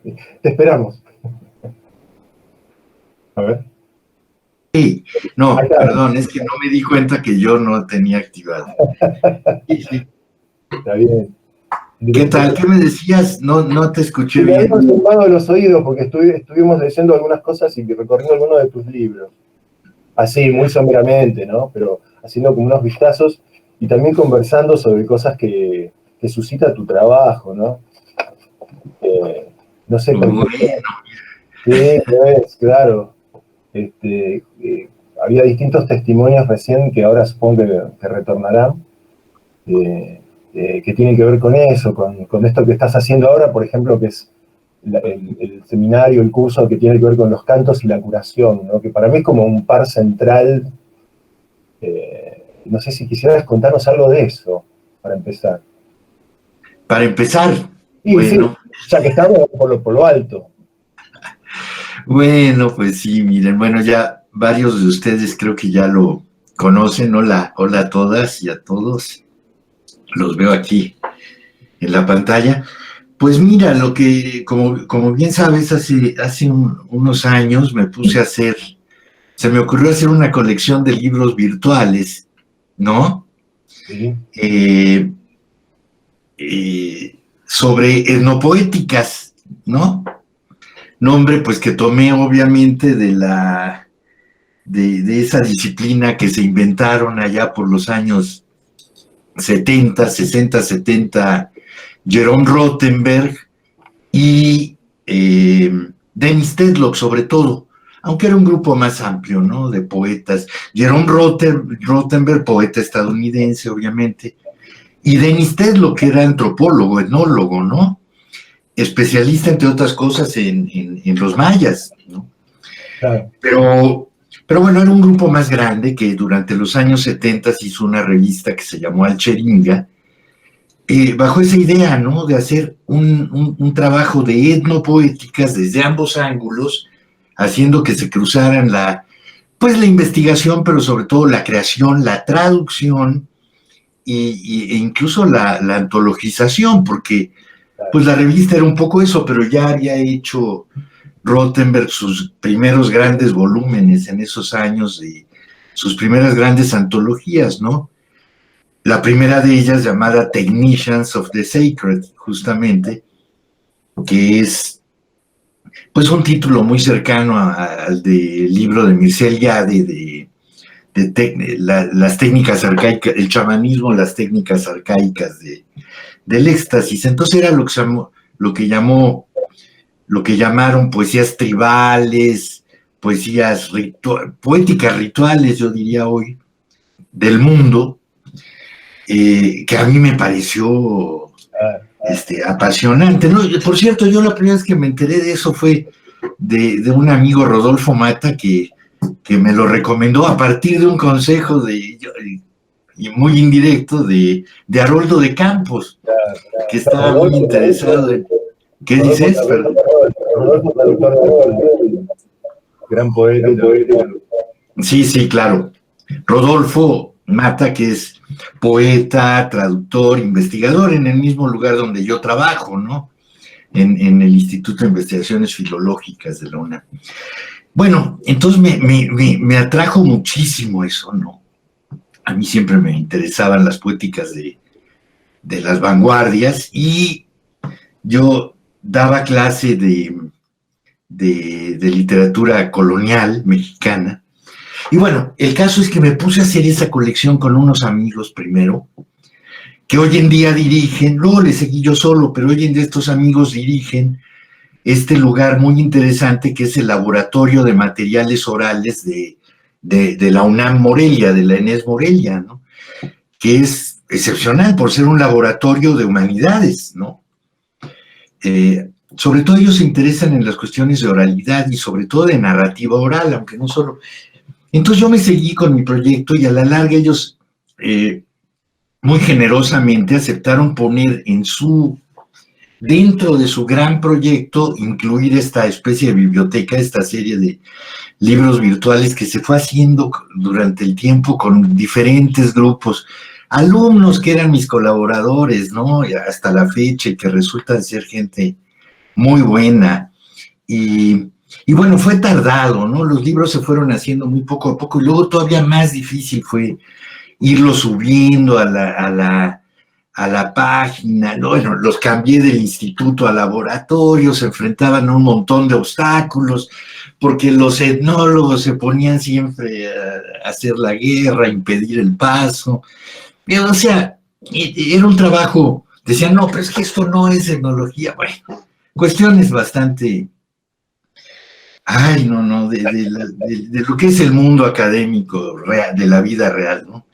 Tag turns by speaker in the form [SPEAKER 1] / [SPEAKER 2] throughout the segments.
[SPEAKER 1] Te esperamos. A ver.
[SPEAKER 2] Sí, no,
[SPEAKER 1] Ahí está.
[SPEAKER 2] perdón, es que no me di cuenta que yo no tenía activado. Sí, sí.
[SPEAKER 1] Está bien.
[SPEAKER 2] ¿Qué tal? ¿Qué me decías? No te escuché
[SPEAKER 1] Me
[SPEAKER 2] bien.
[SPEAKER 1] habíamos zumbado los oídos porque estuvimos leyendo algunas cosas y recorriendo algunos de tus libros. Así, muy someramente, ¿no? Pero haciendo como unos vistazos y también conversando sobre cosas que suscita tu trabajo, ¿no? No sé, por
[SPEAKER 2] Bueno,
[SPEAKER 1] ejemplo, sí, pues, claro. Había distintos testimonios recién que ahora supongo que retornarán, que tienen que ver con eso, con esto que estás haciendo ahora, por ejemplo, que es el seminario, el curso que tiene que ver con los cantos y la curación, ¿no? Que para mí es como un par central. No sé si quisieras contarnos algo de eso, para empezar.
[SPEAKER 2] para empezar,
[SPEAKER 1] Sí, sí,
[SPEAKER 2] bueno,
[SPEAKER 1] ya que estamos por lo alto.
[SPEAKER 2] bueno, pues sí, miren, bueno, ya varios de ustedes creo que ya lo conocen. Hola, hola a todas y a todos. Los veo aquí en la pantalla. Pues mira, lo que, como bien sabes, hace unos años me puse a hacer, se me ocurrió hacer una colección de libros virtuales, ¿no?
[SPEAKER 1] Sí,
[SPEAKER 2] Eh, Sobre etnopoéticas, ¿no? Nombre, pues que tomé obviamente de esa disciplina que se inventaron allá por los años 70, 60, 70, Jerome Rothenberg y Dennis Tedlock, sobre todo, aunque era un grupo más amplio, ¿no? De poetas. Jerome Rothenberg, poeta estadounidense, obviamente, y Dennis Tedlock, que era antropólogo, etnólogo, ¿no? Especialista, entre otras cosas, en los mayas, ¿no?
[SPEAKER 1] claro.
[SPEAKER 2] Pero bueno, era un grupo más grande que durante los años 70 hizo una revista que se llamó Alcheringa, bajo esa idea, ¿no? De hacer un trabajo de etnopoéticas desde ambos ángulos, haciendo que se cruzaran pues la investigación, pero sobre todo la creación, la traducción e incluso la antologización, porque pues la revista era un poco eso, pero ya había hecho Rothenberg sus primeros grandes volúmenes en esos años, de sus primeras grandes antologías, ¿no? La primera de ellas llamada Technicians of the Sacred, justamente, que es pues un título muy cercano al del libro de Mircea Eliade las técnicas arcaicas, el chamanismo, las técnicas arcaicas del éxtasis. Entonces era lo que llamó, lo que llamaron poesías tribales, poesías poéticas rituales, yo diría hoy, del mundo, que a mí me pareció apasionante, ¿no? Por cierto, yo la primera vez que me enteré de eso fue de un amigo, Rodolfo Mata, que me lo recomendó a partir de un consejo y muy indirecto de Haroldo de Campos, que estaba muy interesado en... ¿Qué dices? Perdón.
[SPEAKER 1] Rodolfo, traductor de gran poeta.
[SPEAKER 2] Sí, sí, claro. Rodolfo Mata, que es poeta, traductor, investigador en el mismo lugar donde yo trabajo, ¿no? En el Instituto de Investigaciones Filológicas de la UNAM. Bueno, entonces me atrajo muchísimo eso, ¿no? A mí siempre me interesaban las poéticas de las vanguardias y yo daba clase de literatura colonial mexicana. Y bueno, el caso es que me puse a hacer esa colección con unos amigos primero, que hoy en día dirigen, luego le seguí yo solo, pero hoy en día estos amigos dirigen este lugar muy interesante que es el Laboratorio de Materiales Orales de la UNAM Morelia, de la ENES Morelia, ¿no? Que es excepcional por ser un laboratorio de humanidades, ¿no? Sobre todo ellos se interesan en las cuestiones de oralidad y sobre todo de narrativa oral, aunque no solo. Entonces yo me seguí con mi proyecto y a la larga ellos muy generosamente aceptaron poner dentro de su gran proyecto, incluir esta especie de biblioteca, esta serie de libros virtuales que se fue haciendo durante el tiempo con diferentes grupos, alumnos que eran mis colaboradores, ¿no? Y hasta la fecha, y que resultan ser gente muy buena. Y bueno, fue tardado, ¿no? Los libros se fueron haciendo muy poco a poco y luego todavía más difícil fue irlos subiendo a la página, ¿no? Bueno, los cambié del instituto al laboratorio, se enfrentaban a un montón de obstáculos, porque los etnólogos se ponían siempre a hacer la guerra, a impedir el paso. O sea, era un trabajo, decían, no, pero es que esto no es etnología. Bueno, cuestiones bastante, ay, no, de lo que es el mundo académico real, de la vida real, ¿no?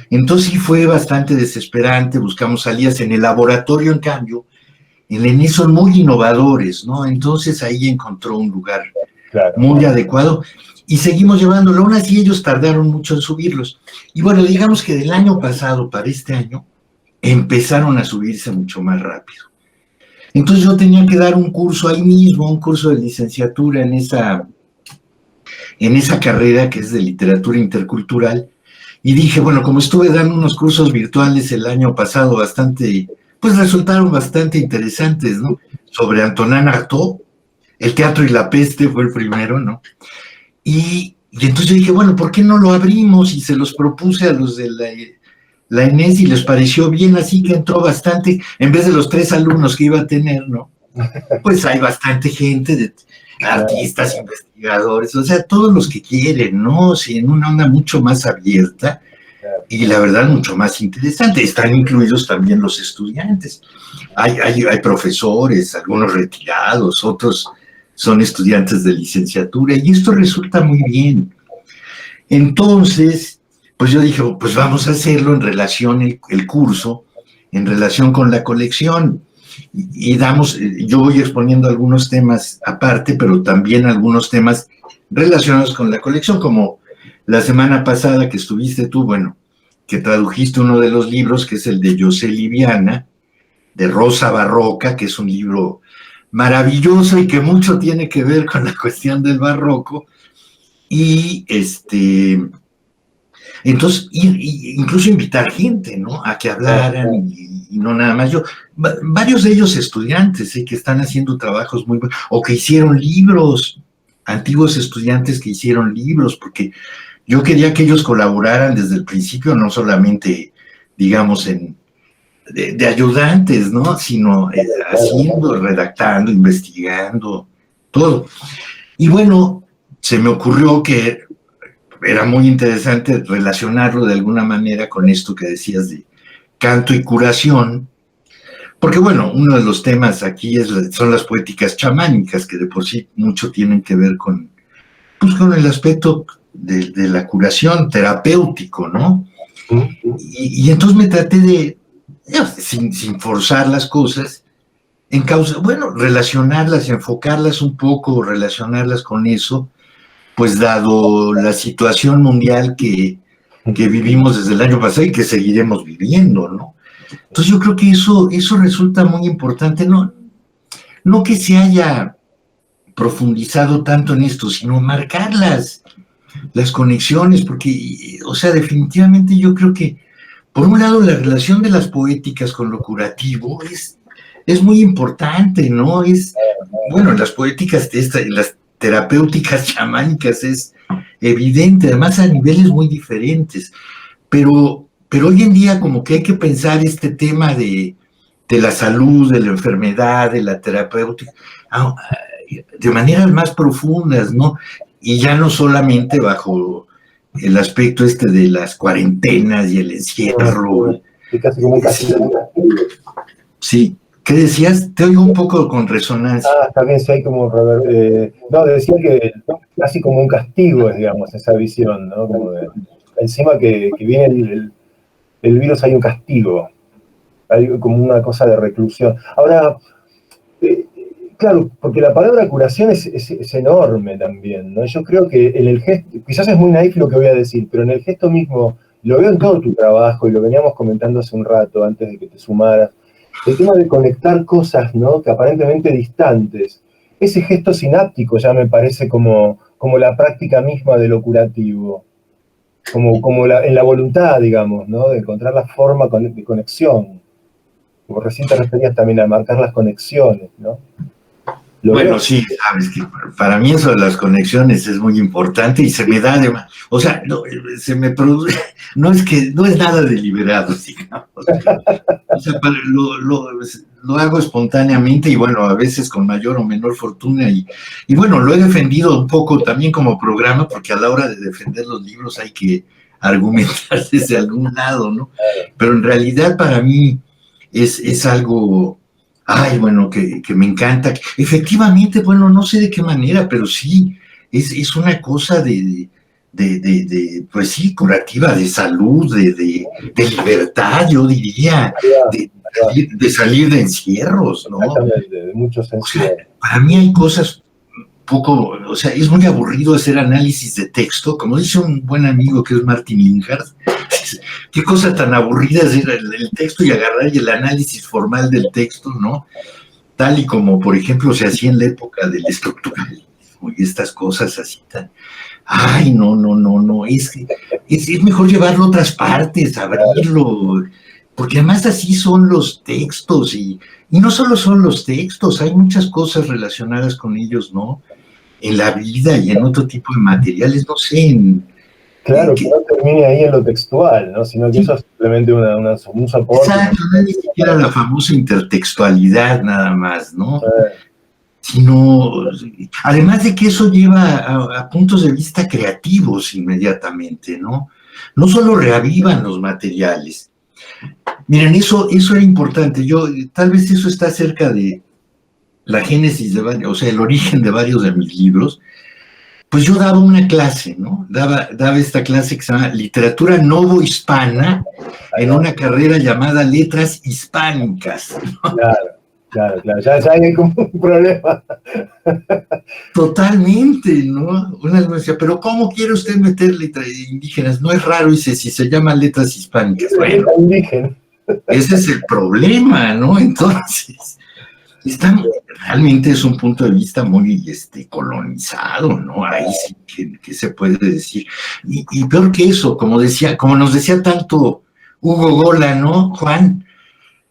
[SPEAKER 2] Entonces sí fue bastante desesperante, buscamos salidas en el laboratorio, en cambio, en ENE son muy innovadores, ¿no? Entonces ahí encontró un lugar muy adecuado y seguimos llevándolo. Aún así ellos tardaron mucho en subirlos. Y bueno, digamos que del año pasado para este año empezaron a subirse mucho más rápido. Entonces yo tenía que dar un curso ahí mismo, un curso de licenciatura en esa carrera que es de literatura intercultural. Y dije, bueno, como estuve dando unos cursos virtuales el año pasado pues resultaron bastante interesantes, ¿no? Sobre Antonin Artaud, El teatro y la peste fue el primero, ¿no? Y entonces yo dije, bueno, ¿por qué no lo abrimos? Y se los propuse a los de la ENES y les pareció bien, así que entró bastante, en vez de los 3 alumnos que iba a tener, ¿no? Pues hay bastante gente, artistas, investigadores, o sea, todos los que quieren, ¿no? Sí, en una onda mucho más abierta y la verdad mucho más interesante. Están incluidos también los estudiantes. Hay profesores, algunos retirados, otros son estudiantes de licenciatura y esto resulta muy bien. Entonces, pues yo dije, pues vamos a hacerlo en relación, el curso, en relación con la colección. Y yo voy exponiendo algunos temas aparte, pero también algunos temas relacionados con la colección, como la semana pasada que estuviste tú, bueno, que tradujiste uno de los libros, que es el de José Liviana, de Rosa Barroca, que es un libro maravilloso y que mucho tiene que ver con la cuestión del barroco, y entonces, incluso invitar gente, ¿no? A que hablaran y no nada más yo. Varios de ellos estudiantes, que están haciendo trabajos muy buenos, o que hicieron libros, antiguos estudiantes que hicieron libros, porque yo quería que ellos colaboraran desde el principio, no solamente, digamos, de ayudantes, ¿no? Sino haciendo, redactando, investigando, todo. Y bueno, se me ocurrió que era muy interesante relacionarlo de alguna manera con esto que decías de canto y curación, porque bueno, uno de los temas aquí son las poéticas chamánicas, que de por sí mucho tienen que ver pues con el aspecto de la curación terapéutico, ¿no? Y entonces me traté sin forzar las cosas, relacionarlas, enfocarlas un poco, relacionarlas con eso, pues dado la situación mundial que vivimos desde el año pasado y que seguiremos viviendo, ¿no? Entonces yo creo que eso resulta muy importante, no que se haya profundizado tanto en esto, sino marcar las conexiones, porque, o sea, definitivamente yo creo que, por un lado, la relación de las poéticas con lo curativo es muy importante, ¿no? Bueno, las poéticas las terapéuticas chamánicas es evidente, además a niveles muy diferentes, pero hoy en día como que hay que pensar este tema de la salud, de la enfermedad, de la terapéutica, de maneras más profundas, ¿no? Y ya no solamente bajo el aspecto de las cuarentenas y el encierro.
[SPEAKER 1] Es casi como un castigo.
[SPEAKER 2] Sí. ¿Qué decías? Te oigo un poco con resonancia.
[SPEAKER 1] También sí hay como no, decía que casi como un castigo es, digamos, esa visión, ¿no? Como encima que viene el virus hay un castigo, hay como una cosa de reclusión. Ahora, claro, porque la palabra curación es enorme también, ¿no? Yo creo que en el gesto, quizás es muy naif lo que voy a decir, pero en el gesto mismo, lo veo en todo tu trabajo y lo veníamos comentando hace un rato antes de que te sumaras, el tema de conectar cosas, ¿no? Que aparentemente distantes. Ese gesto sináptico ya me parece como la práctica misma de lo curativo, en la voluntad, digamos, ¿no? De encontrar la forma de conexión. Como recién te referías también a marcar las conexiones, ¿no? Lo
[SPEAKER 2] Bueno,
[SPEAKER 1] veo.
[SPEAKER 2] sí, sabes que para mí eso de las conexiones es muy importante y se me da además, o sea, no, se me produce, no es que, no es nada deliberado, digamos. O sea, lo hago espontáneamente y bueno, a veces con mayor o menor fortuna y bueno, lo he defendido un poco también como programa porque a la hora de defender los libros hay que argumentar desde algún lado, ¿no? Pero en realidad para mí es algo, ay, bueno, que me encanta. Efectivamente, bueno, no sé de qué manera, pero sí, es una cosa pues sí, curativa, de salud, de libertad, yo diría,
[SPEAKER 1] Ahí va,
[SPEAKER 2] de,
[SPEAKER 1] ahí va.
[SPEAKER 2] de salir de encierros, ¿no?
[SPEAKER 1] Exactamente, de muchos
[SPEAKER 2] O sea,
[SPEAKER 1] sentidos.
[SPEAKER 2] para mí hay cosas poco, o sea, es muy aburrido hacer análisis de texto, como dice un buen amigo que es Martin Linhart, qué cosa tan aburrida es el texto y agarrar el análisis formal del texto, ¿no? Tal y como, por ejemplo, se hacía en la época del estructuralismo y estas cosas así tan... Ay, no, no, no, no, es mejor llevarlo a otras partes, abrirlo, porque además así son los textos y no solo son los textos, hay muchas cosas relacionadas con ellos, ¿no? En la vida y en otro tipo de materiales, no sé,
[SPEAKER 1] Claro, que
[SPEAKER 2] que,
[SPEAKER 1] no termine ahí en lo textual, ¿no? Sino que
[SPEAKER 2] sí,
[SPEAKER 1] eso es simplemente un soporte.
[SPEAKER 2] exacto, no es ni siquiera la famosa intertextualidad nada más, ¿no? Sino, además de que eso lleva a puntos de vista creativos inmediatamente, ¿no? No solo reavivan los materiales. Miren, eso era importante. Yo, tal vez eso está cerca de la génesis de varios, o sea, el origen de varios de mis libros. Pues yo daba una clase, ¿no? Daba esta clase que se llama Literatura Novohispana en una carrera llamada Letras Hispánicas.
[SPEAKER 1] Claro, claro, claro. Ya hay como un problema.
[SPEAKER 2] Totalmente, ¿no? Una vez me decía, pero ¿cómo quiere usted meter letras indígenas? No es raro, dice, si se llama letras hispánicas. Bueno,
[SPEAKER 1] Indígena.
[SPEAKER 2] ese es el problema, ¿no? Entonces, realmente es un punto de vista muy colonizado, ¿no? Ahí sí que se puede decir. Y peor que eso, como nos decía tanto Hugo Gola, ¿no, Juan?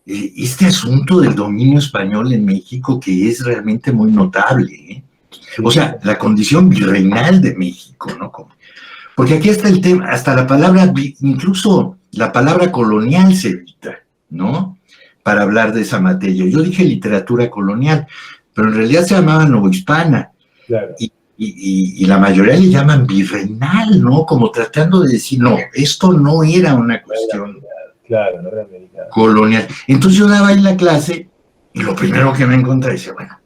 [SPEAKER 2] Este asunto del dominio español en México que es realmente muy notable, ¿eh? O sea, la condición virreinal de México, ¿no? Porque aquí está el tema, hasta la palabra, incluso la palabra colonial se evita, ¿no? Para hablar de esa materia. Yo dije literatura colonial, pero en realidad se llamaba novohispana.
[SPEAKER 1] Claro.
[SPEAKER 2] Y la mayoría le llaman virreinal, ¿no? Como tratando de decir, no, esto no era una cuestión
[SPEAKER 1] claro, no era americano.
[SPEAKER 2] Colonial. Entonces yo daba ahí la clase y lo primero que me encontré, decía, bueno,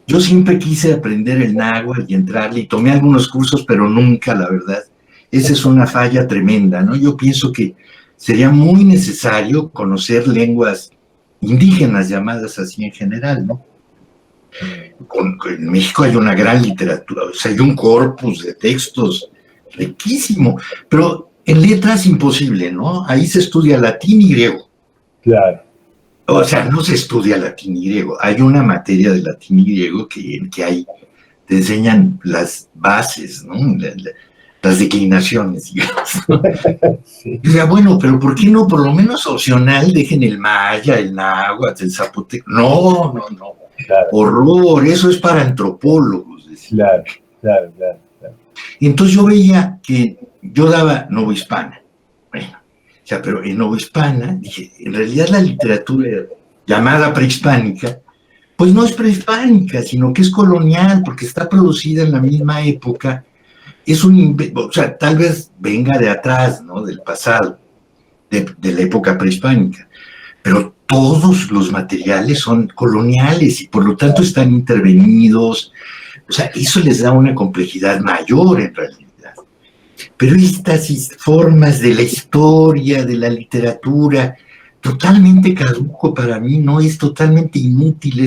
[SPEAKER 2] yo siempre quise aprender el náhuatl y entrarle y tomé algunos cursos, pero nunca, la verdad. Esa es una falla tremenda, ¿no? Yo pienso que sería muy necesario conocer lenguas indígenas, llamadas así en general, ¿no? En México hay una gran literatura, o sea, hay un corpus de textos riquísimo, pero en letras imposible, ¿no? Ahí se estudia latín y griego.
[SPEAKER 1] Claro.
[SPEAKER 2] O sea, no se estudia latín y griego. Hay una materia de latín y griego que hay, te enseñan las bases, ¿no? Las declinaciones, digamos, ¿no?
[SPEAKER 1] Sí.
[SPEAKER 2] Y decía, bueno, pero ¿por qué no por lo menos opcional dejen el maya, el náhuatl, el zapoteco? No, no, no. Claro. Horror, eso es para antropólogos.
[SPEAKER 1] Decía. Claro, claro.
[SPEAKER 2] Entonces yo veía que yo daba novohispana. Bueno, o sea, pero en novohispana, dije, en realidad la literatura llamada prehispánica, pues no es prehispánica, sino que es colonial, porque está producida en la misma época. Es o sea, tal vez venga de atrás, ¿no? Del pasado, de la época prehispánica. Pero todos los materiales son coloniales y por lo tanto están intervenidos. O sea, eso les da una complejidad mayor en realidad. Pero estas formas de la historia, de la literatura, totalmente caduco para mí, ¿no? Es totalmente inútil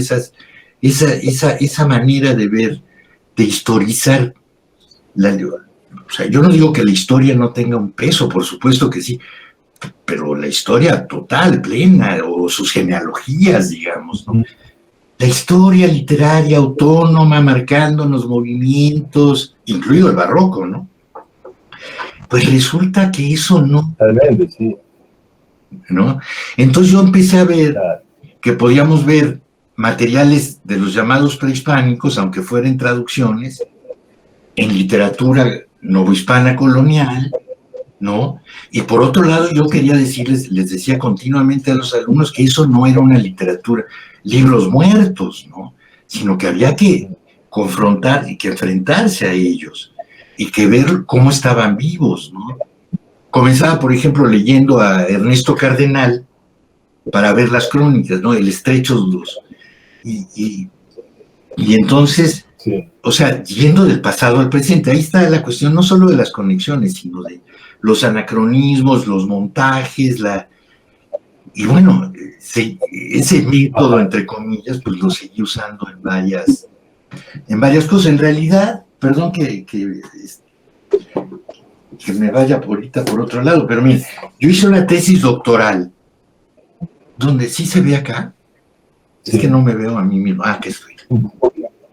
[SPEAKER 2] esa manera de ver, de historizar. O sea, yo no digo que la historia no tenga un peso, por supuesto que sí, pero la historia total, plena, o sus genealogías, digamos, ¿no? La historia literaria autónoma, marcando los movimientos, incluido el barroco, ¿no? Pues resulta que eso no.
[SPEAKER 1] Realmente, sí.
[SPEAKER 2] ¿No? Entonces yo empecé a ver que podíamos ver materiales de los llamados prehispánicos, aunque fueran traducciones, en literatura novohispana colonial, ¿no? Y por otro lado, yo quería decirles, les decía continuamente a los alumnos que eso no era una literatura, libros muertos, ¿no? Sino que había que confrontar y que enfrentarse a ellos y que ver cómo estaban vivos, ¿no? Comenzaba, por ejemplo, leyendo a Ernesto Cardenal para ver las crónicas, ¿no? El Estrecho 2. Y entonces,
[SPEAKER 1] Sí.
[SPEAKER 2] o sea, yendo del pasado al presente, ahí está la cuestión no solo de las conexiones, sino de los anacronismos, los montajes, y bueno, ese método, entre comillas, pues lo seguí usando en varias cosas. En realidad, perdón que me vaya ahorita por otro lado, pero miren, yo hice una tesis doctoral, donde sí se ve acá,
[SPEAKER 1] Sí.
[SPEAKER 2] es que no me veo a mí mismo, que estoy.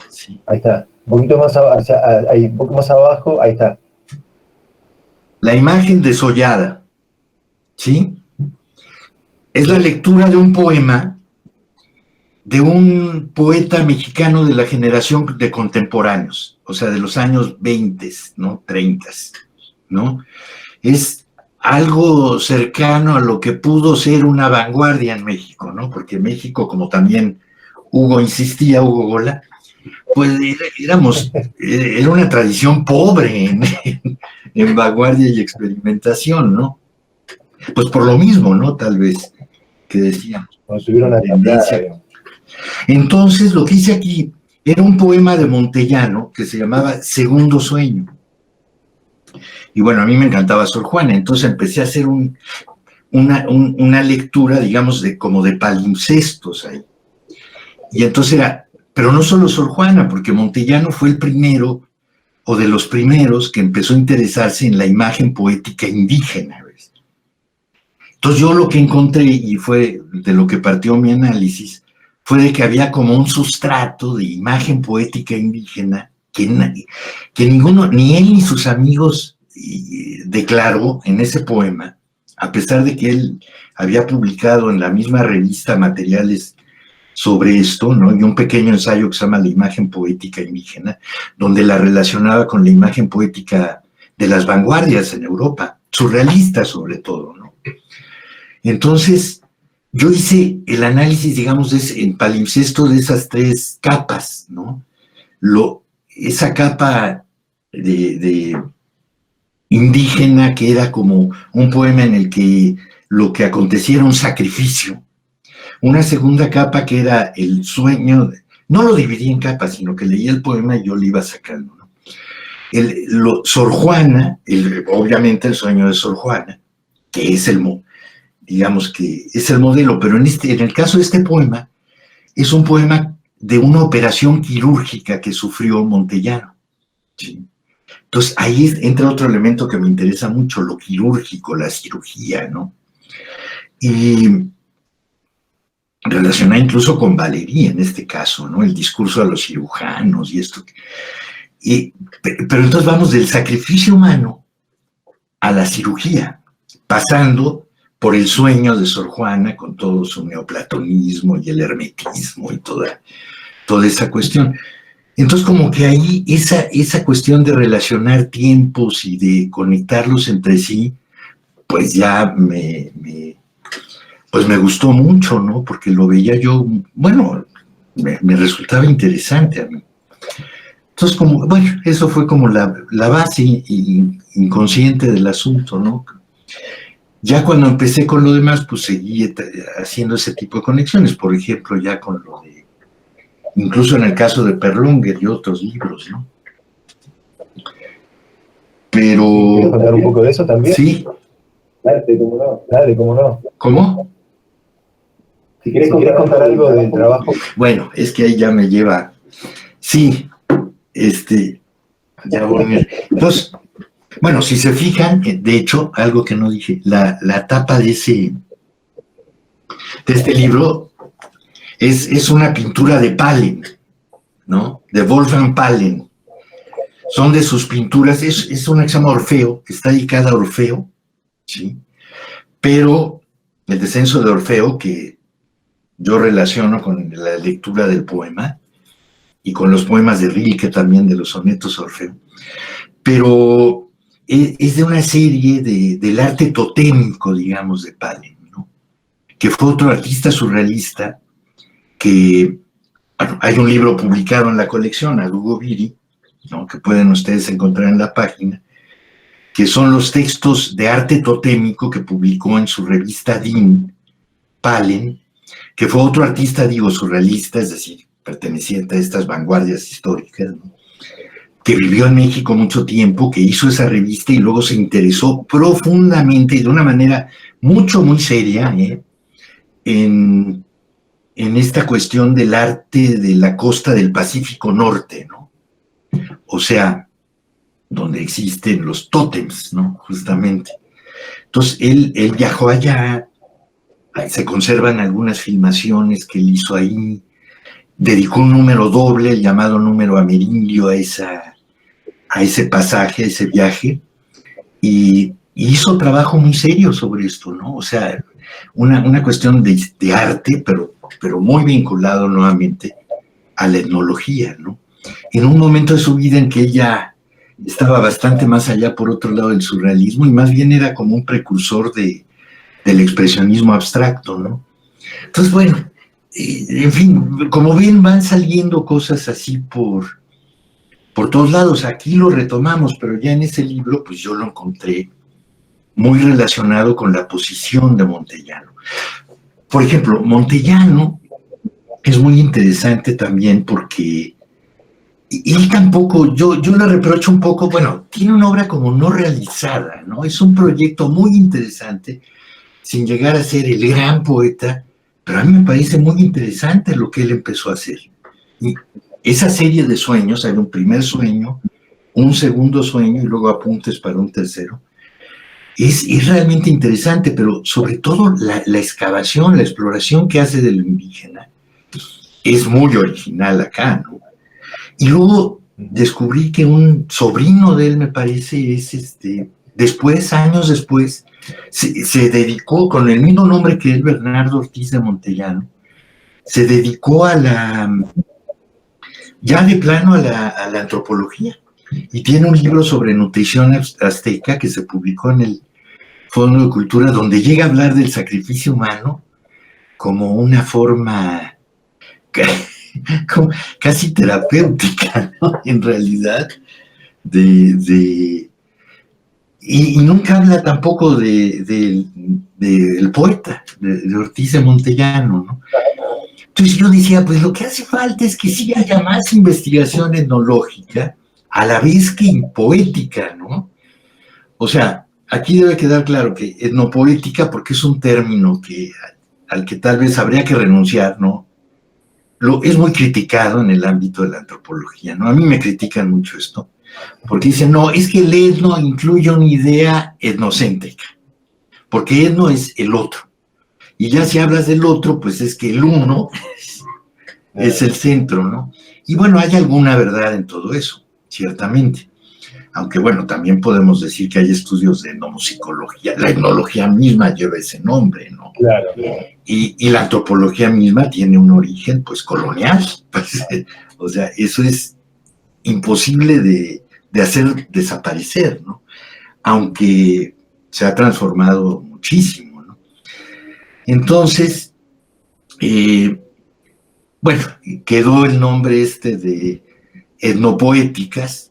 [SPEAKER 2] Sí.
[SPEAKER 1] Ahí está, un poquito más abajo, ahí, un poco más abajo, ahí está.
[SPEAKER 2] La imagen desollada, ¿sí? Es la lectura de un poema de un poeta mexicano de la generación de contemporáneos, o sea, de los años 20, ¿no? 30, ¿no? Es algo cercano a lo que pudo ser una vanguardia en México, ¿no? Porque México, como también Hugo Gola, pues era una tradición pobre en vanguardia y experimentación, ¿no? Pues por lo mismo, ¿no? Tal vez, que decíamos.
[SPEAKER 1] Cuando subieron a tendencia.
[SPEAKER 2] Entonces, lo que hice aquí era un poema de Montellano que se llamaba Segundo Sueño. Y bueno, a mí me encantaba Sor Juana, entonces empecé a hacer una lectura, digamos, como de palimpsestos ahí. Y entonces era, pero no solo Sor Juana, porque Montellano fue el primero, o de los primeros, que empezó a interesarse en la imagen poética indígena, ¿ves? Entonces yo lo que encontré, y fue de lo que partió mi análisis, fue de que había como un sustrato de imagen poética indígena que ninguno, ni él ni sus amigos declaró en ese poema, a pesar de que él había publicado en la misma revista materiales sobre esto, ¿no? Y un pequeño ensayo que se llama La imagen poética indígena, donde la relacionaba con la imagen poética de las vanguardias en Europa, surrealistas sobre todo, ¿no? Entonces, yo hice el análisis, digamos, en palimpsesto de esas tres capas, ¿no? Esa capa de indígena, que era como un poema en el que lo que acontecía era un sacrificio. Una segunda capa que era el sueño, no lo dividí en capas, sino que leía el poema y yo le iba sacando, ¿no? Sor Juana, obviamente el sueño de Sor Juana, que es digamos que es el modelo, pero en el caso de este poema, es un poema de una operación quirúrgica que sufrió Montellano, ¿sí? Entonces ahí entra otro elemento que me interesa mucho, lo quirúrgico, la cirugía, ¿no? Y relacionada incluso con Valéry en este caso, ¿no? El discurso a los cirujanos y esto. Pero entonces vamos del sacrificio humano a la cirugía, pasando por el sueño de Sor Juana con todo su neoplatonismo y el hermetismo y toda esa cuestión. Entonces, como que ahí esa cuestión de relacionar tiempos y de conectarlos entre sí, pues ya pues me gustó mucho, ¿no? Porque lo veía yo, bueno, me resultaba interesante a mí. Entonces, bueno, eso fue como la base inconsciente del asunto, ¿no? Ya cuando empecé con lo demás, pues seguí haciendo ese tipo de conexiones, por ejemplo, ya con lo de, incluso en el caso de Perlunger y otros libros, ¿no? Pero...
[SPEAKER 1] ¿Quieres contar un poco de eso también?
[SPEAKER 2] Sí.
[SPEAKER 1] Dale, cómo no. Dale, cómo no.
[SPEAKER 2] ¿Cómo?
[SPEAKER 1] Si quieres contar algo del trabajo.
[SPEAKER 2] Bueno, es que ahí ya me lleva... Sí, ya voy. Entonces, bueno, si se fijan, de hecho, algo que no dije, la tapa de este libro es una pintura de Palen, ¿no? De Wolfgang Palen. Son de sus pinturas, es una que se llama Orfeo, que está dedicada a Orfeo, ¿sí? Pero el descenso de Orfeo, que yo relaciono con la lectura del poema y con los poemas de Rilke también, de los sonetos Orfeo, pero es de una serie del arte totémico, digamos, de Palen, ¿no? Que fue otro artista surrealista que, bueno, hay un libro publicado en la colección, Adugo Viri, ¿no? Que pueden ustedes encontrar en la página, que son los textos de arte totémico que publicó en su revista DIN, Palen, que fue otro artista, digo, surrealista, es decir, perteneciente a estas vanguardias históricas, ¿no? Que vivió en México mucho tiempo, que hizo esa revista y luego se interesó profundamente y de una manera muy seria en esta cuestión del arte de la costa del Pacífico Norte, ¿no? O sea, donde existen los tótems, ¿no? Justamente. Entonces, él viajó allá, se conservan algunas filmaciones que él hizo ahí, dedicó un número doble, el llamado número amerindio, a ese pasaje, a ese viaje, y hizo trabajo muy serio sobre esto, ¿no? O sea, una cuestión de arte, pero muy vinculado nuevamente a la etnología, ¿no? En un momento de su vida en que ella estaba bastante más allá, por otro lado, del surrealismo, y más bien era como un precursor del expresionismo abstracto, ¿no? Entonces, bueno, en fin, como ven, van saliendo cosas así por todos lados. Aquí lo retomamos, pero ya en ese libro, pues yo lo encontré muy relacionado con la posición de Montellano. Por ejemplo, Montellano es muy interesante también porque él tampoco, yo le reprocho un poco, bueno, tiene una obra como no realizada, ¿no? Es un proyecto muy interesante, sin llegar a ser el gran poeta, pero a mí me parece muy interesante lo que él empezó a hacer. Y esa serie de sueños, hay un primer sueño, un segundo sueño y luego apuntes para un tercero, es realmente interesante, pero sobre todo la excavación, la exploración que hace de lo indígena es muy original acá, ¿no? Y luego descubrí que un sobrino de él, me parece, es después, años después, se dedicó, con el mismo nombre que él, Bernardo Ortiz de Montellano, se dedicó ya de plano a la antropología. Y tiene un libro sobre nutrición azteca que se publicó en el Fondo de Cultura, donde llega a hablar del sacrificio humano como una forma casi terapéutica, ¿no? En realidad, y nunca habla tampoco del poeta, de Ortiz de Montellano, ¿no? Entonces yo decía, pues lo que hace falta es que sí haya más investigación etnológica, a la vez que poética, ¿no? O sea, aquí debe quedar claro que etnopoética, porque es un término al que tal vez habría que renunciar, ¿no? Es muy criticado en el ámbito de la antropología, ¿no? A mí me critican mucho esto, porque dicen, no, es que el etno incluye una idea etnocéntrica, porque etno es el otro. Y ya si hablas del otro, pues es que el uno es el centro, ¿no? Y bueno, hay alguna verdad en todo eso, ciertamente. Aunque bueno, también podemos decir que hay estudios de etnomusicología. La etnología misma lleva ese nombre, ¿no?
[SPEAKER 1] Claro.
[SPEAKER 2] Y la antropología misma tiene un origen, pues, colonial. Pues, o sea, eso es imposible de hacer desaparecer, ¿no? Aunque se ha transformado muchísimo, ¿no? Entonces, bueno, quedó el nombre de etnopoéticas,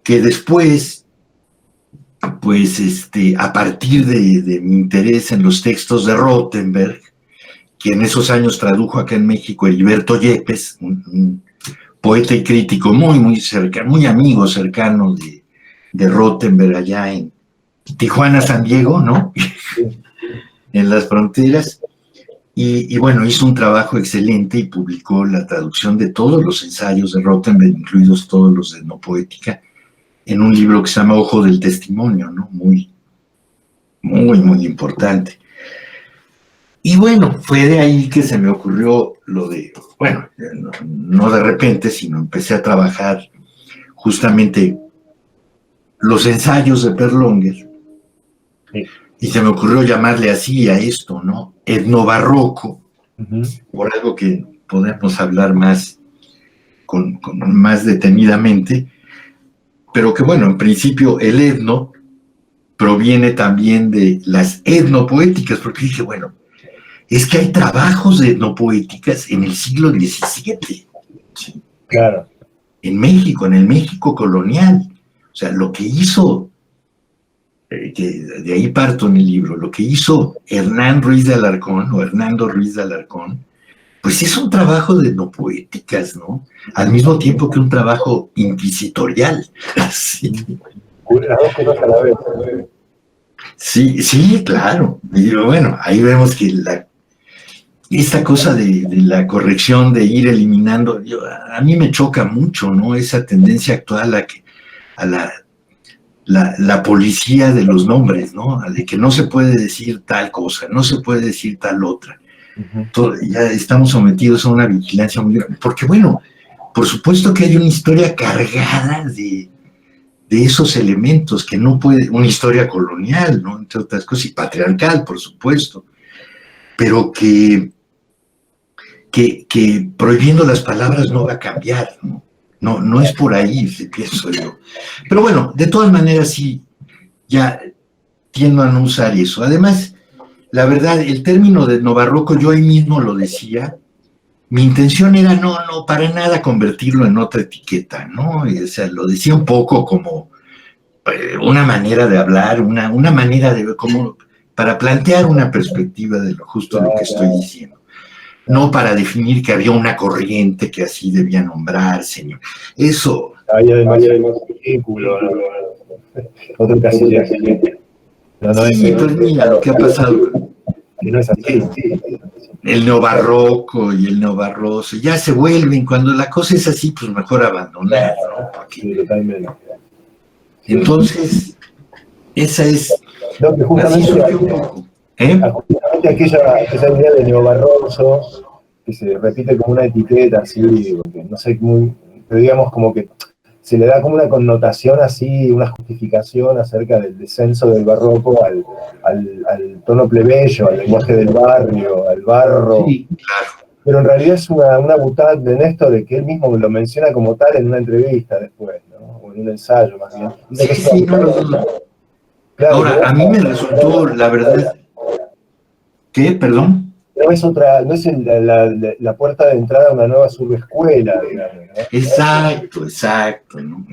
[SPEAKER 2] que después, pues, a partir de mi interés en los textos de Rothenberg, que en esos años tradujo acá en México Heriberto Yepes, un poeta y crítico muy cercano, muy amigo cercano de Rothenberg allá en Tijuana, San Diego, ¿no? En las fronteras. Y bueno, hizo un trabajo excelente y publicó la traducción de todos los ensayos de Rothenberg, incluidos todos los de etnopoética, en un libro que se llama Ojo del Testimonio, ¿no? Muy importante. Y bueno, fue de ahí que se me ocurrió lo de, bueno, no de repente, sino empecé a trabajar justamente los ensayos de Perlonger, y se me ocurrió llamarle así a esto, ¿no? Etnobarroco, por algo que podemos hablar más con más detenidamente, pero que bueno, en principio el etno proviene también de las etnopoéticas, porque dije, bueno, es que hay trabajos de etnopoéticas en el siglo XVII, ¿sí?
[SPEAKER 1] Claro.
[SPEAKER 2] En México, en el México colonial. O sea, lo que hizo, que de ahí parto en el libro, lo que hizo Hernán Ruiz de Alarcón, o Hernando Ruiz de Alarcón, pues es un trabajo de etnopoéticas, ¿no? Al mismo tiempo que un trabajo inquisitorial. Sí,
[SPEAKER 1] Las dos cosas a la vez.
[SPEAKER 2] sí, sí, claro. Y bueno, ahí vemos que esta cosa de la corrección, de ir eliminando, a mí me choca mucho, ¿no? Esa tendencia actual a la policía de los nombres, ¿no? De que no se puede decir tal cosa, no se puede decir tal otra. Ya estamos sometidos a una vigilancia muy grande, porque bueno, por supuesto que hay una historia cargada de esos elementos que no puede, una historia colonial, ¿no? Entre otras cosas, y patriarcal, por supuesto, pero que prohibiendo las palabras no va a cambiar, ¿no? No es por ahí, pienso yo. Pero bueno, de todas maneras sí, ya tiendo a no usar eso. Además, la verdad, el término de etnobarroco, yo ahí mismo lo decía, mi intención era no para nada convertirlo en otra etiqueta, ¿no? O sea, lo decía un poco como una manera de hablar, una manera de como para plantear una perspectiva de lo justo lo que estoy diciendo. No para definir que había una corriente que así debía nombrarse. Eso.
[SPEAKER 1] Había demasiado vínculo, ¿no? Otro casillero.
[SPEAKER 2] Sí, pues mira lo que ha pasado.
[SPEAKER 1] Que no es así.
[SPEAKER 2] El neobarroco y el neobarroso, ya se vuelven, cuando la cosa es así, pues mejor abandonar, ¿no? Porque...
[SPEAKER 1] Sí, totalmente.
[SPEAKER 2] Entonces, esa es...
[SPEAKER 1] No, que justamente,
[SPEAKER 2] un poco.
[SPEAKER 1] justamente esa idea de neobarroso, que se repite como una etiqueta así, porque no sé, pero digamos como que se le da como una connotación así, una justificación acerca del descenso del barroco al tono plebeyo, al lenguaje del barrio, al barro.
[SPEAKER 2] Sí, claro.
[SPEAKER 1] Pero en realidad es una butad de Néstor, de que él mismo lo menciona como tal en una entrevista después, ¿no? O en un ensayo más bien. Dice que
[SPEAKER 2] sí, no lo dudo. Claro, ahora, a mí me resultó, la verdad... ¿Qué? ¿Perdón?
[SPEAKER 1] No es la puerta de entrada a una nueva subescuela, digamos, ¿no?
[SPEAKER 2] Exacto, ¿no?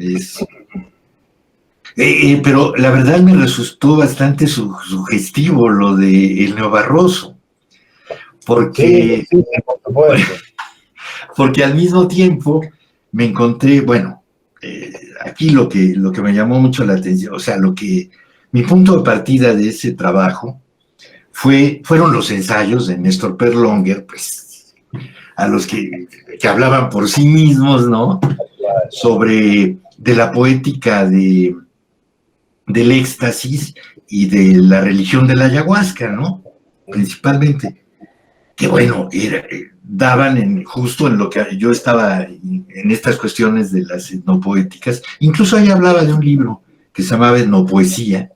[SPEAKER 2] Pero la verdad me resultó bastante sugestivo lo de el neobarroso, porque,
[SPEAKER 1] sí, por supuesto.
[SPEAKER 2] Porque al mismo tiempo me encontré, bueno, aquí lo que me llamó mucho la atención, o sea, mi punto de partida de ese trabajo fueron los ensayos de Néstor Perlonguer, pues, a los que hablaban por sí mismos, ¿no? De la poética del éxtasis y de la religión de la ayahuasca, ¿no? Principalmente. Que bueno, daban justo en lo que yo estaba en estas cuestiones de las etnopoéticas. Incluso ahí hablaba de un libro que se llamaba Etnopoesía,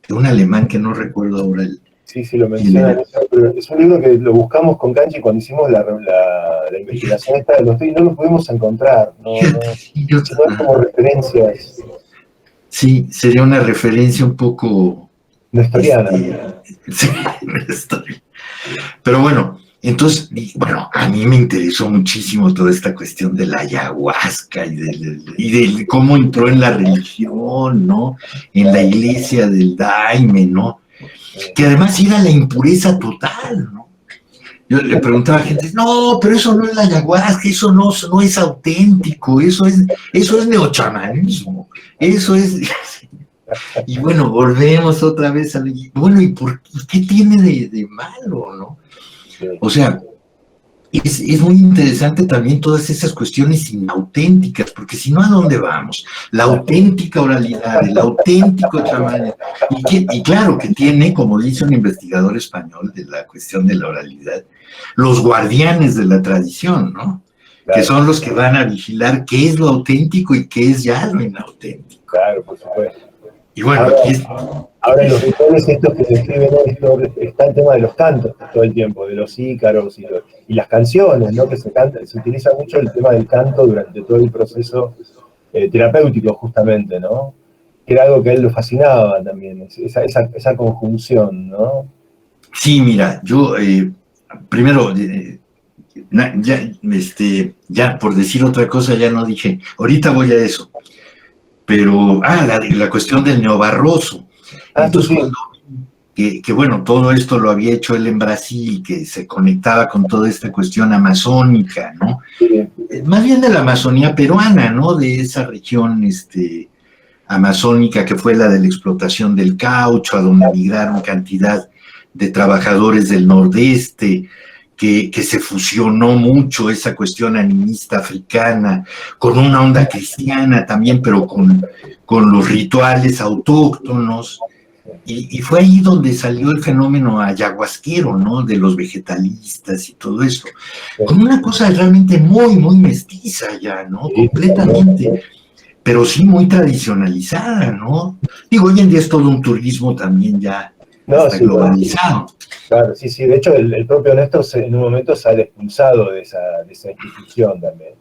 [SPEAKER 2] de un alemán que no recuerdo ahora
[SPEAKER 1] Sí, lo mencionan. Es un libro que lo buscamos con Kanji cuando hicimos la investigación esta de los y no lo pudimos encontrar. No es como referencias.
[SPEAKER 2] Sí, sería una referencia un poco...
[SPEAKER 1] nestoriana.
[SPEAKER 2] Sí, pero bueno, entonces, bueno, a mí me interesó muchísimo toda esta cuestión de la ayahuasca y de cómo entró en la religión, ¿no? En la iglesia del Daime, ¿no? Que además era la impureza total, ¿no? Yo le preguntaba a gente, no, pero eso no es la ayahuasca, eso no es auténtico, eso es neochamanismo, eso es... Y bueno, volvemos otra vez a... Bueno, ¿y qué tiene de malo, no? O sea, es muy interesante también todas esas cuestiones inauténticas, porque si no, ¿a dónde vamos? La auténtica oralidad, el auténtico chamán. Y claro que tiene, como dice un investigador español de la cuestión de la oralidad, los guardianes de la tradición, ¿no? Claro. Que son los que van a vigilar qué es lo auténtico y qué es ya lo inauténtico.
[SPEAKER 1] Claro, por supuesto.
[SPEAKER 2] Y bueno,
[SPEAKER 1] Ahora,
[SPEAKER 2] aquí
[SPEAKER 1] ahora en los rituales estos que describen esto, está el tema de los cantos todo el tiempo, de los ícaros y las canciones, ¿no? Que se canta, se utiliza mucho el tema del canto durante todo el proceso terapéutico, justamente, ¿no? Que era algo que a él lo fascinaba también, esa conjunción, ¿no?
[SPEAKER 2] sí, mira, yo primero, ya por decir otra cosa, ya no dije, ahorita voy a eso, pero, la cuestión del neobarroso.
[SPEAKER 1] Ah, sí,
[SPEAKER 2] Entonces,
[SPEAKER 1] sí.
[SPEAKER 2] que bueno, todo esto lo había hecho él en Brasil, que se conectaba con toda esta cuestión amazónica, ¿no?
[SPEAKER 1] Sí,
[SPEAKER 2] Más bien de la Amazonía peruana, ¿no? De esa región, amazónica que fue la de la explotación del caucho, a donde migraron cantidad de trabajadores del nordeste, que se fusionó mucho esa cuestión animista africana con una onda cristiana también, pero con los rituales autóctonos. Y fue ahí donde salió el fenómeno ayahuasquero, ¿no? De los vegetalistas y todo eso. Con una cosa realmente muy, muy mestiza ya, ¿no?
[SPEAKER 1] sí,
[SPEAKER 2] Completamente, pero sí muy tradicionalizada, ¿no? Digo, hoy en día es todo un turismo también ya
[SPEAKER 1] no,
[SPEAKER 2] hasta
[SPEAKER 1] sí,
[SPEAKER 2] globalizado.
[SPEAKER 1] claro, sí, sí. De hecho, el propio Néstor en un momento sale expulsado de esa institución también.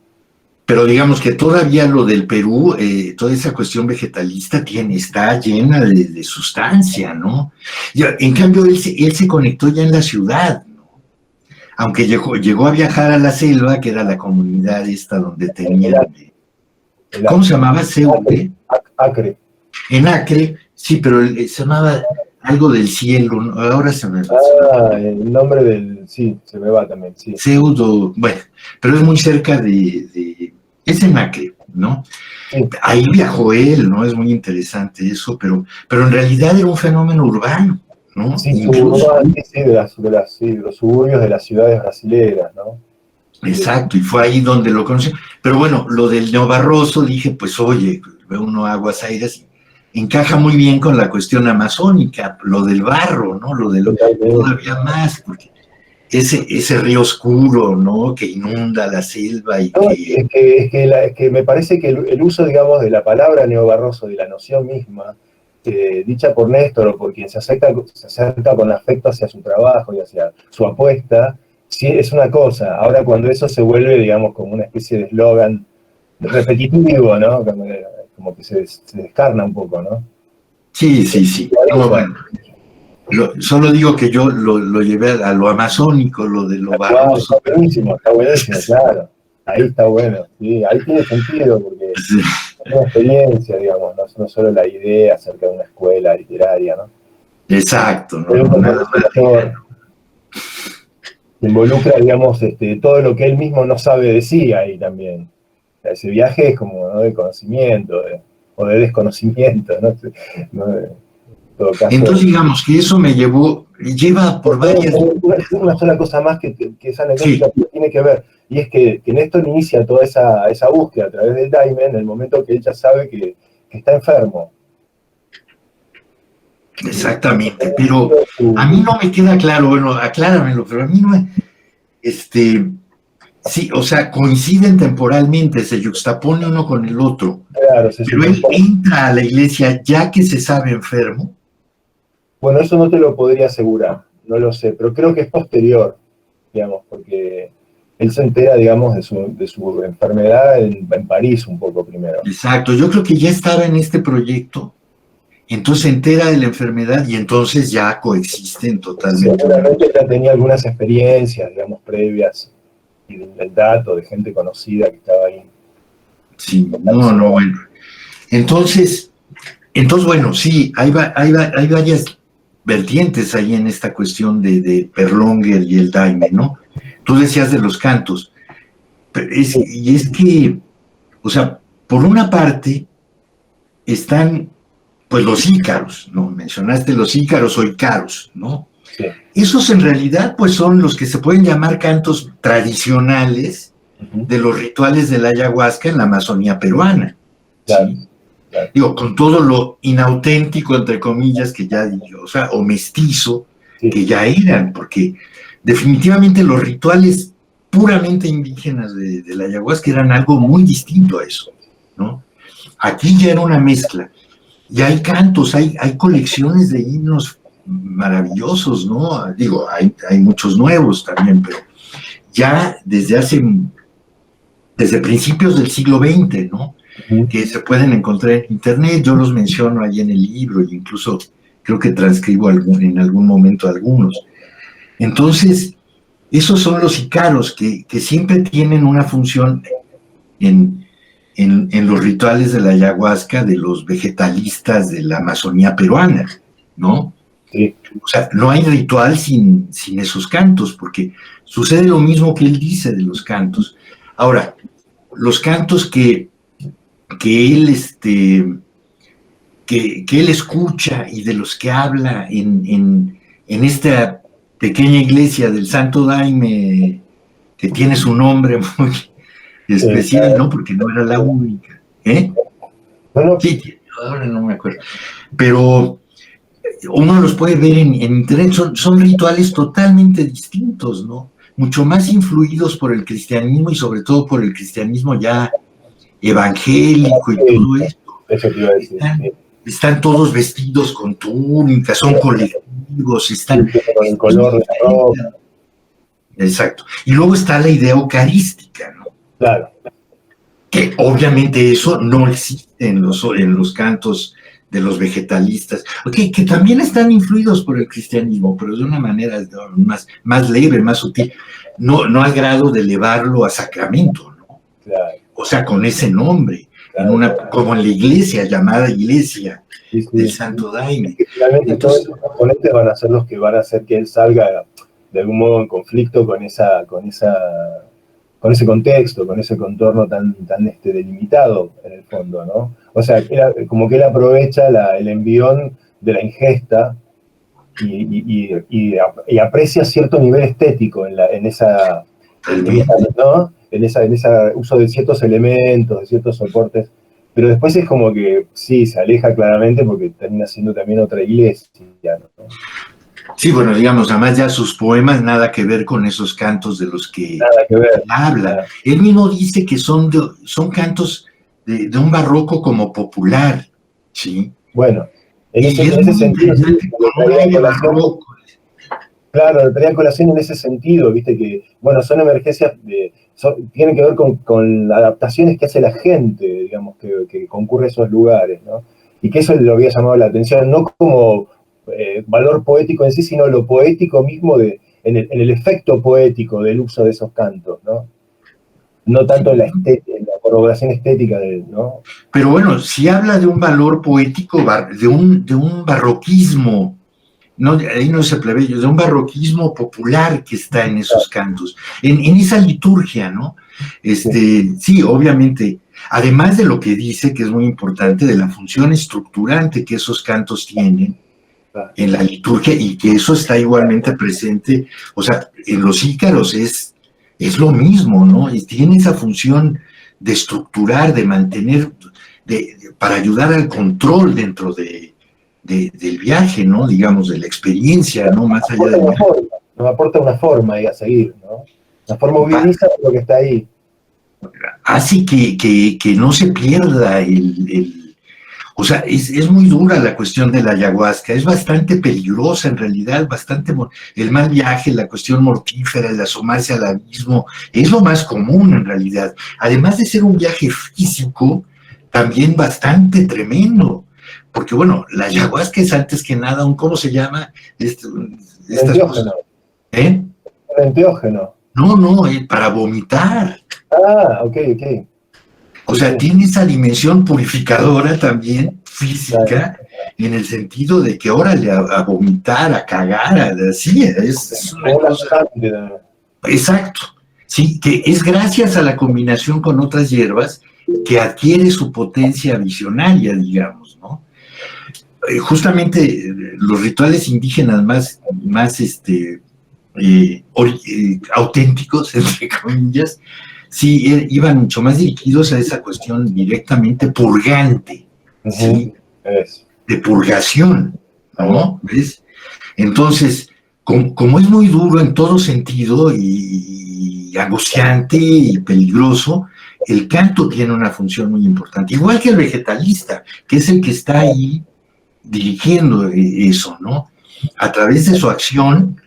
[SPEAKER 2] Pero digamos que todavía lo del Perú, toda esa cuestión vegetalista está llena de sustancia, ¿no? En cambio, él se conectó ya en la ciudad, ¿no? Aunque llegó a viajar a la selva, que era la comunidad esta donde tenían,
[SPEAKER 1] El
[SPEAKER 2] ¿cómo se
[SPEAKER 1] Acre,
[SPEAKER 2] llamaba? CUP,
[SPEAKER 1] Acre.
[SPEAKER 2] en Acre, sí, pero se llamaba algo del cielo, ¿no? Ahora se me
[SPEAKER 1] El nombre sí, se me va también, sí.
[SPEAKER 2] pseudo, bueno, pero es muy cerca es en Acre, ¿no?
[SPEAKER 1] Sí,
[SPEAKER 2] Ahí viajó él, ¿no? Es muy interesante eso, pero en realidad era un fenómeno urbano, ¿no?
[SPEAKER 1] sí,
[SPEAKER 2] Incluso,
[SPEAKER 1] sí, sí, sí, de los suburbios de las ciudades brasileras, ¿no? Sí,
[SPEAKER 2] exacto, y fue ahí donde lo conocí. Pero bueno, lo del neobarroso, dije, pues oye, ve uno Aguas Aires, encaja muy bien con la cuestión amazónica, lo del barro, ¿no?
[SPEAKER 1] totalmente.
[SPEAKER 2] Todavía más, porque ese río oscuro, ¿no? Que inunda la selva y
[SPEAKER 1] No,
[SPEAKER 2] que,
[SPEAKER 1] es que me parece que el uso, digamos, de la palabra neobarroso, de la noción misma, dicha por Néstor o por quien se acerca con afecto hacia su trabajo y hacia su apuesta, sí es una cosa. Ahora, cuando eso se vuelve, digamos, como una especie de eslogan repetitivo, ¿no? Como que se descarna un poco, ¿no?
[SPEAKER 2] sí, sí, sí. No, bueno, solo digo que yo lo llevé a lo amazónico, lo de lo
[SPEAKER 1] Wow,
[SPEAKER 2] barroso.
[SPEAKER 1] está buenísimo, claro. Ahí está bueno, sí, ahí tiene sentido, porque es
[SPEAKER 2] Sí,
[SPEAKER 1] una experiencia, digamos, no solo la idea acerca de una escuela literaria, ¿no?
[SPEAKER 2] exacto, no,
[SPEAKER 1] Hay un
[SPEAKER 2] no, nada
[SPEAKER 1] compromiso
[SPEAKER 2] más
[SPEAKER 1] mayor
[SPEAKER 2] lejano.
[SPEAKER 1] que involucra, digamos, todo lo que él mismo no sabe de sí ahí también. O sea, ese viaje es como, ¿no?, de conocimiento o de desconocimiento, ¿no? En todo caso.
[SPEAKER 2] Entonces, digamos que eso lleva por varias.
[SPEAKER 1] Una sola cosa más que es anecdótica,
[SPEAKER 2] Sí,
[SPEAKER 1] pero tiene que ver, y es que Néstor inicia toda esa búsqueda a través del Daime en el momento que ella sabe que está enfermo.
[SPEAKER 2] exactamente, pero a mí no me queda claro, bueno, acláramelo, pero a mí no, sí, o sea, coinciden temporalmente, se yuxtapone uno con el otro,
[SPEAKER 1] Claro, se
[SPEAKER 2] pero él
[SPEAKER 1] superpone.
[SPEAKER 2] entra a la iglesia ya que se sabe enfermo.
[SPEAKER 1] Bueno, eso no te lo podría asegurar, no lo sé, pero creo que es posterior, digamos, porque él se entera, digamos, de su enfermedad en París un poco primero.
[SPEAKER 2] Exacto, yo creo que ya estaba en este proyecto, entonces se entera de la enfermedad y entonces ya coexisten totalmente una
[SPEAKER 1] Seguramente
[SPEAKER 2] cosa.
[SPEAKER 1] ya tenía algunas experiencias, digamos, previas, y del dato de gente conocida que estaba ahí.
[SPEAKER 2] Sí, no, no, bueno. Entonces, bueno, sí, hay varias vertientes ahí en esta cuestión de Perlonger y el Daime, ¿no? Tú decías de los cantos, y es que, o sea, por una parte están, pues, los ícaros, ¿no? Mencionaste los ícaros o ícaros, ¿no?
[SPEAKER 1] Sí.
[SPEAKER 2] Esos en realidad, pues, son los que se pueden llamar cantos tradicionales
[SPEAKER 1] Ujú.
[SPEAKER 2] de los rituales de la ayahuasca en la Amazonía peruana,
[SPEAKER 1] Claro,
[SPEAKER 2] ¿sí?
[SPEAKER 1] claro.
[SPEAKER 2] Digo, con todo lo inauténtico, entre comillas, que ya digo, o sea, o mestizo,
[SPEAKER 1] Sí,
[SPEAKER 2] que ya eran, porque definitivamente los rituales puramente indígenas de la ayahuasca eran algo muy distinto a eso, ¿no? Aquí ya era una mezcla. Y hay cantos, hay colecciones de himnos maravillosos, ¿no? Digo, hay muchos nuevos también, pero ya desde principios del siglo XX, ¿no? Que se pueden encontrar en internet, yo los menciono ahí en el libro e incluso creo que transcribo en algún momento algunos. Entonces, esos son los ícaros que siempre tienen una función en los rituales de la ayahuasca de los vegetalistas de la Amazonía peruana, ¿no?
[SPEAKER 1] Sí.
[SPEAKER 2] O sea, no hay ritual sin esos cantos, porque sucede lo mismo que él dice de los cantos. Ahora, los cantos que él escucha y de los que habla en esta pequeña iglesia del Santo Daime, que tiene su nombre muy especial, ¿no? Porque no era la única.
[SPEAKER 1] Bueno,
[SPEAKER 2] sí, ahora no me acuerdo. Pero uno los puede ver en internet, son rituales totalmente distintos, ¿no? Mucho más influidos por el cristianismo y sobre todo por el cristianismo ya evangélico y todo esto.
[SPEAKER 1] Eso te iba a decir.
[SPEAKER 2] Están todos vestidos con túnicas, son colectivos, están
[SPEAKER 1] con el color de la ropa.
[SPEAKER 2] Exacto. Y luego está la idea eucarística, ¿no?
[SPEAKER 1] Claro.
[SPEAKER 2] Que obviamente eso no existe en los cantos de los vegetalistas, que también están influidos por el cristianismo, pero de una manera más leve, más sutil, no al grado de elevarlo a sacramento, ¿no?
[SPEAKER 1] Claro.
[SPEAKER 2] O sea, con ese nombre, claro, como en la iglesia, llamada iglesia del Santo Daime.
[SPEAKER 1] Finalmente entonces, todos esos componentes van a ser los que van a hacer que él salga de algún modo en conflicto con ese contexto, con ese contorno tan delimitado en el fondo, ¿no? O sea, como que él aprovecha el envión de la ingesta y aprecia cierto nivel estético en esa ¿no? En esa uso de ciertos elementos, de ciertos soportes, pero después es como que sí, se aleja claramente porque termina siendo también otra iglesia, ¿no?
[SPEAKER 2] Sí, bueno, digamos, además ya sus poemas nada que ver con esos cantos de los que habla. Nada. Él mismo dice que son cantos de un barroco como popular, ¿sí?
[SPEAKER 1] Bueno, en ese sentido, barroco. Claro, traía colación en ese sentido, viste que, bueno, son emergencias, tienen que ver con adaptaciones que hace la gente, digamos, que concurre a esos lugares, ¿no? Y que eso le había llamado la atención, no como valor poético en sí, sino lo poético mismo en el efecto poético del uso de esos cantos, ¿no? No tanto la corroboración estética, ¿no?
[SPEAKER 2] Pero bueno, si habla de un valor poético, de un barroquismo, no, ahí no se plebeyo, de un barroquismo popular que está en esos cantos, en esa liturgia, ¿no? Sí, obviamente, además de lo que dice, que es muy importante, de la función estructurante que esos cantos tienen en la liturgia y que eso está igualmente presente, o sea, en los ícaros es lo mismo, ¿no? Y tiene esa función de estructurar, de mantener, para ayudar al control dentro del viaje, ¿no? Digamos, de la experiencia, ¿no? Más allá de...
[SPEAKER 1] Nos aporta una forma ahí a seguir, ¿no? Una forma moviliza lo que está ahí.
[SPEAKER 2] Hace que no se pierda o sea, es muy dura la cuestión de la ayahuasca, es bastante peligrosa en realidad, el mal viaje, la cuestión mortífera, el asomarse al abismo, es lo más común en realidad. Además de ser un viaje físico, también bastante tremendo. Porque bueno, la ayahuasca es antes que nada ¿cómo se llama?
[SPEAKER 1] Estas cosas.
[SPEAKER 2] Un
[SPEAKER 1] enteógeno.
[SPEAKER 2] No, para vomitar.
[SPEAKER 1] Ah, ok.
[SPEAKER 2] O sea, tiene esa dimensión purificadora también, física, en el sentido de que órale, a vomitar, a cagar, así, es una cosa... Exacto. Sí, que es gracias a la combinación con otras hierbas que adquiere su potencia visionaria, digamos, ¿no? Justamente los rituales indígenas más auténticos, entre comillas, sí iban mucho más dirigidos a esa cuestión directamente purgante, ¿sí? De purgación, ¿no? ¿Ves? Entonces, como es muy duro en todo sentido y angustiante y peligroso, el canto tiene una función muy importante, igual que el vegetalista, que es el que está ahí dirigiendo eso, ¿no? A través de su acción,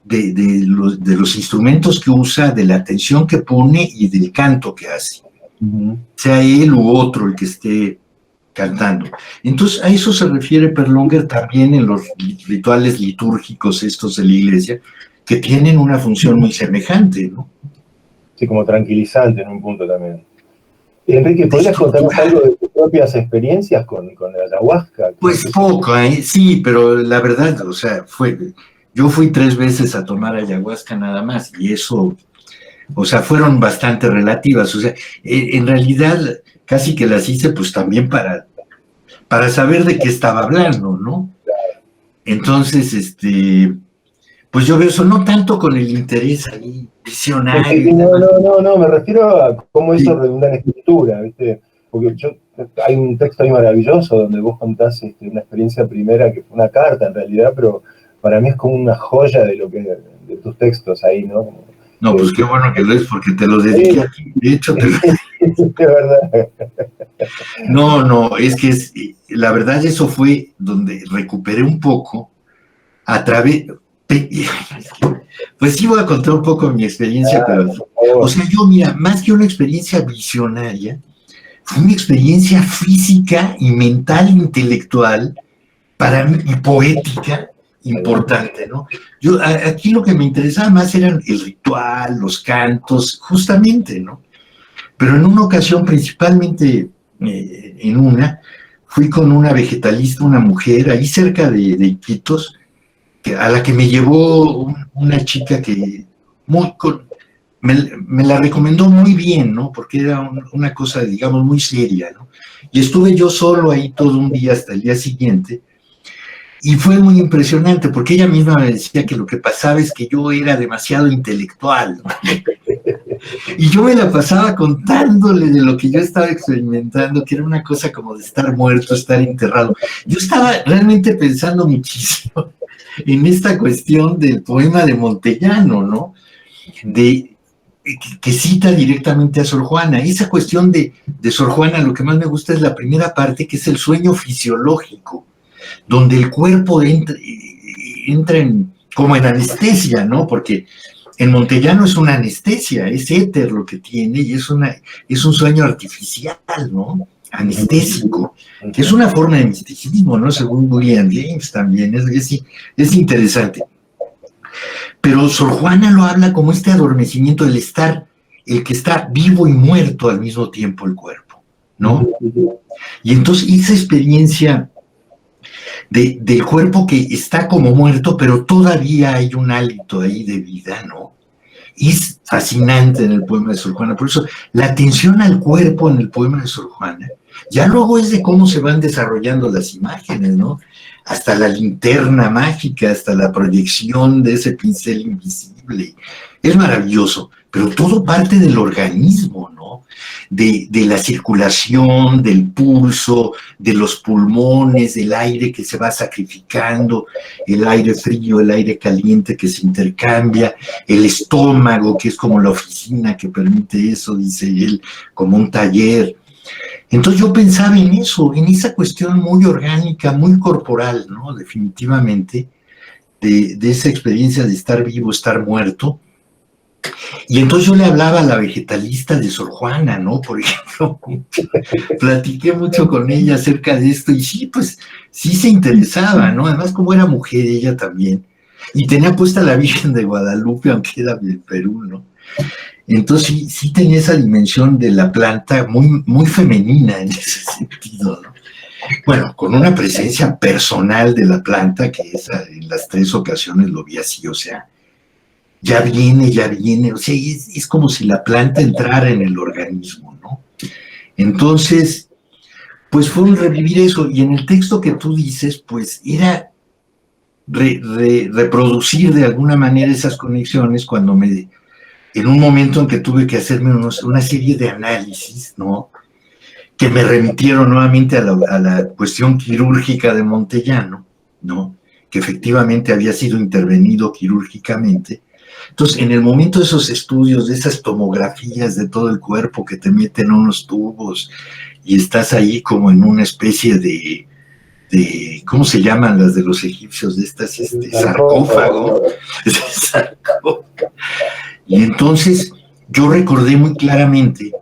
[SPEAKER 2] de los instrumentos que usa, de la atención que pone y del canto que hace. Sea él u otro el que esté cantando. Entonces, a eso se refiere Perlonger también en los rituales litúrgicos estos de la iglesia, que tienen una función muy semejante, ¿no?
[SPEAKER 1] Sí, como tranquilizante en un punto también. Enrique, ¿podrías contarnos algo de tus propias experiencias con la ayahuasca?
[SPEAKER 2] Pues poco, sí, pero la verdad, o sea, yo fui 3 veces a tomar ayahuasca nada más, y eso, o sea, fueron bastante relativas, o sea, en realidad casi que las hice pues también para saber de qué estaba hablando, ¿no? Entonces, pues yo veo eso, no tanto con el interés ahí visionario.
[SPEAKER 1] No, me refiero a cómo eso redunda en escritura, ¿viste? Porque hay un texto ahí maravilloso donde vos contás una experiencia primera que fue una carta en realidad, pero para mí es como una joya de tus textos ahí, ¿no?
[SPEAKER 2] No, pues qué bueno que lo es, porque te lo dediqué a ti, de hecho.
[SPEAKER 1] De verdad.
[SPEAKER 2] No, es que la verdad eso fue donde recuperé un poco a través... Pues sí voy a contar un poco mi experiencia, pero... O sea, yo, mira, más que una experiencia visionaria, fue una experiencia física y mental, intelectual, para mí, y poética, importante, ¿no? Yo, aquí lo que me interesaba más eran el ritual, los cantos, justamente, ¿no? Pero en una ocasión, principalmente en una, fui con una vegetalista, una mujer, ahí cerca de Iquitos, a la que me llevó una chica que me la recomendó muy bien, ¿no? Porque era una cosa, digamos, muy seria, ¿no? Y estuve yo solo ahí todo un día hasta el día siguiente, y fue muy impresionante, porque ella misma me decía que lo que pasaba es que yo era demasiado intelectual, ¿no? Y yo me la pasaba contándole de lo que yo estaba experimentando, que era una cosa como de estar muerto, estar enterrado. Yo estaba realmente pensando muchísimo en esta cuestión del poema de Montellano, ¿no? Que cita directamente a Sor Juana. Esa cuestión de Sor Juana, lo que más me gusta es la primera parte, que es el sueño fisiológico, donde el cuerpo entra como en anestesia, ¿no? Porque en Montellano es una anestesia, es éter lo que tiene, y es un sueño artificial, ¿no? Anestésico, que es una forma de misticismo, ¿no? Según William James también, es interesante. Pero Sor Juana lo habla como este adormecimiento, el que está vivo y muerto al mismo tiempo el cuerpo, ¿no? Y entonces esa experiencia del cuerpo que está como muerto, pero todavía hay un hálito ahí de vida, ¿no? Es fascinante en el poema de Sor Juana. Por eso la atención al cuerpo en el poema de Sor Juana, ya luego es de cómo se van desarrollando las imágenes, ¿no? Hasta la linterna mágica, hasta la proyección de ese pincel invisible. Es maravilloso, pero todo parte del organismo, ¿no? De la circulación, del pulso, de los pulmones, del aire que se va sacrificando, el aire frío, el aire caliente que se intercambia, el estómago, que es como la oficina que permite eso, dice él, como un taller. Entonces yo pensaba en eso, en esa cuestión muy orgánica, muy corporal, ¿no? Definitivamente, de esa experiencia de estar vivo, estar muerto. Y entonces yo le hablaba a la vegetalista de Sor Juana, ¿no? Por ejemplo, platiqué mucho con ella acerca de esto, y sí, pues, sí se interesaba, ¿no? Además, como era mujer ella también, y tenía puesta la Virgen de Guadalupe, aunque era del Perú, ¿no? Entonces sí tenía esa dimensión de la planta muy, muy femenina en ese sentido, ¿no? Bueno, con una presencia personal de la planta, que esa, en las 3 ocasiones lo vi así, o sea, ya viene, o sea, es como si la planta entrara en el organismo, ¿no? Entonces, pues fue un revivir eso, y en el texto que tú dices, pues era reproducir de alguna manera esas conexiones cuando en un momento en que tuve que hacerme una serie de análisis, ¿no? Que me remitieron nuevamente a la cuestión quirúrgica de Montellano, ¿no? Que efectivamente había sido intervenido quirúrgicamente, Entonces, en el momento de esos estudios, de esas tomografías de todo el cuerpo que te meten unos tubos y estás ahí como en una especie de ¿cómo se llaman las de los egipcios? De estas, sarcófago. Sarcófago. Y entonces yo recordé muy claramente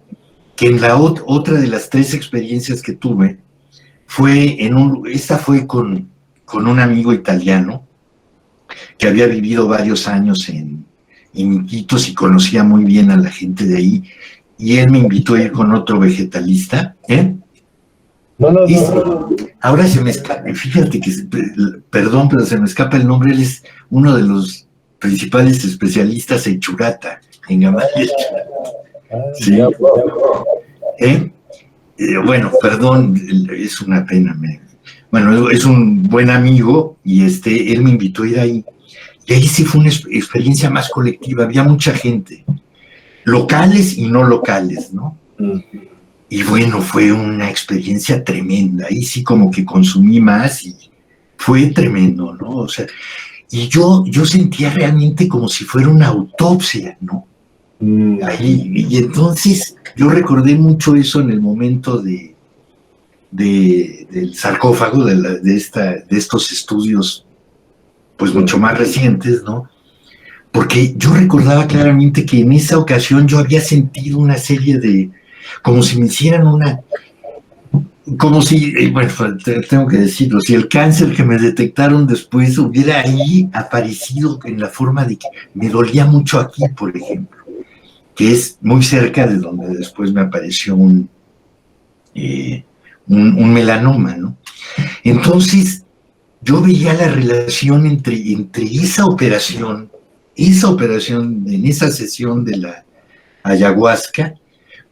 [SPEAKER 2] que en la otra de las 3 experiencias que tuve, esta fue con un amigo italiano que había vivido varios años en Iquitos y conocía muy bien a la gente de ahí, y él me invitó a ir con otro vegetalista,
[SPEAKER 1] No.
[SPEAKER 2] Ahora se me escapa, fíjate que, perdón, pero se me escapa el nombre, él es uno de los principales especialistas en churata, en Gamaliel. Sí. Bueno, perdón, es una pena. Bueno, es un buen amigo y él me invitó a ir ahí. Y ahí sí fue una experiencia más colectiva, había mucha gente, locales y no locales, ¿no? Y bueno, fue una experiencia tremenda, ahí sí como que consumí más y fue tremendo, ¿no? O sea, y yo sentía realmente como si fuera una autopsia, ¿no? Ahí, y entonces yo recordé mucho eso en el momento del sarcófago, de estos estudios, pues mucho más recientes, ¿no? Porque yo recordaba claramente que en esa ocasión yo había sentido una serie de, como si me hicieran como si, bueno, tengo que decirlo, si el cáncer que me detectaron después hubiera ahí aparecido en la forma de que me dolía mucho aquí, por ejemplo, que es muy cerca de donde después me apareció un melanoma, ¿no? Entonces, yo veía la relación entre esa operación en esa sesión de la ayahuasca,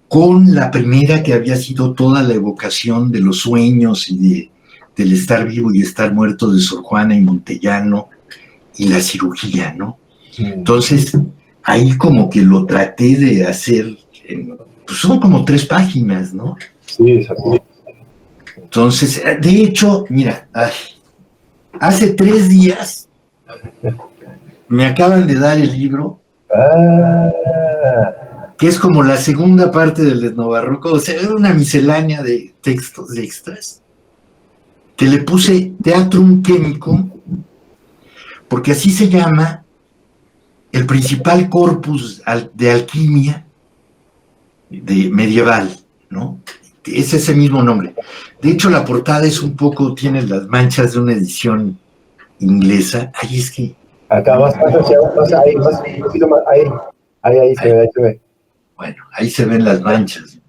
[SPEAKER 2] con la primera que había sido toda la evocación de los sueños y del estar vivo y estar muerto de Sor Juana y Montellano y la cirugía, ¿no? Entonces, ahí como que lo traté de hacer, pues son como 3 páginas, ¿no?
[SPEAKER 1] Sí, exacto.
[SPEAKER 2] Entonces, de hecho, mira, hace 3 días me acaban de dar el libro, que es como la segunda parte del etnobarroco, o sea, era una miscelánea de textos de extras, que le puse Teatrum Chemicum, porque así se llama el principal corpus de alquimia medieval, ¿no? Es ese mismo nombre. De hecho, la portada es un poco, tiene las manchas de una edición inglesa. Ahí es que...
[SPEAKER 1] Acá más ahí, un poquito más, ahí se ve.
[SPEAKER 2] Bueno, ahí se ven las manchas.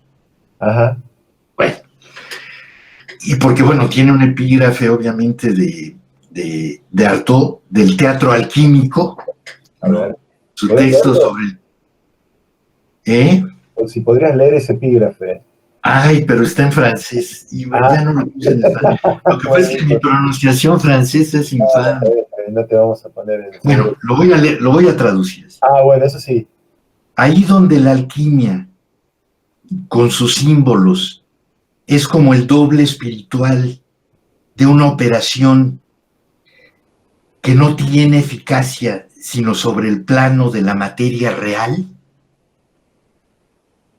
[SPEAKER 1] Ajá.
[SPEAKER 2] Bueno, y porque, bueno, tiene un epígrafe, obviamente, de Artaud, del teatro alquímico, ¿no? Su texto sobre...
[SPEAKER 1] Si podrías leer ese epígrafe.
[SPEAKER 2] Ay, pero está en francés, y ya no lo puse en español. Lo que pasa es que mi pronunciación francesa es infame.
[SPEAKER 1] No te vamos a poner en...
[SPEAKER 2] Bueno, lo voy a traducir.
[SPEAKER 1] Bueno, eso sí.
[SPEAKER 2] Ahí donde la alquimia, con sus símbolos, es como el doble espiritual de una operación que no tiene eficacia sino sobre el plano de la materia real,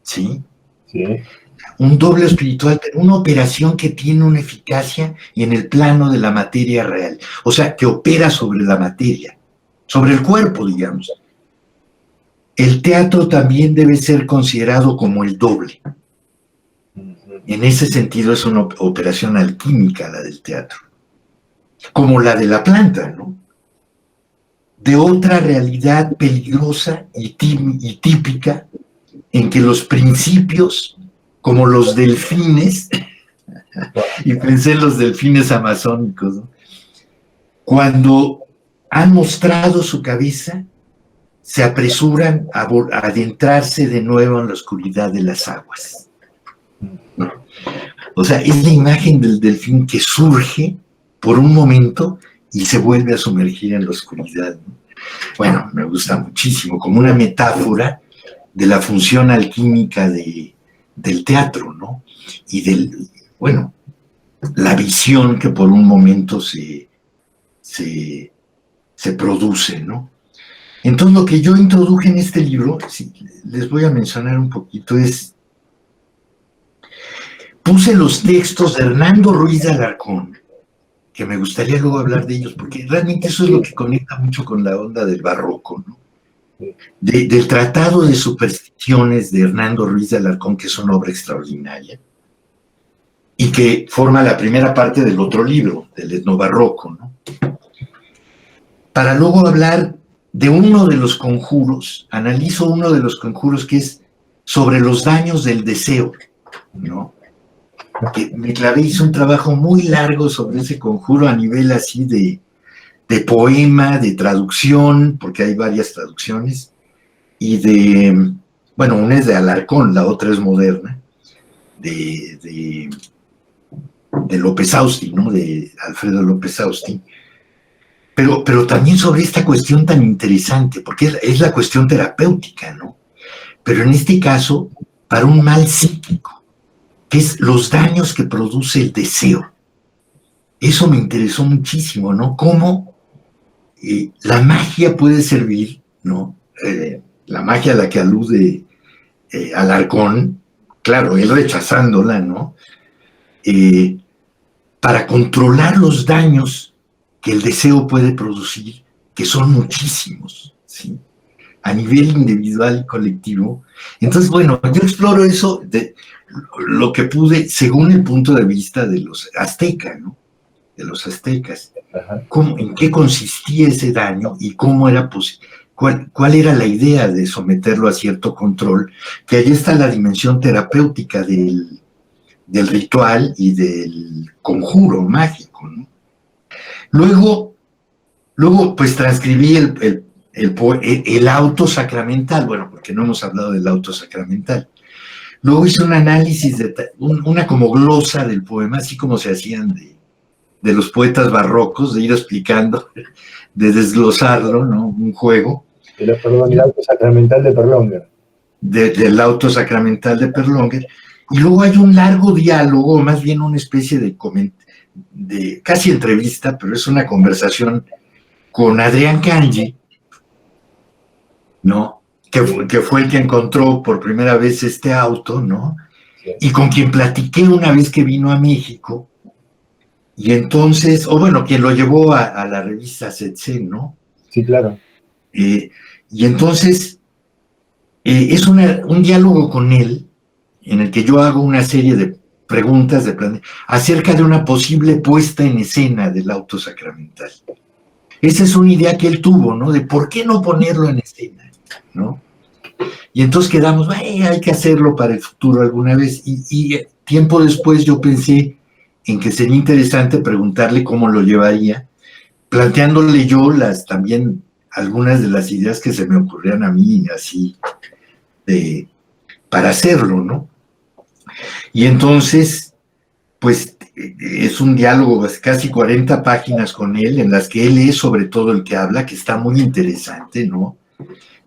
[SPEAKER 2] ¿sí?
[SPEAKER 1] Sí.
[SPEAKER 2] Un doble espiritual, una operación que tiene una eficacia en el plano de la materia real, o sea, que opera sobre la materia, sobre el cuerpo, digamos. El teatro también debe ser considerado como el doble. En ese sentido es una operación alquímica la del teatro, como la de la planta, ¿no? De otra realidad peligrosa y típica, en que los principios, como los delfines, y pensé en los delfines amazónicos, ¿no? Cuando han mostrado su cabeza, se apresuran a adentrarse de nuevo en la oscuridad de las aguas, ¿no? O sea, es la imagen del delfín que surge por un momento y se vuelve a sumergir en la oscuridad, ¿no? Bueno, me gusta muchísimo, como una metáfora de la función alquímica del teatro, ¿no? Y bueno, la visión que por un momento se produce, ¿no? Entonces lo que yo introduje en este libro, sí, les voy a mencionar un poquito, puse los textos de Hernando Ruiz de Alarcón, que me gustaría luego hablar de ellos, porque realmente eso es lo que conecta mucho con la onda del barroco, ¿no? Del Tratado de Supersticiones de Hernando Ruiz de Alarcón, que es una obra extraordinaria, y que forma la primera parte del otro libro, del etnobarroco, ¿no? Para luego hablar de uno de los conjuros, analizo uno de los conjuros que es sobre los daños del deseo, ¿no? Que me clavé, hice un trabajo muy largo sobre ese conjuro a nivel así de poema, de traducción, porque hay varias traducciones, y bueno, una es de Alarcón, la otra es moderna, de López Austin, ¿no? De Alfredo López Austin, pero también sobre esta cuestión tan interesante, porque es la cuestión terapéutica, ¿no? Pero en este caso, para un mal psíquico, que es los daños que produce el deseo. Eso me interesó muchísimo, ¿no? Cómo la magia puede servir, ¿no? La magia a la que alude Alarcón, claro, él rechazándola, ¿no? Para controlar los daños que el deseo puede producir, que son muchísimos, ¿sí? A nivel individual y colectivo. Entonces, bueno, yo exploro eso de lo que pude según el punto de vista de los aztecas, ¿no? De los aztecas. ¿En qué consistía ese daño y cómo era posible? ¿Cuál era la idea de someterlo a cierto control? Que ahí está la dimensión terapéutica del ritual y del conjuro mágico, ¿no? Luego pues transcribí el auto sacramental, bueno, porque no hemos hablado del auto sacramental. Luego hice un análisis, una como glosa del poema, así como se hacían de los poetas barrocos, de ir explicando, de desglosarlo, ¿no? Un juego.
[SPEAKER 1] Perdón, el auto sacramental de Perlonger.
[SPEAKER 2] Del auto sacramental de Perlonger. Y luego hay un largo diálogo, más bien una especie de casi entrevista, pero es una conversación con Adrián Cangi, ¿no? Que fue el que encontró por primera vez este auto, ¿no? Sí. Y con quien platiqué una vez que vino a México, y entonces, quien lo llevó a la revista Setsen, ¿no?
[SPEAKER 1] Sí, claro.
[SPEAKER 2] Y entonces, es un diálogo con él, en el que yo hago una serie de preguntas acerca de una posible puesta en escena del auto sacramental. Esa es una idea que él tuvo, ¿no? De por qué no ponerlo en escena, ¿no? Y entonces quedamos, hay que hacerlo para el futuro alguna vez. Y tiempo después yo pensé en que sería interesante preguntarle cómo lo llevaría, planteándole yo también algunas de las ideas que se me ocurrían a mí, así, para hacerlo, ¿no? Y entonces, pues, es un diálogo, casi 40 páginas con él, en las que él es sobre todo el que habla, que está muy interesante, ¿no?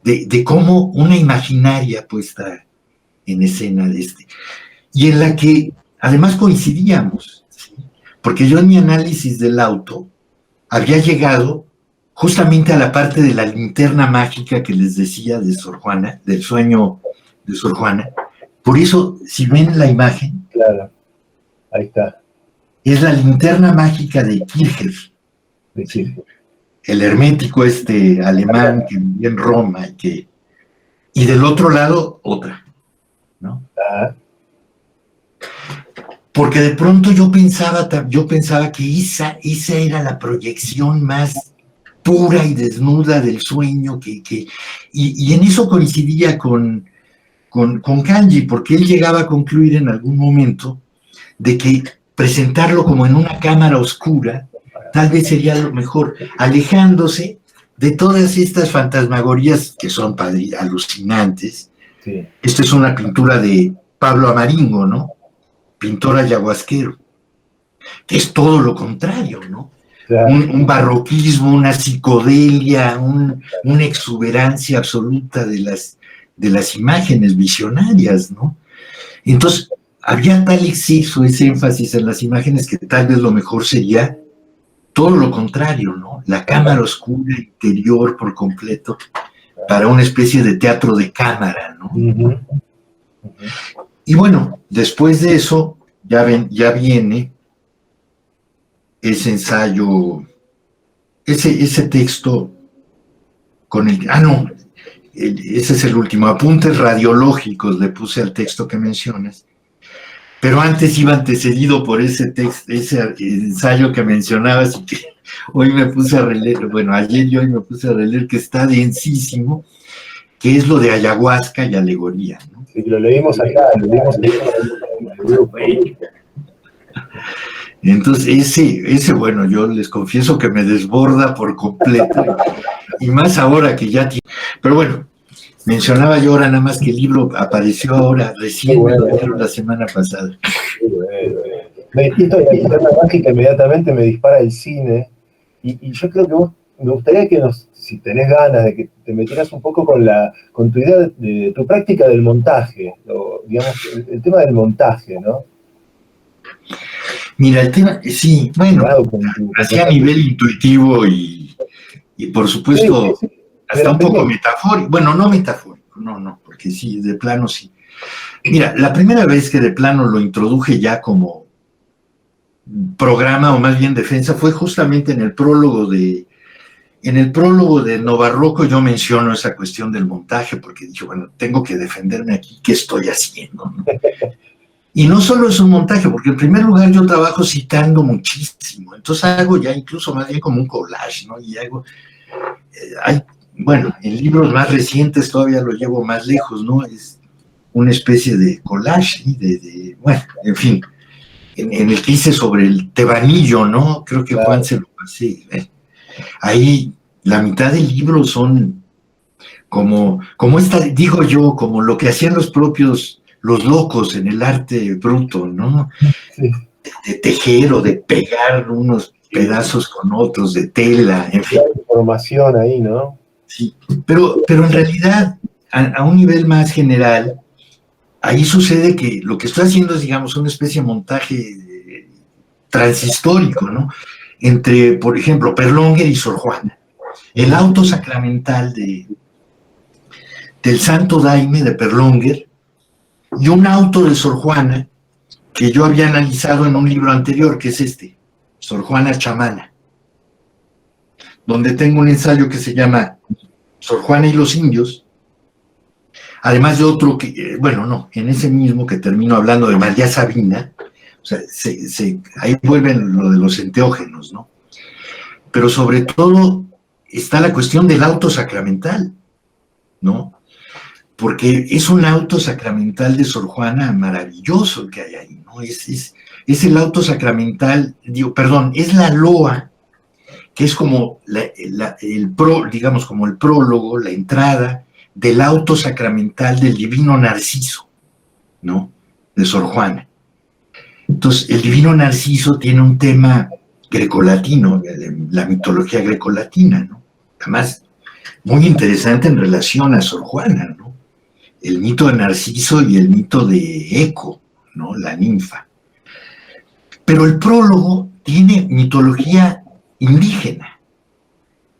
[SPEAKER 2] De cómo una imaginaria puesta en escena y en la que además coincidíamos, ¿sí? Porque yo en mi análisis del auto había llegado justamente a la parte de la linterna mágica que les decía de Sor Juana, del sueño de Sor Juana. Por eso, si ven la imagen,
[SPEAKER 1] claro, ahí está.
[SPEAKER 2] Es la linterna mágica de Kircher, ¿sí? El hermético alemán que vivía en Roma y del otro lado otra, ¿no? Porque de pronto yo pensaba que esa era la proyección más pura y desnuda del sueño y en eso coincidía con Cangi, porque él llegaba a concluir en algún momento de que presentarlo como en una cámara oscura tal vez sería lo mejor, alejándose de todas estas fantasmagorías que son alucinantes. Sí. Esta es una pintura de Pablo Amaringo, ¿no? Pintor ayahuasquero, que es todo lo contrario, ¿no? Claro. Un barroquismo, una psicodelia, una exuberancia absoluta de las imágenes visionarias, ¿no? Entonces, había tal exceso, ese énfasis en las imágenes, que tal vez lo mejor sería todo lo contrario, ¿no? La cámara oscura, interior por completo. para una especie de teatro de cámara, ¿no?
[SPEAKER 1] Ujú, ujú.
[SPEAKER 2] Y bueno, después de eso ya viene ese ensayo, ese texto con el... Ah, no, ese es el último. Apuntes radiológicos le puse al texto que mencionas. Pero antes iba antecedido por ese texto, ese ensayo que mencionabas y que hoy me puse a releer, bueno, ayer y hoy me puse a releer, que está densísimo, que es lo de ayahuasca y alegoría, ¿no?
[SPEAKER 1] Sí, lo leímos acá, lo leímos en el grupo.
[SPEAKER 2] Entonces, ese, bueno, yo les confieso que me desborda por completo, y más ahora que ya tiene. Pero bueno, mencionaba yo ahora nada más que el libro apareció ahora, recién me lo dieron la semana pasada.
[SPEAKER 1] Me dijiste la guitarra mágica, inmediatamente me dispara el cine, y yo creo que vos, me gustaría que si tenés ganas de que te metieras un poco con tu idea de tu práctica del montaje, digamos, el tema del montaje, ¿no?
[SPEAKER 2] Mira, el tema, sí, bueno, así a
[SPEAKER 1] Con
[SPEAKER 2] nivel intuitivo y por supuesto,
[SPEAKER 1] sí,
[SPEAKER 2] hasta un poco metafórico. Bueno, no metafórico, no, porque sí, de plano sí. Mira, la primera vez que de plano lo introduje ya como programa, o más bien defensa, fue justamente en el prólogo de Novarroco. Yo menciono esa cuestión del montaje, porque he dicho, bueno, tengo que defenderme aquí, ¿qué estoy haciendo? ¿No? Y no solo es un montaje, porque en primer lugar yo trabajo citando muchísimo, entonces hago ya incluso más bien como un collage, ¿no? Y hago, bueno, en libros más recientes todavía lo llevo más lejos, ¿no? Es una especie de collage, ¿sí? Bueno, en fin, en el que hice sobre el tebanillo, ¿no? Creo que Juan se lo pasé. Ahí la mitad del libro son como digo yo, como lo que hacían los locos en el arte bruto, ¿no? Sí. De tejer o de pegar unos pedazos con otros de tela, en fin.
[SPEAKER 1] Hay información ahí, ¿no?
[SPEAKER 2] Sí, pero en realidad, a un nivel más general, ahí sucede que lo que estoy haciendo es, digamos, una especie de montaje transhistórico, ¿no? Entre, por ejemplo, Perlonguer y Sor Juana. El auto sacramental del Santo Daime de Perlonguer y un auto de Sor Juana que yo había analizado en un libro anterior, que es Sor Juana Chamana, donde tengo un ensayo que se llama Sor Juana y los indios, además de otro que, bueno, no, en ese mismo que termino hablando de María Sabina. O sea, ahí vuelven lo de los enteógenos, ¿no? Pero sobre todo está la cuestión del auto sacramental, ¿no? Porque es un auto sacramental de Sor Juana maravilloso el que hay ahí, ¿no? Es el auto sacramental, es la loa, que es como digamos, como el prólogo, la entrada del auto sacramental del divino Narciso, ¿no? De Sor Juana. Entonces, el divino Narciso tiene un tema grecolatino, la mitología grecolatina, ¿no? Además, muy interesante en relación a Sor Juana, ¿no? El mito de Narciso y el mito de Eco, ¿no? La ninfa. Pero el prólogo tiene mitología indígena.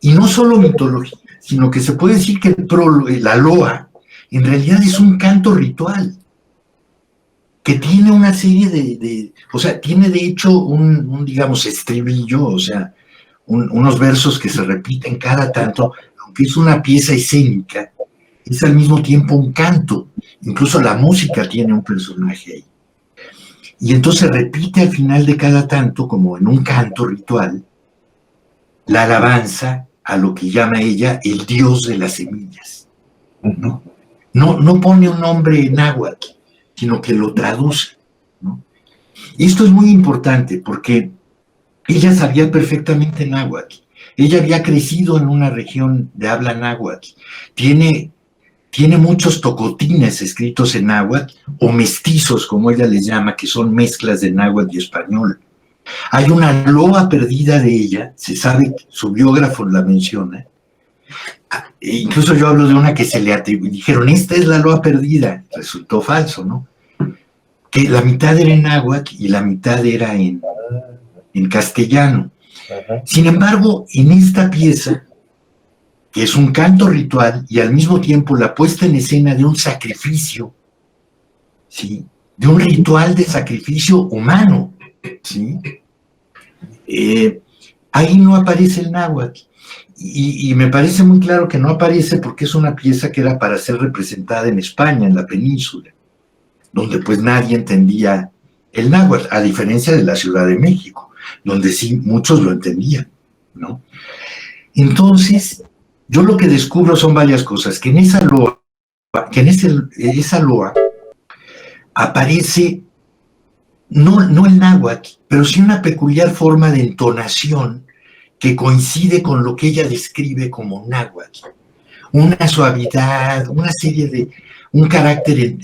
[SPEAKER 2] Y no solo mitología, sino que se puede decir que el prólogo, la loa, en realidad es un canto ritual, que tiene una serie o sea, tiene de hecho un digamos, estribillo, o sea, unos versos que se repiten cada tanto, aunque es una pieza escénica, es al mismo tiempo un canto. Incluso la música tiene un personaje ahí. Y entonces repite al final de cada tanto, como en un canto ritual, la alabanza a lo que llama ella el dios de las semillas, ¿no? No pone un nombre náhuatl, sino que lo traduce, ¿no? Y esto es muy importante porque ella sabía perfectamente náhuatl. Ella había crecido en una región de habla náhuatl. Tiene muchos tocotines escritos en náhuatl, o mestizos, como ella les llama, que son mezclas de náhuatl y español. Hay una loa perdida de ella, se sabe, su biógrafo la menciona. Incluso yo hablo de una que se le atribuyó, dijeron, esta es la loa perdida, resultó falso, ¿no? Que la mitad era en náhuatl y la mitad era en castellano. Sin embargo, en esta pieza, que es un canto ritual y al mismo tiempo la puesta en escena de un sacrificio, ¿sí? De un ritual de sacrificio humano, ¿sí? Ahí no aparece el náhuatl. Y me parece muy claro que no aparece porque es una pieza que era para ser representada en España, en la península, donde pues nadie entendía el náhuatl, a diferencia de la Ciudad de México, donde sí muchos lo entendían, ¿no? Entonces, yo lo que descubro son varias cosas, que en esa loa, esa loa aparece no el náhuatl, pero sí una peculiar forma de entonación que coincide con lo que ella describe como náhuatl. Una suavidad, una serie de, un carácter,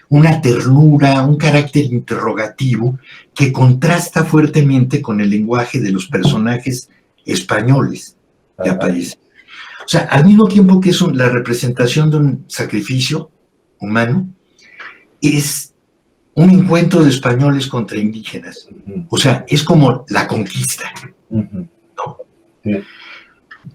[SPEAKER 2] una ternura, un carácter interrogativo que contrasta fuertemente con el lenguaje de los personajes españoles que aparecen. O sea, al mismo tiempo que es la representación de un sacrificio humano, es un encuentro de españoles contra indígenas. O sea, es como la conquista, ¿no? Sí.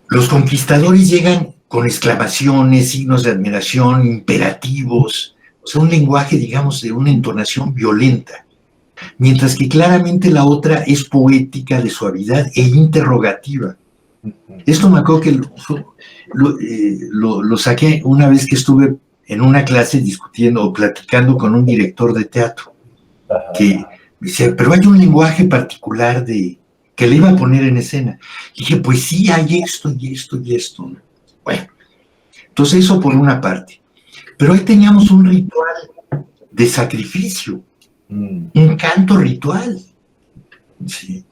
[SPEAKER 2] Los conquistadores llegan con exclamaciones, signos de admiración, imperativos, o sea, un lenguaje, digamos, de una entonación violenta, mientras que claramente la otra es poética, de suavidad e interrogativa. Esto me acuerdo que lo saqué una vez que estuve en una clase discutiendo o platicando con un director de teatro, que me decía, pero hay un lenguaje particular que le iba a poner en escena. Y dije, pues sí, hay esto y esto y esto. Bueno, entonces eso por una parte. Pero ahí teníamos un ritual de sacrificio, un canto ritual. ¿Sí?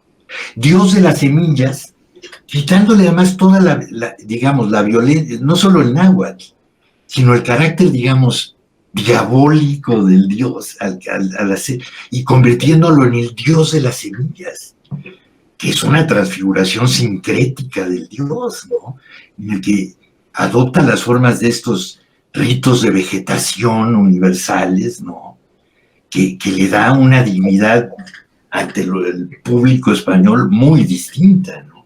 [SPEAKER 2] Dios de las semillas, quitándole además toda digamos, la violencia, no solo el náhuatl, sino el carácter, digamos, diabólico del Dios al hacer, y convirtiéndolo en el Dios de las semillas, que es una transfiguración sincrética del Dios, ¿no? En el que adopta las formas de estos ritos de vegetación universales, ¿no? Que le da una dignidad ante el público español muy distinta, ¿no?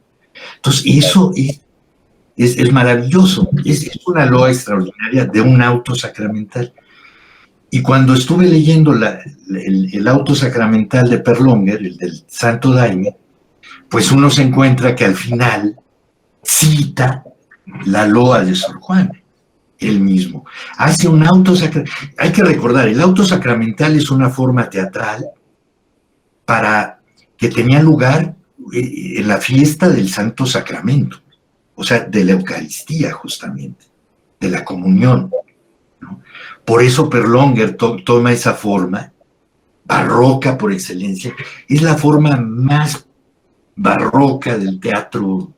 [SPEAKER 2] Entonces, eso es maravilloso, es una loa extraordinaria de un auto sacramental. Y cuando estuve leyendo el auto sacramental de Perlonger, el del Santo Daime, pues uno se encuentra que al final cita la loa de Sor Juana, él mismo. Hace un auto sacramental. Hay que recordar, el auto sacramental es una forma teatral que tenía lugar en la fiesta del Santo Sacramento, o sea, de la Eucaristía justamente, de la comunión, ¿no? Por eso Perlonger toma esa forma, barroca por excelencia, es la forma más barroca del teatro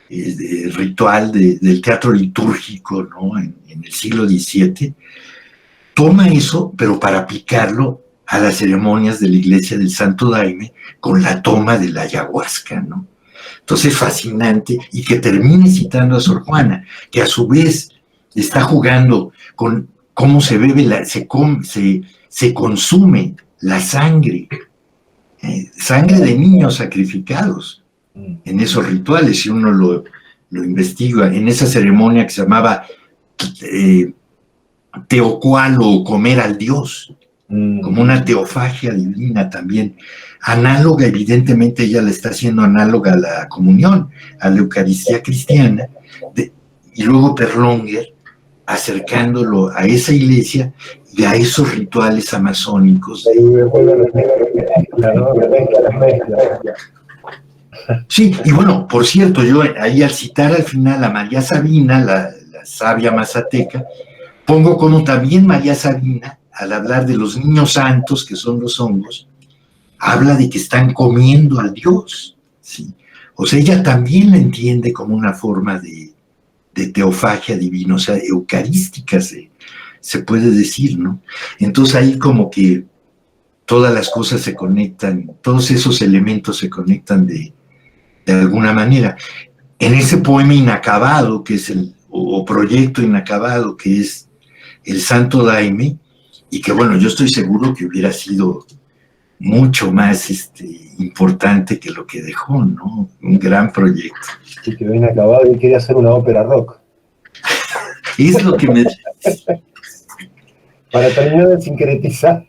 [SPEAKER 2] ritual, del teatro litúrgico, ¿no? En el siglo XVII, toma eso, pero para aplicarlo a las ceremonias de la iglesia del Santo Daime con la toma de la ayahuasca, ¿no? Entonces, fascinante, y que termine citando a Sor Juana, que a su vez está jugando con cómo se bebe, se consume la sangre, sangre de niños sacrificados en esos rituales, si uno lo investiga, en esa ceremonia que se llamaba teocualo, o comer al Dios, como una teofagia divina también, análoga, evidentemente ella la está haciendo análoga a la comunión, a la Eucaristía cristiana, y luego Perlonger acercándolo a esa iglesia y a esos rituales amazónicos. Sí, y bueno, por cierto, yo ahí al citar al final a María Sabina, la sabia mazateca, pongo como también María Sabina, al hablar de los niños santos, que son los hongos, habla de que están comiendo al Dios, ¿sí? O sea, ella también la entiende como una forma de teofagia divina, o sea, eucarística se puede decir, ¿no? Entonces ahí como que todas las cosas se conectan, todos esos elementos se conectan de alguna manera. En ese poema inacabado, que es o proyecto inacabado, que es el Santo Daime, y que bueno, yo estoy seguro que hubiera sido mucho más importante que lo que dejó, ¿no? Un gran proyecto.
[SPEAKER 1] Y quedó inacabado y quería hacer una ópera rock.
[SPEAKER 2] Es lo que me...
[SPEAKER 1] Para terminar de sincretizar.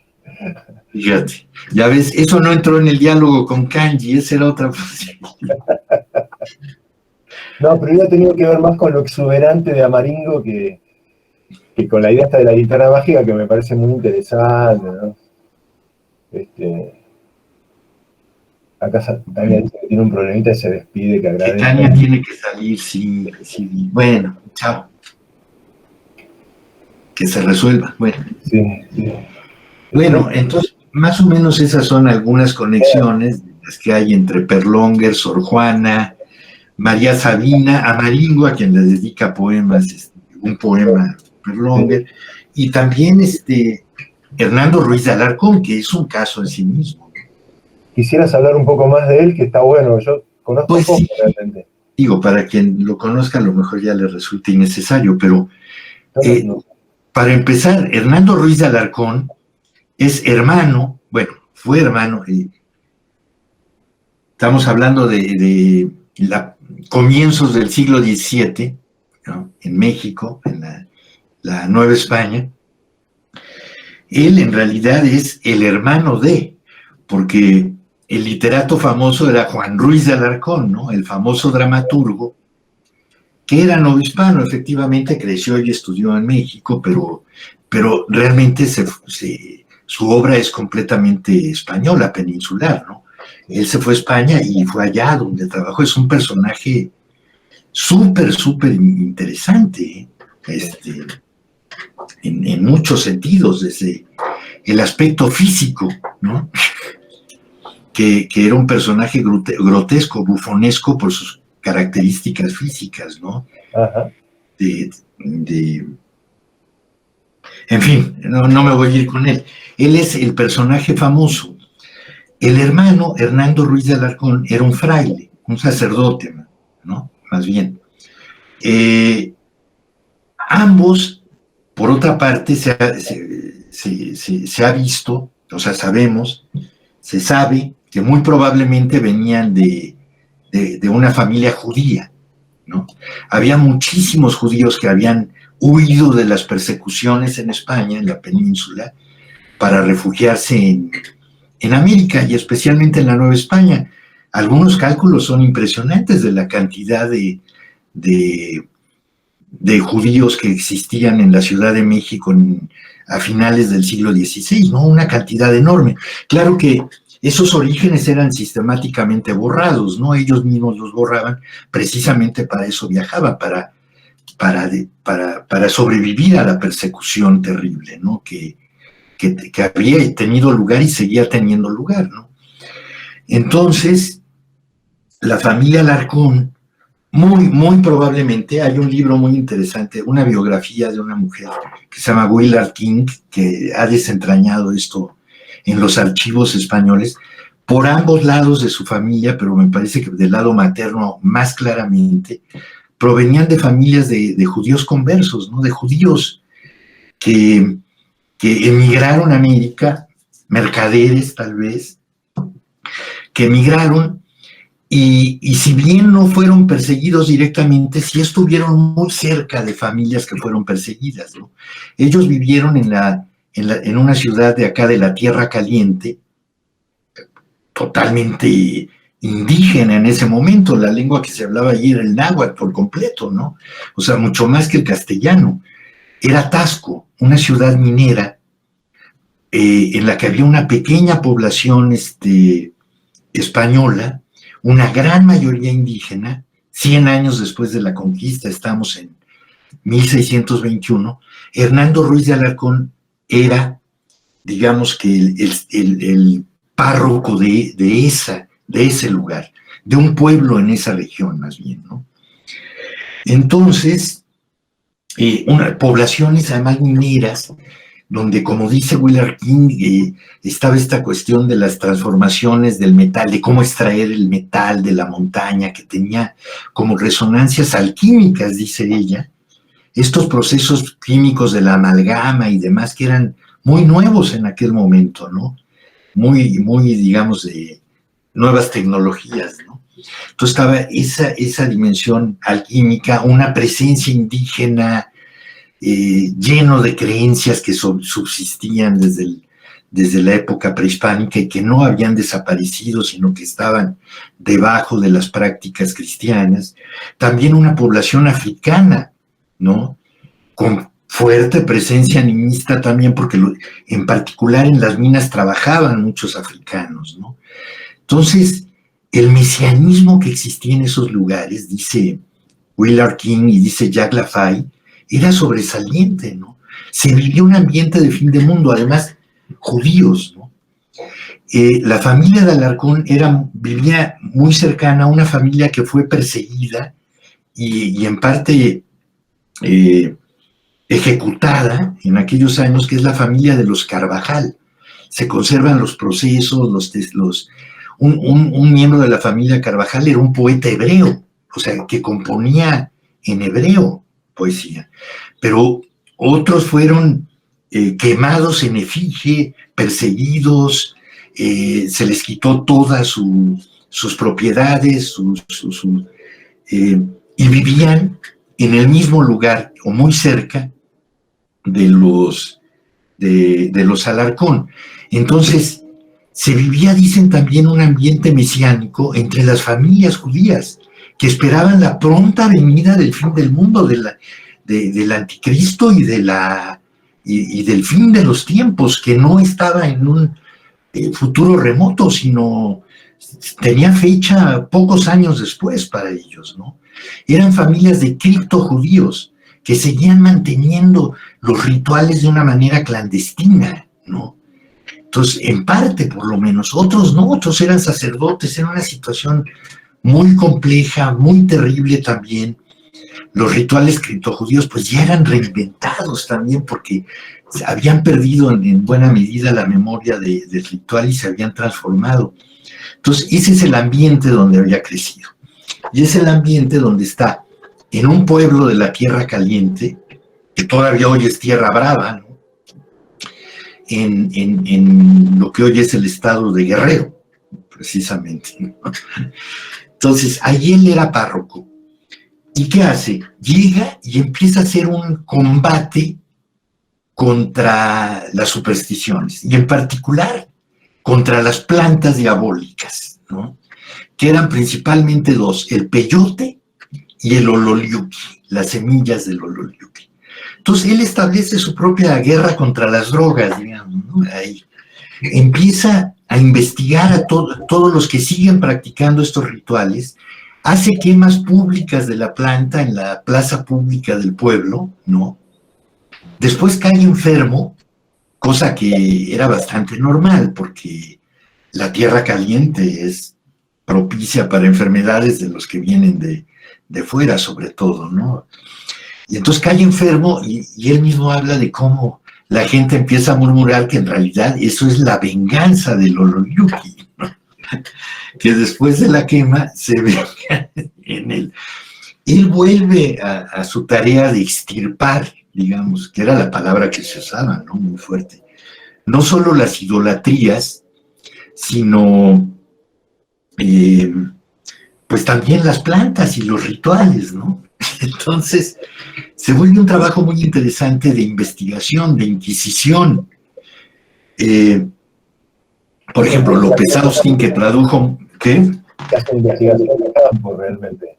[SPEAKER 2] Fíjate, ya ves, eso no entró en el diálogo con Kanji, esa era otra posibilidad.
[SPEAKER 1] No, pero yo he tenido que ver más con lo exuberante de Amaringo que con la idea esta de la guitarra mágica, que me parece muy interesante, ¿no? Acá Tania dice que tiene un problemita y se despide, que agradece.
[SPEAKER 2] Que Tania tiene que salir, sí, sí. Bueno, chao. Que se resuelva, bueno.
[SPEAKER 1] Sí, sí.
[SPEAKER 2] Bueno, entonces, más o menos esas son algunas conexiones las que hay entre Perlonger, Sor Juana, María Sabina, Amaringo, a quien le dedica poemas, un poema Perlonger, y también Hernando Ruiz de Alarcón, que es un caso en sí mismo.
[SPEAKER 1] ¿Quisieras hablar un poco más de él? Que está bueno, yo conozco
[SPEAKER 2] pues
[SPEAKER 1] poco
[SPEAKER 2] sí,
[SPEAKER 1] realmente.
[SPEAKER 2] Digo, para quien lo conozca, a lo mejor ya le resulta innecesario, pero para empezar, Hernando Ruiz de Alarcón es hermano, bueno, fue hermano, estamos hablando de comienzos del siglo XVII, ¿no? En México, en la Nueva España. Él en realidad es el hermano de, porque el literato famoso era Juan Ruiz de Alarcón, ¿no? El famoso dramaturgo, que era novohispano, efectivamente creció y estudió en México, pero realmente su obra es completamente española, peninsular, ¿no? Él se fue a España y fue allá donde trabajó. Es un personaje súper, súper interesante, en muchos sentidos, desde el aspecto físico, ¿no? Que era un personaje grotesco, bufonesco por sus características físicas, ¿no?
[SPEAKER 1] Ajá.
[SPEAKER 2] En fin, no me voy a ir con él. Él es el personaje famoso. El hermano, Hernando Ruiz de Alarcón, era un fraile, un sacerdote, ¿no? Más bien. Ambos, por otra parte, se ha visto, o sea, se sabe que muy probablemente venían de una familia judía, ¿no? Había muchísimos judíos que habían huido de las persecuciones en España, en la península, para refugiarse en América y especialmente en la Nueva España. Algunos cálculos son impresionantes de la cantidad de judíos que existían en la Ciudad de México a finales del siglo XVI, ¿no? Una cantidad enorme. Claro que esos orígenes eran sistemáticamente borrados, ¿no? Ellos mismos los borraban, precisamente para eso viajaban, para sobrevivir a la persecución terrible, ¿no? Que había tenido lugar y seguía teniendo lugar, ¿no? Entonces, la familia Alarcón, muy probablemente, hay un libro muy interesante, una biografía de una mujer que se llama Willard King, que ha desentrañado esto en los archivos españoles, por ambos lados de su familia, pero me parece que del lado materno más claramente, provenían de familias de judíos conversos, ¿no? De judíos que emigraron a América, mercaderes tal vez, que emigraron y si bien no fueron perseguidos directamente, sí estuvieron muy cerca de familias que fueron perseguidas, ¿no? Ellos vivieron en una ciudad de acá de la Tierra Caliente, totalmente indígena en ese momento. La lengua que se hablaba allí era el náhuatl por completo, ¿no? O sea, mucho más que el castellano. Era Tasco, una ciudad minera, en la que había una pequeña población española, una gran mayoría indígena. 100 años después de la conquista, estamos en 1621, Hernando Ruiz de Alarcón era, digamos que el párroco de ese lugar, de un pueblo en esa región más bien, ¿no? Entonces, poblaciones además mineras, donde, como dice Willard King, estaba esta cuestión de las transformaciones del metal, de cómo extraer el metal de la montaña, que tenía como resonancias alquímicas, dice ella, estos procesos químicos de la amalgama y demás que eran muy nuevos en aquel momento, ¿no? Muy, digamos, de nuevas tecnologías, ¿no? Entonces estaba esa dimensión alquímica, una presencia indígena lleno de creencias que subsistían desde la época prehispánica y que no habían desaparecido, sino que estaban debajo de las prácticas cristianas. También una población africana, ¿no? Con fuerte presencia animista también, porque en particular en las minas trabajaban muchos africanos, ¿no? Entonces, el mesianismo que existía en esos lugares, dice Willard King y dice Jack LaFay, era sobresaliente, ¿no? Se vivía un ambiente de fin de mundo, además, judíos, ¿no? La familia de Alarcón vivía muy cercana a una familia que fue perseguida y en parte ejecutada en aquellos años, que es la familia de los Carvajal. Se conservan los procesos, un miembro de la familia Carvajal era un poeta hebreo, o sea, que componía en hebreo poesía, pero otros fueron quemados en efigie, perseguidos, se les quitó todas sus propiedades, y vivían en el mismo lugar o muy cerca de los Alarcón. Entonces, se vivía, dicen también, un ambiente mesiánico entre las familias judías que esperaban la pronta venida del fin del mundo, del anticristo y del fin de los tiempos, que no estaba en un futuro remoto, sino tenía fecha pocos años después para ellos, ¿no? Eran familias de criptojudíos que seguían manteniendo los rituales de una manera clandestina, ¿no? Entonces, en parte, por lo menos, otros no, otros eran sacerdotes, era una situación muy compleja, muy terrible también. Los rituales criptojudíos pues ya eran reinventados también porque habían perdido en buena medida la memoria del ritual y se habían transformado. Entonces, ese es el ambiente donde había crecido. Y es el ambiente donde está en un pueblo de la Tierra Caliente, que todavía hoy es Tierra Brava, ¿no? En lo que hoy es el estado de Guerrero, precisamente, ¿no? Entonces, ahí él era párroco. ¿Y qué hace? Llega y empieza a hacer un combate contra las supersticiones, y en particular contra las plantas diabólicas, ¿no? Que eran principalmente dos, el peyote y el ololiuqui, las semillas del ololiuqui. Entonces él establece su propia guerra contra las drogas, digamos, ¿no? Ahí empieza a investigar a todos los que siguen practicando estos rituales, hace quemas públicas de la planta en la plaza pública del pueblo, ¿no? Después cae enfermo, cosa que era bastante normal, porque la tierra caliente es propicia para enfermedades de los que vienen de fuera, sobre todo, ¿no? Y entonces cae enfermo y él mismo habla de cómo la gente empieza a murmurar que en realidad eso es la venganza del ololiuqui, ¿no? Que después de la quema se venga en él. Él vuelve a su tarea de extirpar, digamos, que era la palabra que se usaba, ¿no? Muy fuerte. No solo las idolatrías, sino pues también las plantas y los rituales, ¿no? Entonces, se vuelve un trabajo muy interesante de investigación, de inquisición. Por ejemplo, López Austin, que tradujo, ¿qué?
[SPEAKER 1] Hace investigación de campo, realmente.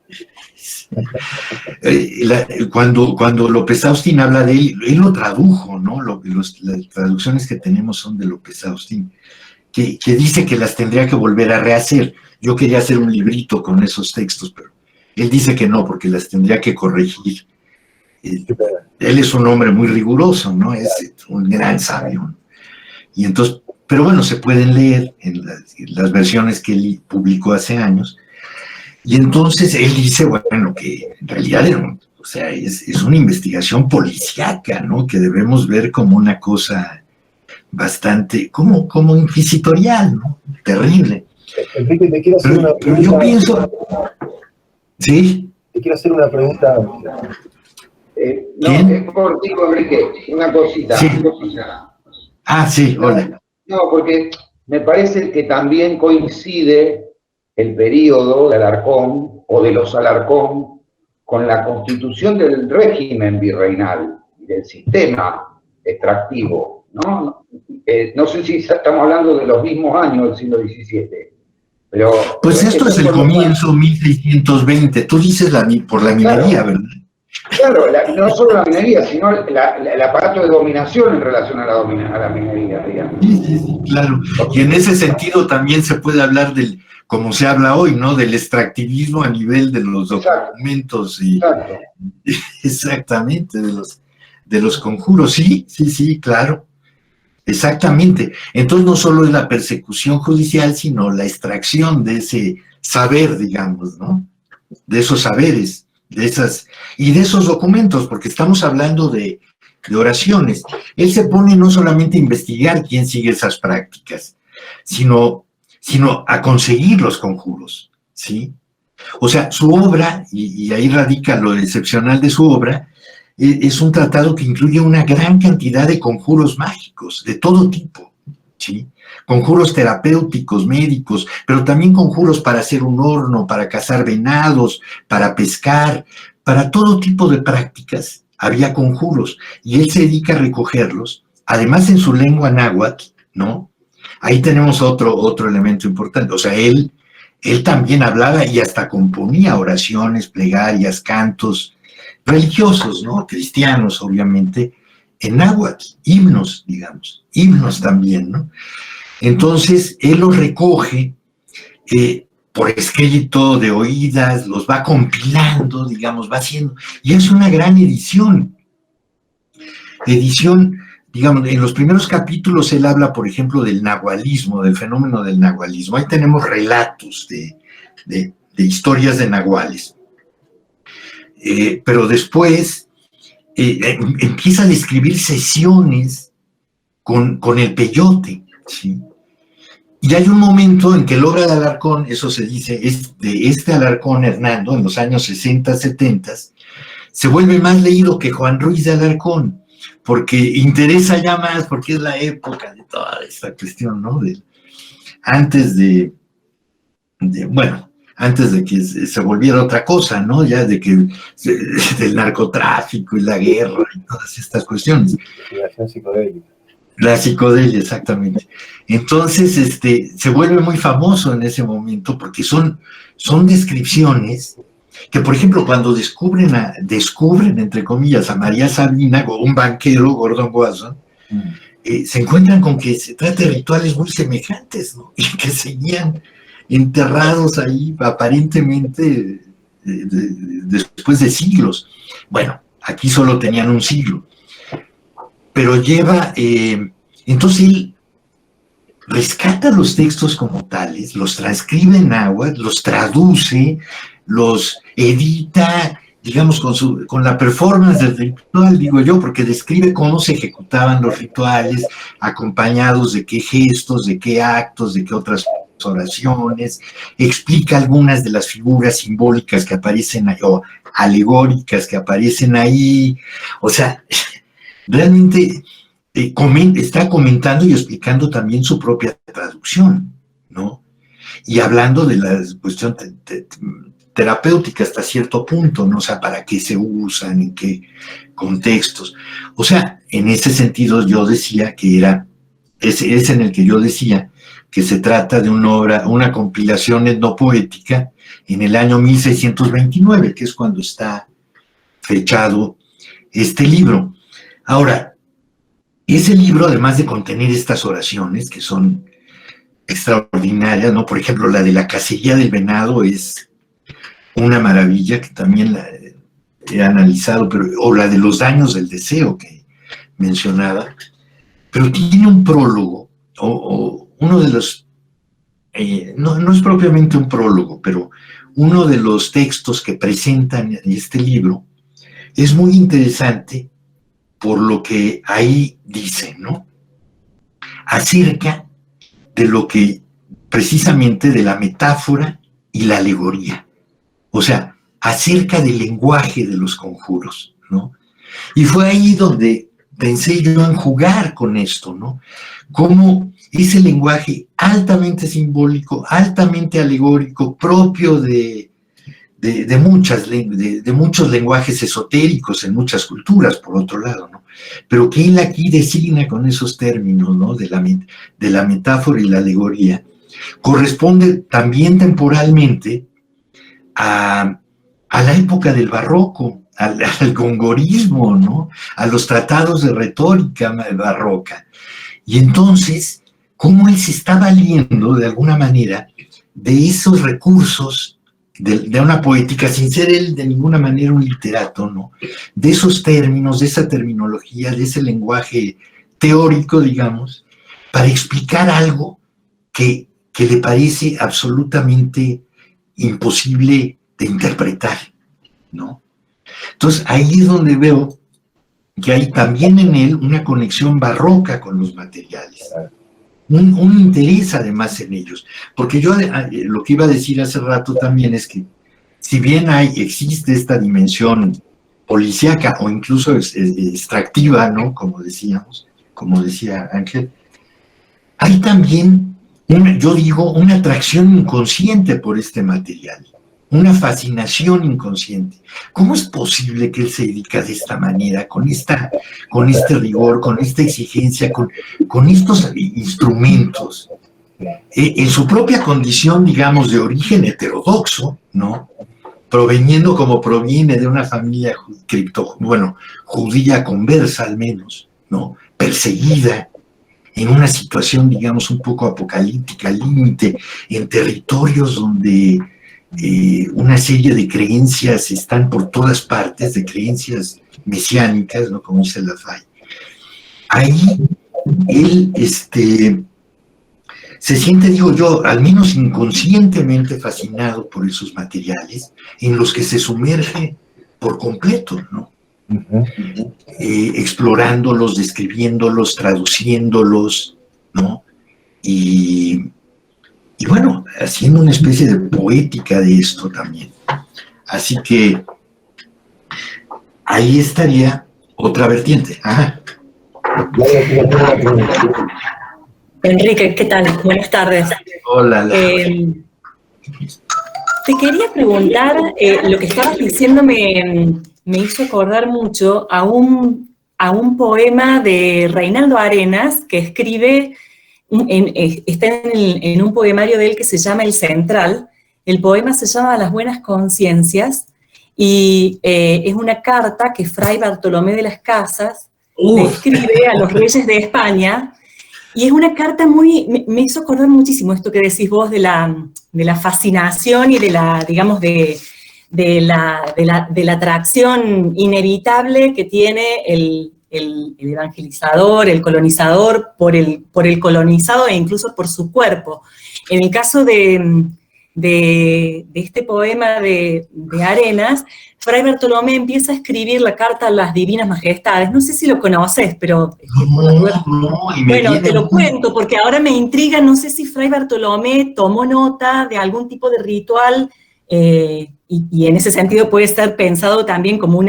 [SPEAKER 2] Cuando López Austin habla de él lo tradujo, ¿no? Las traducciones que tenemos son de López Austin, que dice que las tendría que volver a rehacer. Yo quería hacer un librito con esos textos, pero él dice que no, porque las tendría que corregir. Él es un hombre muy riguroso, ¿no? Es un gran sabio. Y entonces, pero bueno, se pueden leer en las versiones que él publicó hace años. Y entonces él dice, bueno, que en realidad es una investigación policíaca, ¿no? Que debemos ver como una cosa bastante, como inquisitorial, ¿no? Terrible.
[SPEAKER 1] Enrique, te quiero hacer una pregunta.
[SPEAKER 2] Pero yo pienso, ¿sí?
[SPEAKER 1] Te quiero hacer una pregunta.
[SPEAKER 3] No, es por ti, Enrique, una cosita.
[SPEAKER 2] Sí.
[SPEAKER 3] Una cosita.
[SPEAKER 2] Ah, sí, hola.
[SPEAKER 3] No, porque me parece que también coincide el periodo de Alarcón o de los Alarcón con la constitución del régimen virreinal, del sistema extractivo, ¿no? No sé si estamos hablando de los mismos años del siglo XVII, pero...
[SPEAKER 2] Pues esto es el comienzo, 1620. Tú dices por la minería,
[SPEAKER 3] claro,
[SPEAKER 2] ¿verdad?
[SPEAKER 3] Claro, no solo la minería, sino el aparato de dominación en relación a la minería, digamos.
[SPEAKER 2] Sí, claro. Y en ese sentido también se puede hablar del, como se habla hoy, ¿no? Del extractivismo a nivel de los documentos.
[SPEAKER 3] Exacto.
[SPEAKER 2] Exactamente, de los conjuros. Sí, claro. Exactamente. Entonces no solo es la persecución judicial, sino la extracción de ese saber, digamos, ¿no? De esos saberes, y de esos documentos, porque estamos hablando de oraciones. Él se pone no solamente a investigar quién sigue esas prácticas, sino a conseguir los conjuros, ¿sí? O sea, su obra, y ahí radica lo excepcional de su obra, es un tratado que incluye una gran cantidad de conjuros mágicos, de todo tipo, ¿sí? Conjuros terapéuticos, médicos, pero también conjuros para hacer un horno, para cazar venados, para pescar, para todo tipo de prácticas había conjuros, y él se dedica a recogerlos, además en su lengua náhuatl, ¿no? Ahí tenemos otro elemento importante, o sea, él también hablaba y hasta componía oraciones, plegarias, cantos religiosos, ¿no? Cristianos, obviamente, en náhuatl, himnos, digamos, himnos también, ¿no? Entonces, él los recoge por escrito, de oídas, los va compilando, digamos, va haciendo, y es una gran edición, digamos, en los primeros capítulos él habla, por ejemplo, del nahualismo, del fenómeno del nahualismo. Ahí tenemos relatos de historias de nahuales. Pero después empieza a describir sesiones con el peyote, ¿sí? Y hay un momento en que logra de Alarcón, eso se dice, de este Alarcón Hernando, en los años 60, 70, se vuelve más leído que Juan Ruiz de Alarcón, porque interesa ya más, porque es la época de toda esta cuestión, ¿no? Antes de que se volviera otra cosa, ¿no? Ya de que del narcotráfico y la guerra y todas estas cuestiones.
[SPEAKER 1] La psicodélica.
[SPEAKER 2] La psicodelia, exactamente. Entonces, se vuelve muy famoso en ese momento porque son descripciones que, por ejemplo, cuando descubren, entre comillas, a María Sabina, un banquero, Gordon Wasson, se encuentran con que se trata de rituales muy semejantes, ¿no? Y que seguían enterrados ahí, aparentemente, después de siglos. Bueno, aquí solo tenían un siglo. Pero entonces él rescata los textos como tales, los transcribe en náhuatl, los traduce, los edita, digamos, con la performance del ritual, digo yo, porque describe cómo se ejecutaban los rituales, acompañados de qué gestos, de qué actos, de qué otras oraciones, explica algunas de las figuras simbólicas que aparecen ahí, o alegóricas que aparecen ahí, o sea, realmente está comentando y explicando también su propia traducción, ¿no? Y hablando de la cuestión terapéutica hasta cierto punto, ¿no? O sea, para qué se usan, en qué contextos. O sea, en ese sentido yo decía que es en el que yo decía que se trata de una obra, una compilación etnopoética en el año 1629, que es cuando está fechado este libro. Ahora, ese libro, además de contener estas oraciones, que son extraordinarias, ¿no? Por ejemplo, la de la cacería del venado es una maravilla, que también la he analizado, o la de los daños del deseo que mencionaba, pero tiene un prólogo, o uno de los, no es propiamente un prólogo, pero uno de los textos que presentan en este libro es muy interesante por lo que ahí dice, ¿no? Acerca de lo que, precisamente, de la metáfora y la alegoría. O sea, acerca del lenguaje de los conjuros, ¿no? Y fue ahí donde pensé yo en jugar con esto, ¿no? Cómo ese lenguaje altamente simbólico, altamente alegórico, propio de de muchos lenguajes esotéricos en muchas culturas, por otro lado, ¿no? Pero que él aquí designa con esos términos, ¿no? De la metáfora y la alegoría, corresponde también temporalmente a la época del barroco, al gongorismo, ¿no? A los tratados de retórica barroca. Y entonces, cómo él se está valiendo, de alguna manera, de esos recursos de una poética, sin ser él de ninguna manera un literato, ¿no? De esos términos, de esa terminología, de ese lenguaje teórico, digamos, para explicar algo que le parece absolutamente imposible de interpretar, ¿no? Entonces, ahí es donde veo que hay también en él una conexión barroca con los materiales. Un interés además en ellos, porque yo lo que iba a decir hace rato también es que si bien existe esta dimensión policíaca o incluso extractiva, ¿no? Como decíamos, como decía Ángel, hay también, yo digo, una atracción inconsciente por este material, una fascinación inconsciente. ¿Cómo es posible que él se dedica de esta manera, con este rigor, con esta exigencia, con estos instrumentos, en su propia condición, digamos, de origen heterodoxo, ¿no? Proveniendo como proviene de una familia judía conversa al menos, ¿no? Perseguida, en una situación, digamos, un poco apocalíptica, límite, en territorios donde una serie de creencias están por todas partes, de creencias mesiánicas, ¿no? Como dice Lafay. Ahí él se siente, digo yo, al menos inconscientemente fascinado por esos materiales en los que se sumerge por completo, ¿no? Explorándolos, describiéndolos, traduciéndolos, ¿no? Y bueno, haciendo una especie de poética de esto también. Así que ahí estaría otra vertiente. Ajá.
[SPEAKER 4] Enrique, ¿qué tal? Buenas tardes.
[SPEAKER 2] Hola.
[SPEAKER 4] Te quería preguntar, lo que estabas diciendo me hizo acordar mucho a un poema de Reinaldo Arenas que escribe, está en un poemario de él que se llama El Central. El poema se llama Las Buenas Conciencias y es una carta que Fray Bartolomé de las Casas le escribe a los reyes de España. Y es una carta me hizo acordar muchísimo esto que decís vos de la fascinación y de la, digamos, de la atracción inevitable que tiene el evangelizador, el colonizador, por el colonizado e incluso por su cuerpo. En el caso de este poema de Arenas, Fray Bartolomé empieza a escribir la carta a las Divinas Majestades. No sé si lo conoces, pero... Bueno, te lo cuento porque ahora me intriga, no sé si Fray Bartolomé tomó nota de algún tipo de ritual y en ese sentido puede estar pensado también como un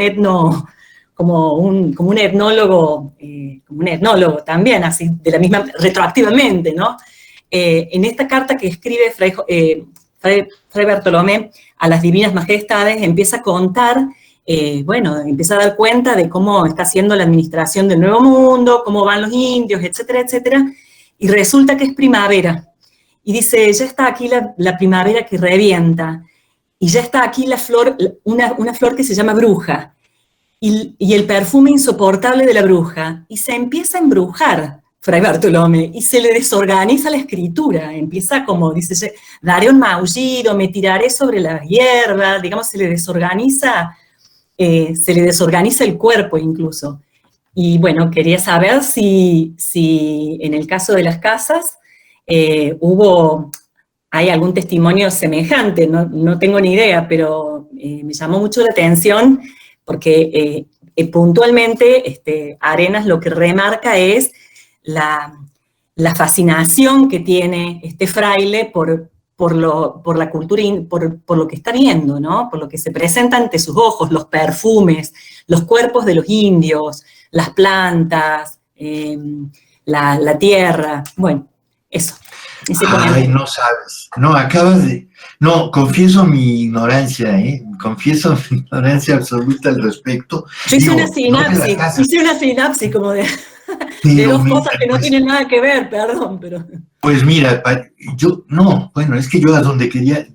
[SPEAKER 4] etnólogo también, así de la misma, retroactivamente, ¿no? En esta carta que escribe Fray Bartolomé a las Divinas Majestades empieza a contar, empieza a dar cuenta de cómo está haciendo la administración del Nuevo Mundo, cómo van los indios, etcétera, etcétera, y resulta que es primavera. Y dice, ya está aquí la primavera que revienta, y ya está aquí la flor, una flor que se llama bruja, y el perfume insoportable de la bruja, y se empieza a embrujar Fray Bartolomé, y se le desorganiza la escritura, empieza como, dice, daré un maullido, me tiraré sobre la hierba, digamos, se le desorganiza el cuerpo incluso. Y bueno, quería saber si en el caso de las casas hay algún testimonio semejante, no tengo ni idea, pero me llamó mucho la atención porque puntualmente Arenas lo que remarca es la fascinación que tiene este fraile por la cultura, por lo que está viendo, ¿no? Por lo que se presenta ante sus ojos, los perfumes, los cuerpos de los indios, las plantas, la tierra, bueno, eso. Y se pone
[SPEAKER 2] Ay, no sabes. No, acabas de... No, confieso mi ignorancia, ¿eh? Confieso mi ignorancia absoluta al respecto.
[SPEAKER 4] Yo hice una
[SPEAKER 2] no de la
[SPEAKER 4] sinapsis,
[SPEAKER 2] casa,
[SPEAKER 4] como de
[SPEAKER 2] pero
[SPEAKER 4] dos
[SPEAKER 2] mira,
[SPEAKER 4] cosas que no
[SPEAKER 2] pues,
[SPEAKER 4] tienen nada que ver, perdón, pero...
[SPEAKER 2] pues mira, yo, no, bueno, es que yo a donde quería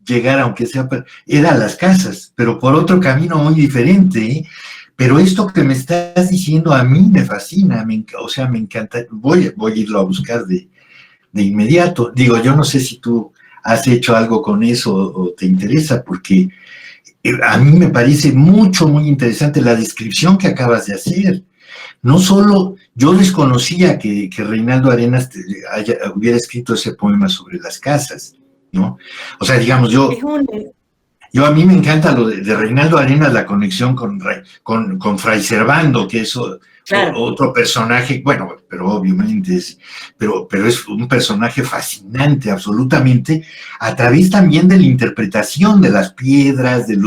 [SPEAKER 2] llegar, aunque sea, era a las casas, pero por otro camino muy diferente, ¿eh? Pero esto que me estás diciendo a mí me fascina, o sea, me encanta, voy a irlo a buscar de inmediato. Digo, yo no sé si tú has hecho algo con eso o te interesa, porque a mí me parece muy interesante la descripción que acabas de hacer. No solo, yo desconocía que Reinaldo Arenas hubiera escrito ese poema sobre las casas, ¿no? O sea, digamos, yo a mí me encanta lo de Reinaldo Arenas, la conexión con Fray Servando, que es
[SPEAKER 4] Claro.
[SPEAKER 2] otro personaje, bueno, pero obviamente pero es un personaje fascinante, absolutamente, a través también de la interpretación de las piedras, de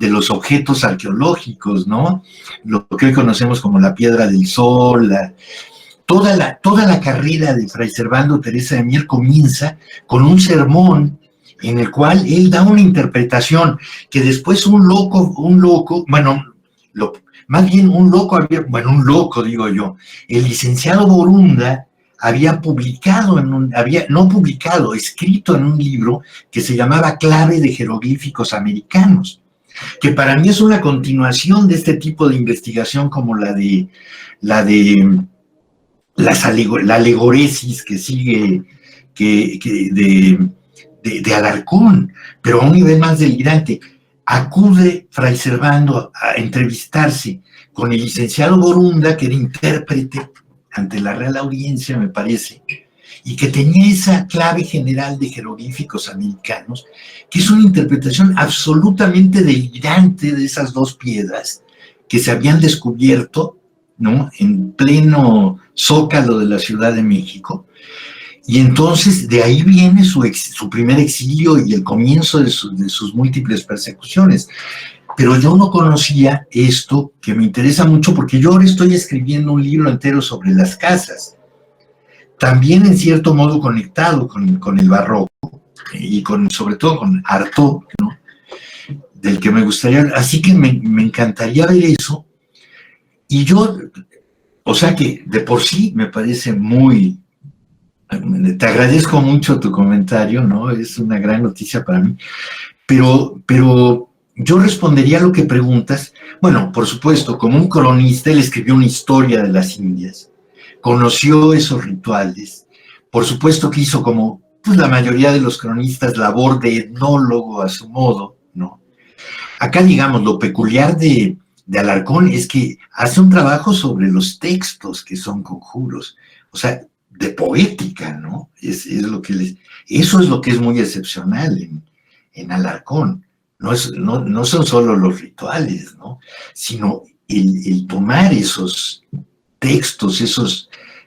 [SPEAKER 2] los objetos arqueológicos, ¿no? Lo que hoy conocemos como la Piedra del Sol, toda la carrera de Fray Servando Teresa de Mier comienza con un sermón en el cual él da una interpretación que después un loco, bueno, más bien un loco digo yo, el licenciado Borunda había escrito en un libro que se llamaba Clave de Jeroglíficos Americanos, que para mí es una continuación de este tipo de investigación como la alegoresis que sigue de Alarcón, pero a un nivel más delirante. Acude Fray Servando a entrevistarse con el licenciado Borunda, que era intérprete ante la Real Audiencia, me parece, y que tenía esa clave general de jeroglíficos americanos, que es una interpretación absolutamente delirante de esas dos piedras que se habían descubierto, ¿no?, en pleno zócalo de la Ciudad de México. Y entonces de ahí viene su primer exilio y el comienzo de sus múltiples persecuciones. Pero yo no conocía esto, que me interesa mucho, porque yo ahora estoy escribiendo un libro entero sobre las casas, también en cierto modo conectado con el barroco, y sobre todo con Artaud, ¿no?, del que me gustaría, así que me encantaría ver eso. Y yo, o sea que de por sí me parece muy... Te agradezco mucho tu comentario, ¿no? Es una gran noticia para mí. Pero yo respondería a lo que preguntas. Bueno, por supuesto, como un cronista, él escribió una historia de las Indias, conoció esos rituales. Por supuesto que hizo, como pues, la mayoría de los cronistas, labor de etnólogo a su modo, ¿no? Acá, digamos, lo peculiar de Alarcón es que hace un trabajo sobre los textos que son conjuros. O sea, de poética, ¿no? Eso es lo que es muy excepcional en Alarcón. No son solo los rituales, ¿no?, sino el tomar esos textos,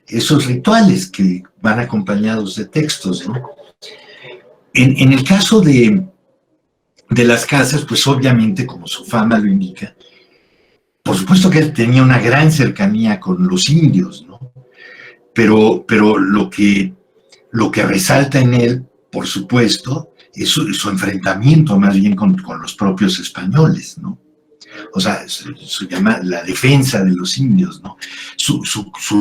[SPEAKER 2] esos rituales que van acompañados de textos, ¿no? En el caso de las casas, pues obviamente, como su fama lo indica, por supuesto que él tenía una gran cercanía con los indios, ¿no? Pero lo que resalta en él, por supuesto, es su enfrentamiento más bien con los propios españoles, ¿no? O sea, la defensa de los indios, ¿no? Su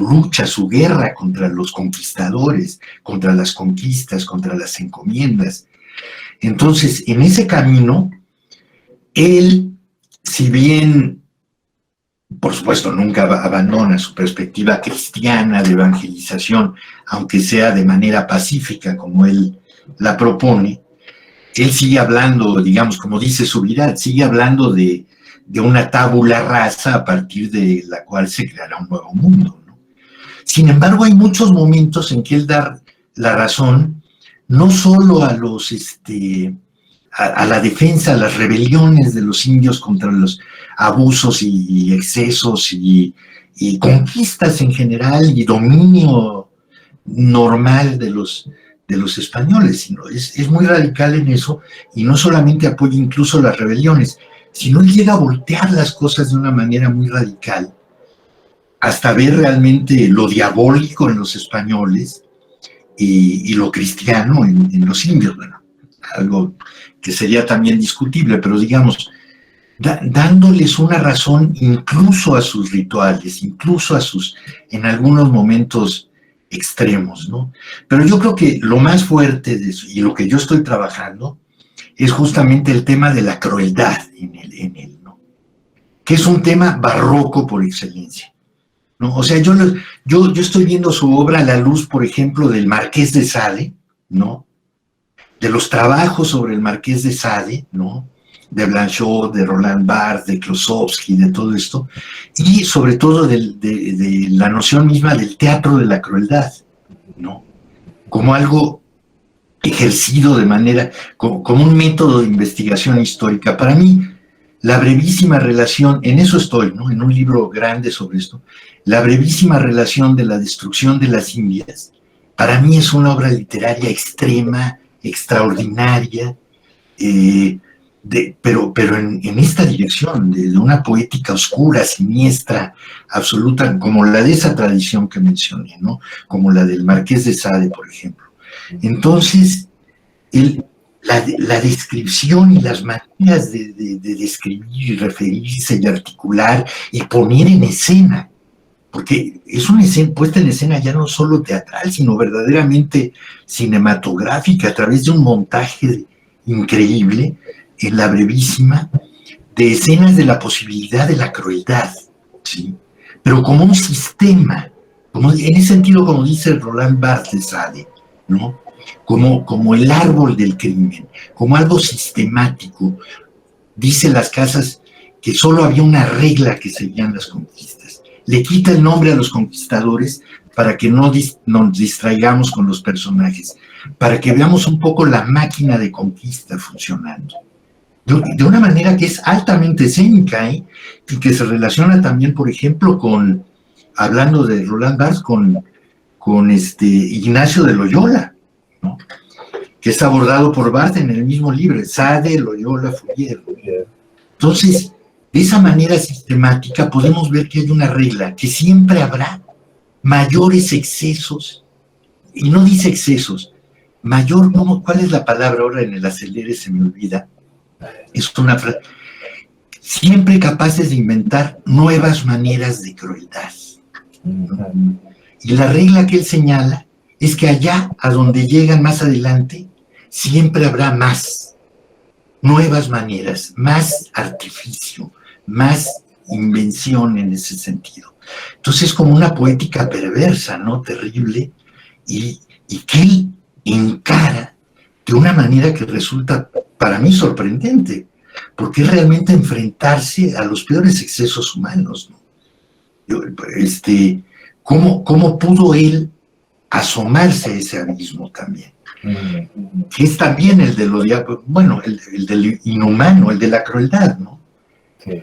[SPEAKER 2] lucha, su guerra contra los conquistadores, contra las conquistas, contra las encomiendas. Entonces, en ese camino, él, si bien por supuesto, nunca abandona su perspectiva cristiana de evangelización, aunque sea de manera pacífica como él la propone, él sigue hablando, digamos, como dice Subirát, sigue hablando de una tábula rasa a partir de la cual se creará un nuevo mundo, ¿no? Sin embargo, hay muchos momentos en que él da la razón no solo a la defensa, a las rebeliones de los indios contra los abusos y excesos y conquistas en general y dominio normal de los españoles, sino es muy radical en eso, y no solamente apoya incluso las rebeliones, sino él llega a voltear las cosas de una manera muy radical, hasta ver realmente lo diabólico en los españoles y lo cristiano en los indios, bueno, algo que sería también discutible, pero digamos, dándoles una razón incluso a sus rituales, incluso a sus, en algunos momentos extremos, ¿no? Pero yo creo que lo más fuerte de eso, y lo que yo estoy trabajando, es justamente el tema de la crueldad en él, ¿no? Que es un tema barroco por excelencia, ¿no? O sea, yo estoy viendo su obra a la luz, por ejemplo, del Marqués de Sade, ¿no? De los trabajos sobre el Marqués de Sade, ¿no? De Blanchot, de Roland Barthes, de Klosowski, de todo esto, y sobre todo de la noción misma del teatro de la crueldad, ¿no? Como algo ejercido de manera, como un método de investigación histórica. Para mí, la brevísima relación, en eso estoy, ¿no? En un libro grande sobre esto, la brevísima relación de la destrucción de las Indias, para mí es una obra literaria extrema, extraordinaria, pero en esta dirección, de una poética oscura, siniestra, absoluta, como la de esa tradición que mencioné, ¿no? Como la del Marqués de Sade, por ejemplo. Entonces, la descripción y las maneras de describir y referirse y articular y poner en escena, porque es una puesta en escena ya no solo teatral, sino verdaderamente cinematográfica, a través de un montaje increíble, en la brevísima, de escenas de la posibilidad de la crueldad, ¿sí? Pero como un sistema, en ese sentido, como dice Roland Barthes de Sade, ¿no? Como el árbol del crimen, como algo sistemático. Dice Las Casas que solo había una regla que seguían las conquistas. Le quita el nombre a los conquistadores para que no nos distraigamos con los personajes, para que veamos un poco la máquina de conquista funcionando. De una manera que es altamente escénica, ¿eh? Y que se relaciona también, por ejemplo, hablando de Roland Barthes, con Ignacio de Loyola, ¿no? Que es abordado por Barthes en el mismo libro, Sade, Loyola, Fourier. Entonces, de esa manera sistemática podemos ver que hay una regla, que siempre habrá mayores excesos, y no dice excesos, mayor, ¿cuál es la palabra ahora en el acelere? Se me olvida. Es una frase, siempre capaces de inventar nuevas maneras de crueldad. Y la regla que él señala es que allá, a donde llegan más adelante, siempre habrá más, nuevas maneras, más artificio, más invención en ese sentido. Entonces es como una poética perversa, ¿no? Terrible, y que él encara de una manera que resulta para mí sorprendente, porque es realmente enfrentarse a los peores excesos humanos, ¿no? ¿Cómo pudo él asomarse a ese abismo también? Que es también el de lo bueno, el del inhumano, el de la crueldad, ¿no?
[SPEAKER 1] Sí.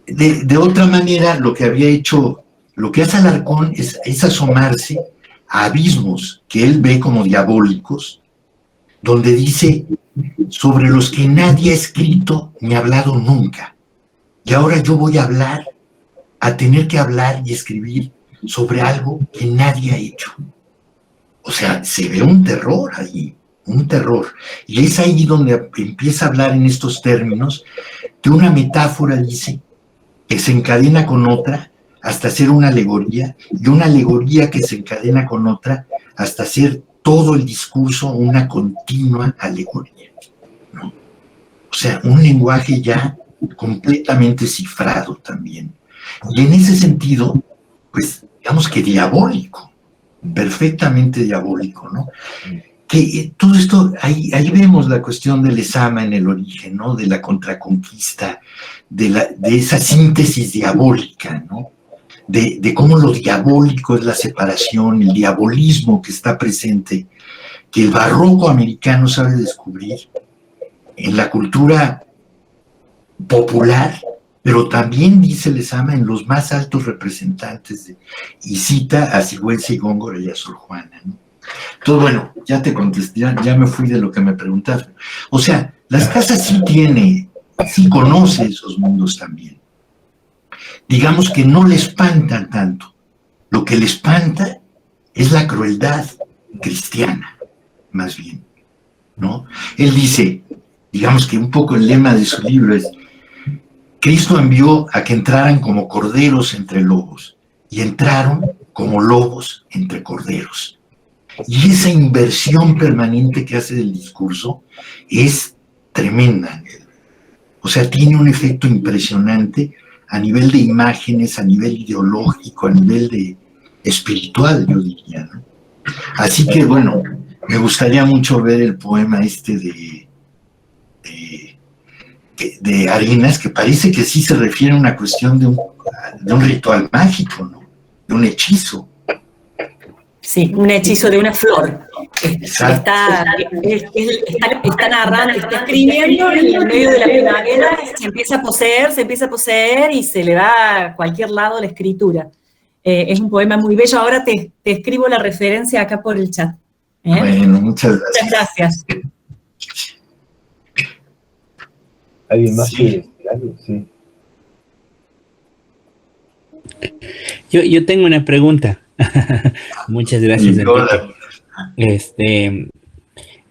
[SPEAKER 2] De otra manera, lo que hace Alarcón es asomarse a abismos que él ve como diabólicos, donde dice, sobre los que nadie ha escrito ni hablado nunca. Y ahora yo voy a tener que hablar y escribir sobre algo que nadie ha hecho. O sea, se ve un terror ahí, un terror. Y es ahí donde empieza a hablar en estos términos de una metáfora, dice, que se encadena con otra hasta ser una alegoría, y una alegoría que se encadena con otra hasta ser todo el discurso una continua alegoría, ¿no? O sea, un lenguaje ya completamente cifrado también. Y en ese sentido, pues, digamos que diabólico, perfectamente diabólico, ¿no? Que todo esto, ahí vemos la cuestión del Lezama en el origen, ¿no? De la contraconquista, de esa síntesis diabólica, ¿no? De cómo lo diabólico es la separación, el diabolismo que está presente, que el barroco americano sabe descubrir en la cultura popular, pero también, dice Lezama, en los más altos representantes, y cita a Sigüenza y Góngora y a Sor Juana, ¿no? Entonces, bueno, ya te contesté, ya me fui de lo que me preguntaste. O sea, Las Casas sí conoce esos mundos también. Digamos que no le espantan tanto. Lo que le espanta es la crueldad cristiana, más bien, ¿no? Él dice, digamos que un poco el lema de su libro es: Cristo envió a que entraran como corderos entre lobos, y entraron como lobos entre corderos. Y esa inversión permanente que hace del discurso es tremenda. O sea, tiene un efecto impresionante a nivel de imágenes, a nivel ideológico, a nivel de espiritual, yo diría, ¿no? Así que, bueno, me gustaría mucho ver el poema este de Arenas, que parece que sí se refiere a una cuestión de un ritual mágico, ¿no? De un hechizo.
[SPEAKER 4] Sí, un hechizo de una flor.
[SPEAKER 2] Exacto.
[SPEAKER 4] Está narrando, está escribiendo y en medio de la primavera se empieza a poseer y se le va a cualquier lado la escritura. Es un poema muy bello. Ahora te escribo la referencia acá por el chat.
[SPEAKER 2] Bueno, muchas gracias.
[SPEAKER 4] Muchas gracias.
[SPEAKER 1] ¿Alguien más
[SPEAKER 2] Sí.
[SPEAKER 1] quiere decir algo? Sí.
[SPEAKER 5] Yo tengo una pregunta. Muchas gracias, Enrique.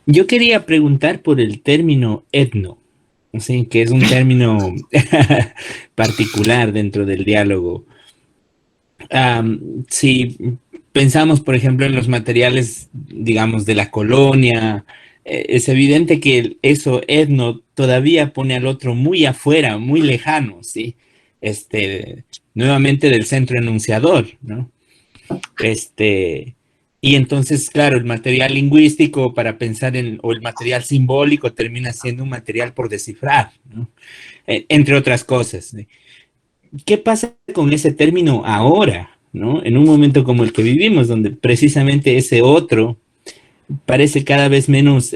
[SPEAKER 5] Yo quería preguntar por el término etno, ¿sí? Que es un término particular dentro del diálogo. Si pensamos, por ejemplo, en los materiales, digamos, de la colonia, es evidente que eso etno todavía pone al otro muy afuera, muy lejano, ¿sí? Nuevamente del centro enunciador, ¿no? Y entonces, claro, el material lingüístico para pensar o el material simbólico termina siendo un material por descifrar, ¿no? Entre otras cosas. ¿Qué pasa con ese término ahora, ¿no? En un momento como el que vivimos, donde precisamente ese otro parece cada vez menos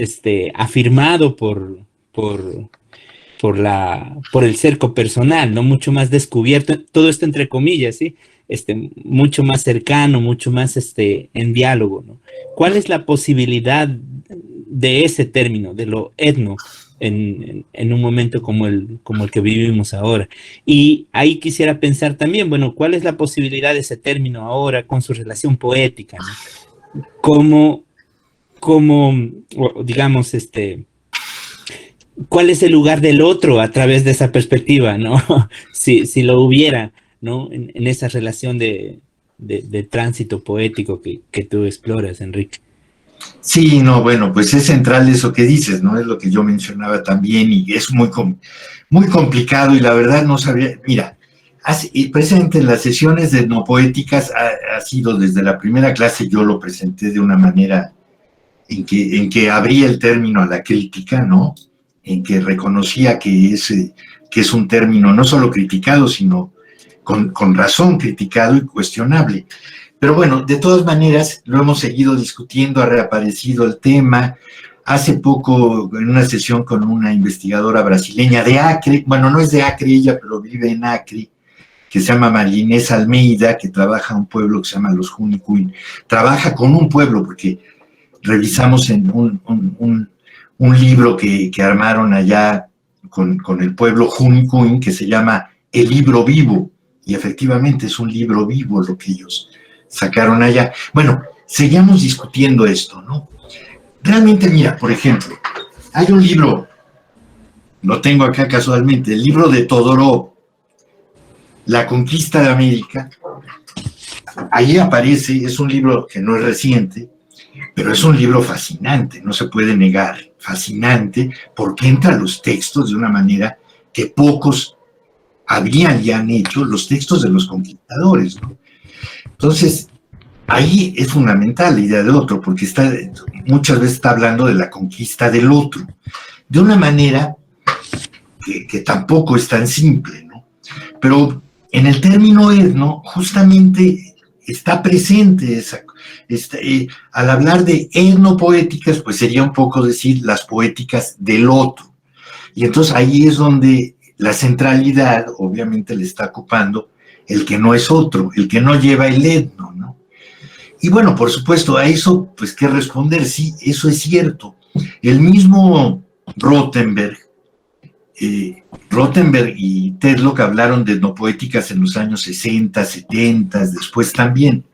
[SPEAKER 5] afirmado por el cerco personal, ¿no? Mucho más descubierto, todo esto entre comillas, ¿sí? Mucho más cercano, mucho más en diálogo, ¿no? ¿Cuál es la posibilidad de ese término, de lo etno, en un momento como el que vivimos ahora? Y ahí quisiera pensar también, bueno, ¿cuál es la posibilidad de ese término ahora con su relación poética, ¿no? ¿Cómo, digamos, cuál es el lugar del otro a través de esa perspectiva, ¿no? si lo hubiera, ¿no? En esa relación de tránsito poético que tú exploras, Enrique.
[SPEAKER 2] Sí, no, bueno, pues es central eso que dices, ¿no? Es lo que yo mencionaba también y es muy complicado y la verdad no sabía, mira, precisamente en las sesiones de etnopoéticas ha sido desde la primera clase, yo lo presenté de una manera en que abría el término a la crítica, ¿no? En que reconocía que es un término no solo criticado, sino con razón criticado y cuestionable. Pero bueno, de todas maneras, lo hemos seguido discutiendo, ha reaparecido el tema. Hace poco, en una sesión con una investigadora brasileña de Acre, bueno, no es de Acre ella, pero vive en Acre, que se llama María Inés Almeida, que trabaja en un pueblo que se llama los Junicuin. Trabaja con un pueblo, porque revisamos en un libro que armaron allá con el pueblo Junicuin, que se llama El Libro Vivo, y efectivamente es un libro vivo lo que ellos sacaron allá. Bueno, seguimos discutiendo esto, ¿no? Realmente, mira, por ejemplo, hay un libro, lo tengo acá casualmente, el libro de Todorov, La Conquista de América. Ahí aparece, es un libro que no es reciente, pero es un libro fascinante, no se puede negar, fascinante, porque entra los textos de una manera que pocos habían y han hecho, los textos de los conquistadores, ¿no? Entonces, ahí es fundamental la idea de otro, porque muchas veces está hablando de la conquista del otro, de una manera que tampoco es tan simple, ¿no? Pero en el término etno, justamente está presente al hablar de etnopoéticas, pues sería un poco decir las poéticas del otro. Y entonces ahí es donde la centralidad, obviamente, le está ocupando el que no es otro, el que no lleva el etno, ¿no? Y bueno, por supuesto, a eso, pues, ¿qué responder? Sí, eso es cierto. El mismo Rothenberg y Tetlock hablaron de etnopoéticas en los años 60, 70, después también.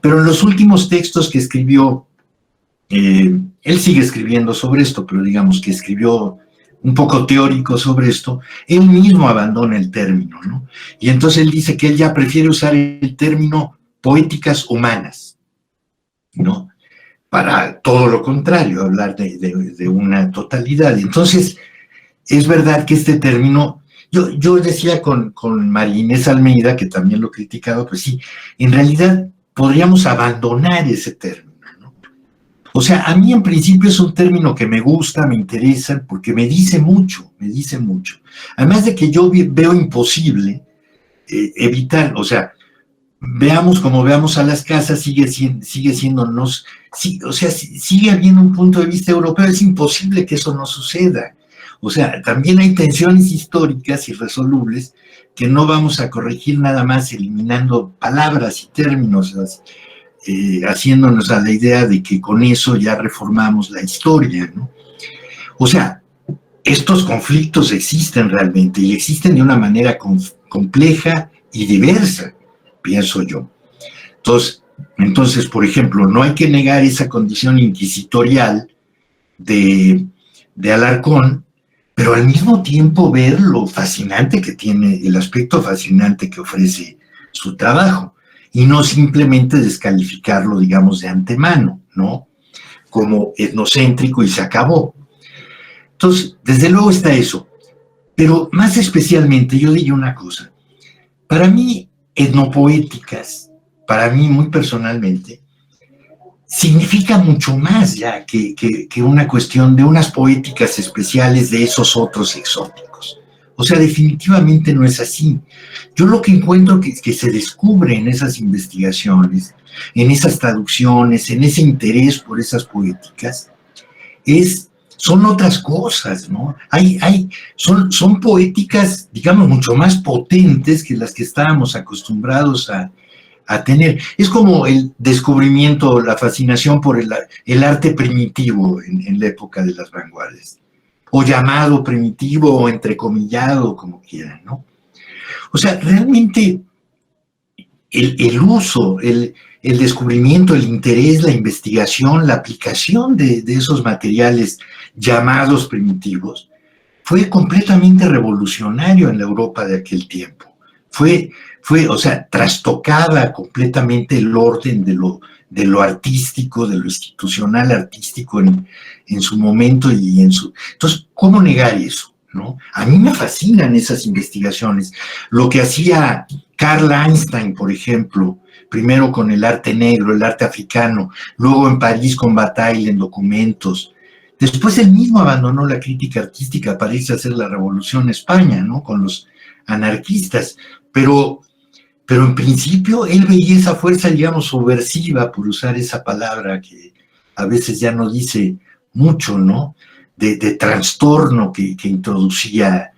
[SPEAKER 2] Pero en los últimos textos que escribió Él sigue escribiendo sobre esto, pero digamos que escribió un poco teórico sobre esto. Él mismo abandona el término, ¿no? Y entonces él dice que él ya prefiere usar el término poéticas humanas, ¿no? Para todo lo contrario, hablar de una totalidad. Entonces, es verdad que este término, yo decía con María Inés Almeida, que también lo criticaba, pues sí, en realidad podríamos abandonar ese término, ¿no? O sea, a mí en principio es un término que me gusta, me interesa, porque me dice mucho, me dice mucho. Además de que yo veo imposible evitar, o sea, veamos como veamos a las casas, sigue siendo, o sea, sigue habiendo un punto de vista europeo, es imposible que eso no suceda. O sea, también hay tensiones históricas irresolubles que no vamos a corregir nada más eliminando palabras y términos, haciéndonos a la idea de que con eso ya reformamos la historia, ¿no? O sea, estos conflictos existen realmente y existen de una manera compleja y diversa, pienso yo. Entonces, por ejemplo, no hay que negar esa condición inquisitorial de Alarcón, pero al mismo tiempo ver lo fascinante que tiene, el aspecto fascinante que ofrece su trabajo, y no simplemente descalificarlo, digamos, de antemano, ¿no? Como etnocéntrico y se acabó. Entonces, desde luego está eso, pero más especialmente yo diría una cosa. Para mí, etnopoéticas, para mí muy personalmente, significa mucho más ya que una cuestión de unas poéticas especiales de esos otros exóticos. O sea, definitivamente no es así. Yo lo que encuentro que se descubre en esas investigaciones, en esas traducciones, en ese interés por esas poéticas, son otras cosas, ¿no? Son poéticas, digamos, mucho más potentes que las que estábamos acostumbrados a tener. Es como el descubrimiento, la fascinación por el arte primitivo en la época de las vanguardias, o llamado primitivo, o entrecomillado, como quieran, ¿no? O sea, realmente el uso, el descubrimiento, el interés, la investigación, la aplicación de esos materiales llamados primitivos fue completamente revolucionario en la Europa de aquel tiempo. O sea, trastocaba completamente el orden de lo artístico, de lo institucional artístico en su momento y Entonces, ¿cómo negar eso, no? A mí me fascinan esas investigaciones. Lo que hacía Carl Einstein, por ejemplo, primero con el arte negro, el arte africano, luego en París con Bataille en documentos. Después él mismo abandonó la crítica artística para irse a hacer la revolución en España, ¿no? Con los anarquistas. Pero en principio él veía esa fuerza, digamos, subversiva, por usar esa palabra que a veces ya no dice mucho, ¿no? De trastorno que introducían.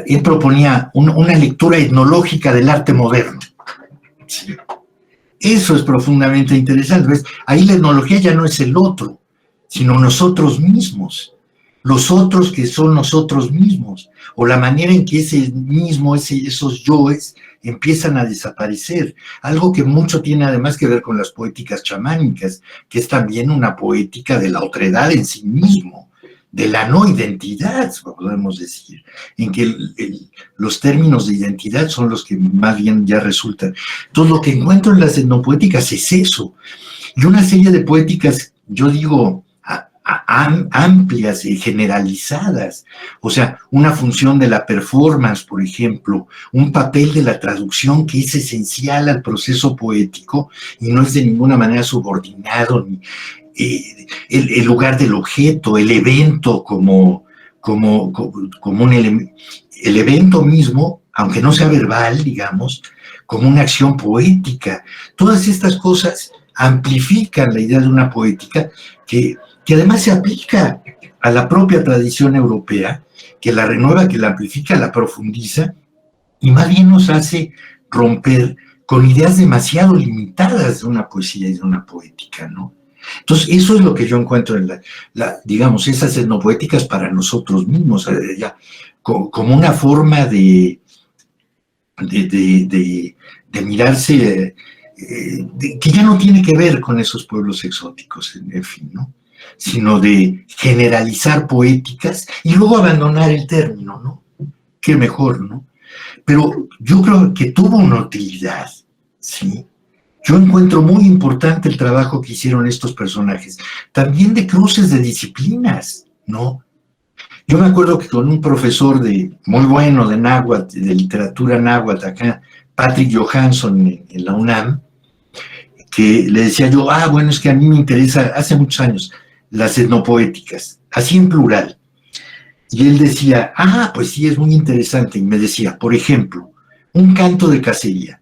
[SPEAKER 2] Él proponía una lectura etnológica del arte moderno. Sí. Eso es profundamente interesante. ¿Ves? Ahí la etnología ya no es el otro, sino nosotros mismos. Los otros que son nosotros mismos, o la manera en que esos yoes empiezan a desaparecer. Algo que mucho tiene además que ver con las poéticas chamánicas, que es también una poética de la otredad en sí mismo, de la no identidad, podemos decir, en que los términos de identidad son los que más bien ya resultan. Entonces, lo que encuentro en las etnopoéticas es eso, y una serie de poéticas, yo digo, amplias y generalizadas, o sea, una función de la performance, por ejemplo, un papel de la traducción que es esencial al proceso poético y no es de ninguna manera subordinado, ni el lugar del objeto, el evento como un elemento, el evento mismo, aunque no sea verbal, digamos, como una acción poética. Todas estas cosas amplifican la idea de una poética que además se aplica a la propia tradición europea, que la renueva, que la amplifica, la profundiza, y más bien nos hace romper con ideas demasiado limitadas de una poesía y de una poética, ¿no? Entonces, eso es lo que yo encuentro en digamos, esas etnopoéticas para nosotros mismos, como una forma de mirarse que ya no tiene que ver con esos pueblos exóticos, en fin, ¿no? Sino de generalizar poéticas y luego abandonar el término, ¿no? Qué mejor, ¿no? Pero yo creo que tuvo una utilidad, ¿sí? Yo encuentro muy importante el trabajo que hicieron estos personajes, también de cruces de disciplinas, ¿no? Yo me acuerdo que con un profesor muy bueno de náhuatl, de literatura náhuatl acá, Patrick Johansson en la UNAM, que le decía yo, bueno, es que a mí me interesa, hace muchos años, las etnopoéticas, así en plural. Y él decía, pues sí, es muy interesante. Y me decía, por ejemplo, un canto de cacería.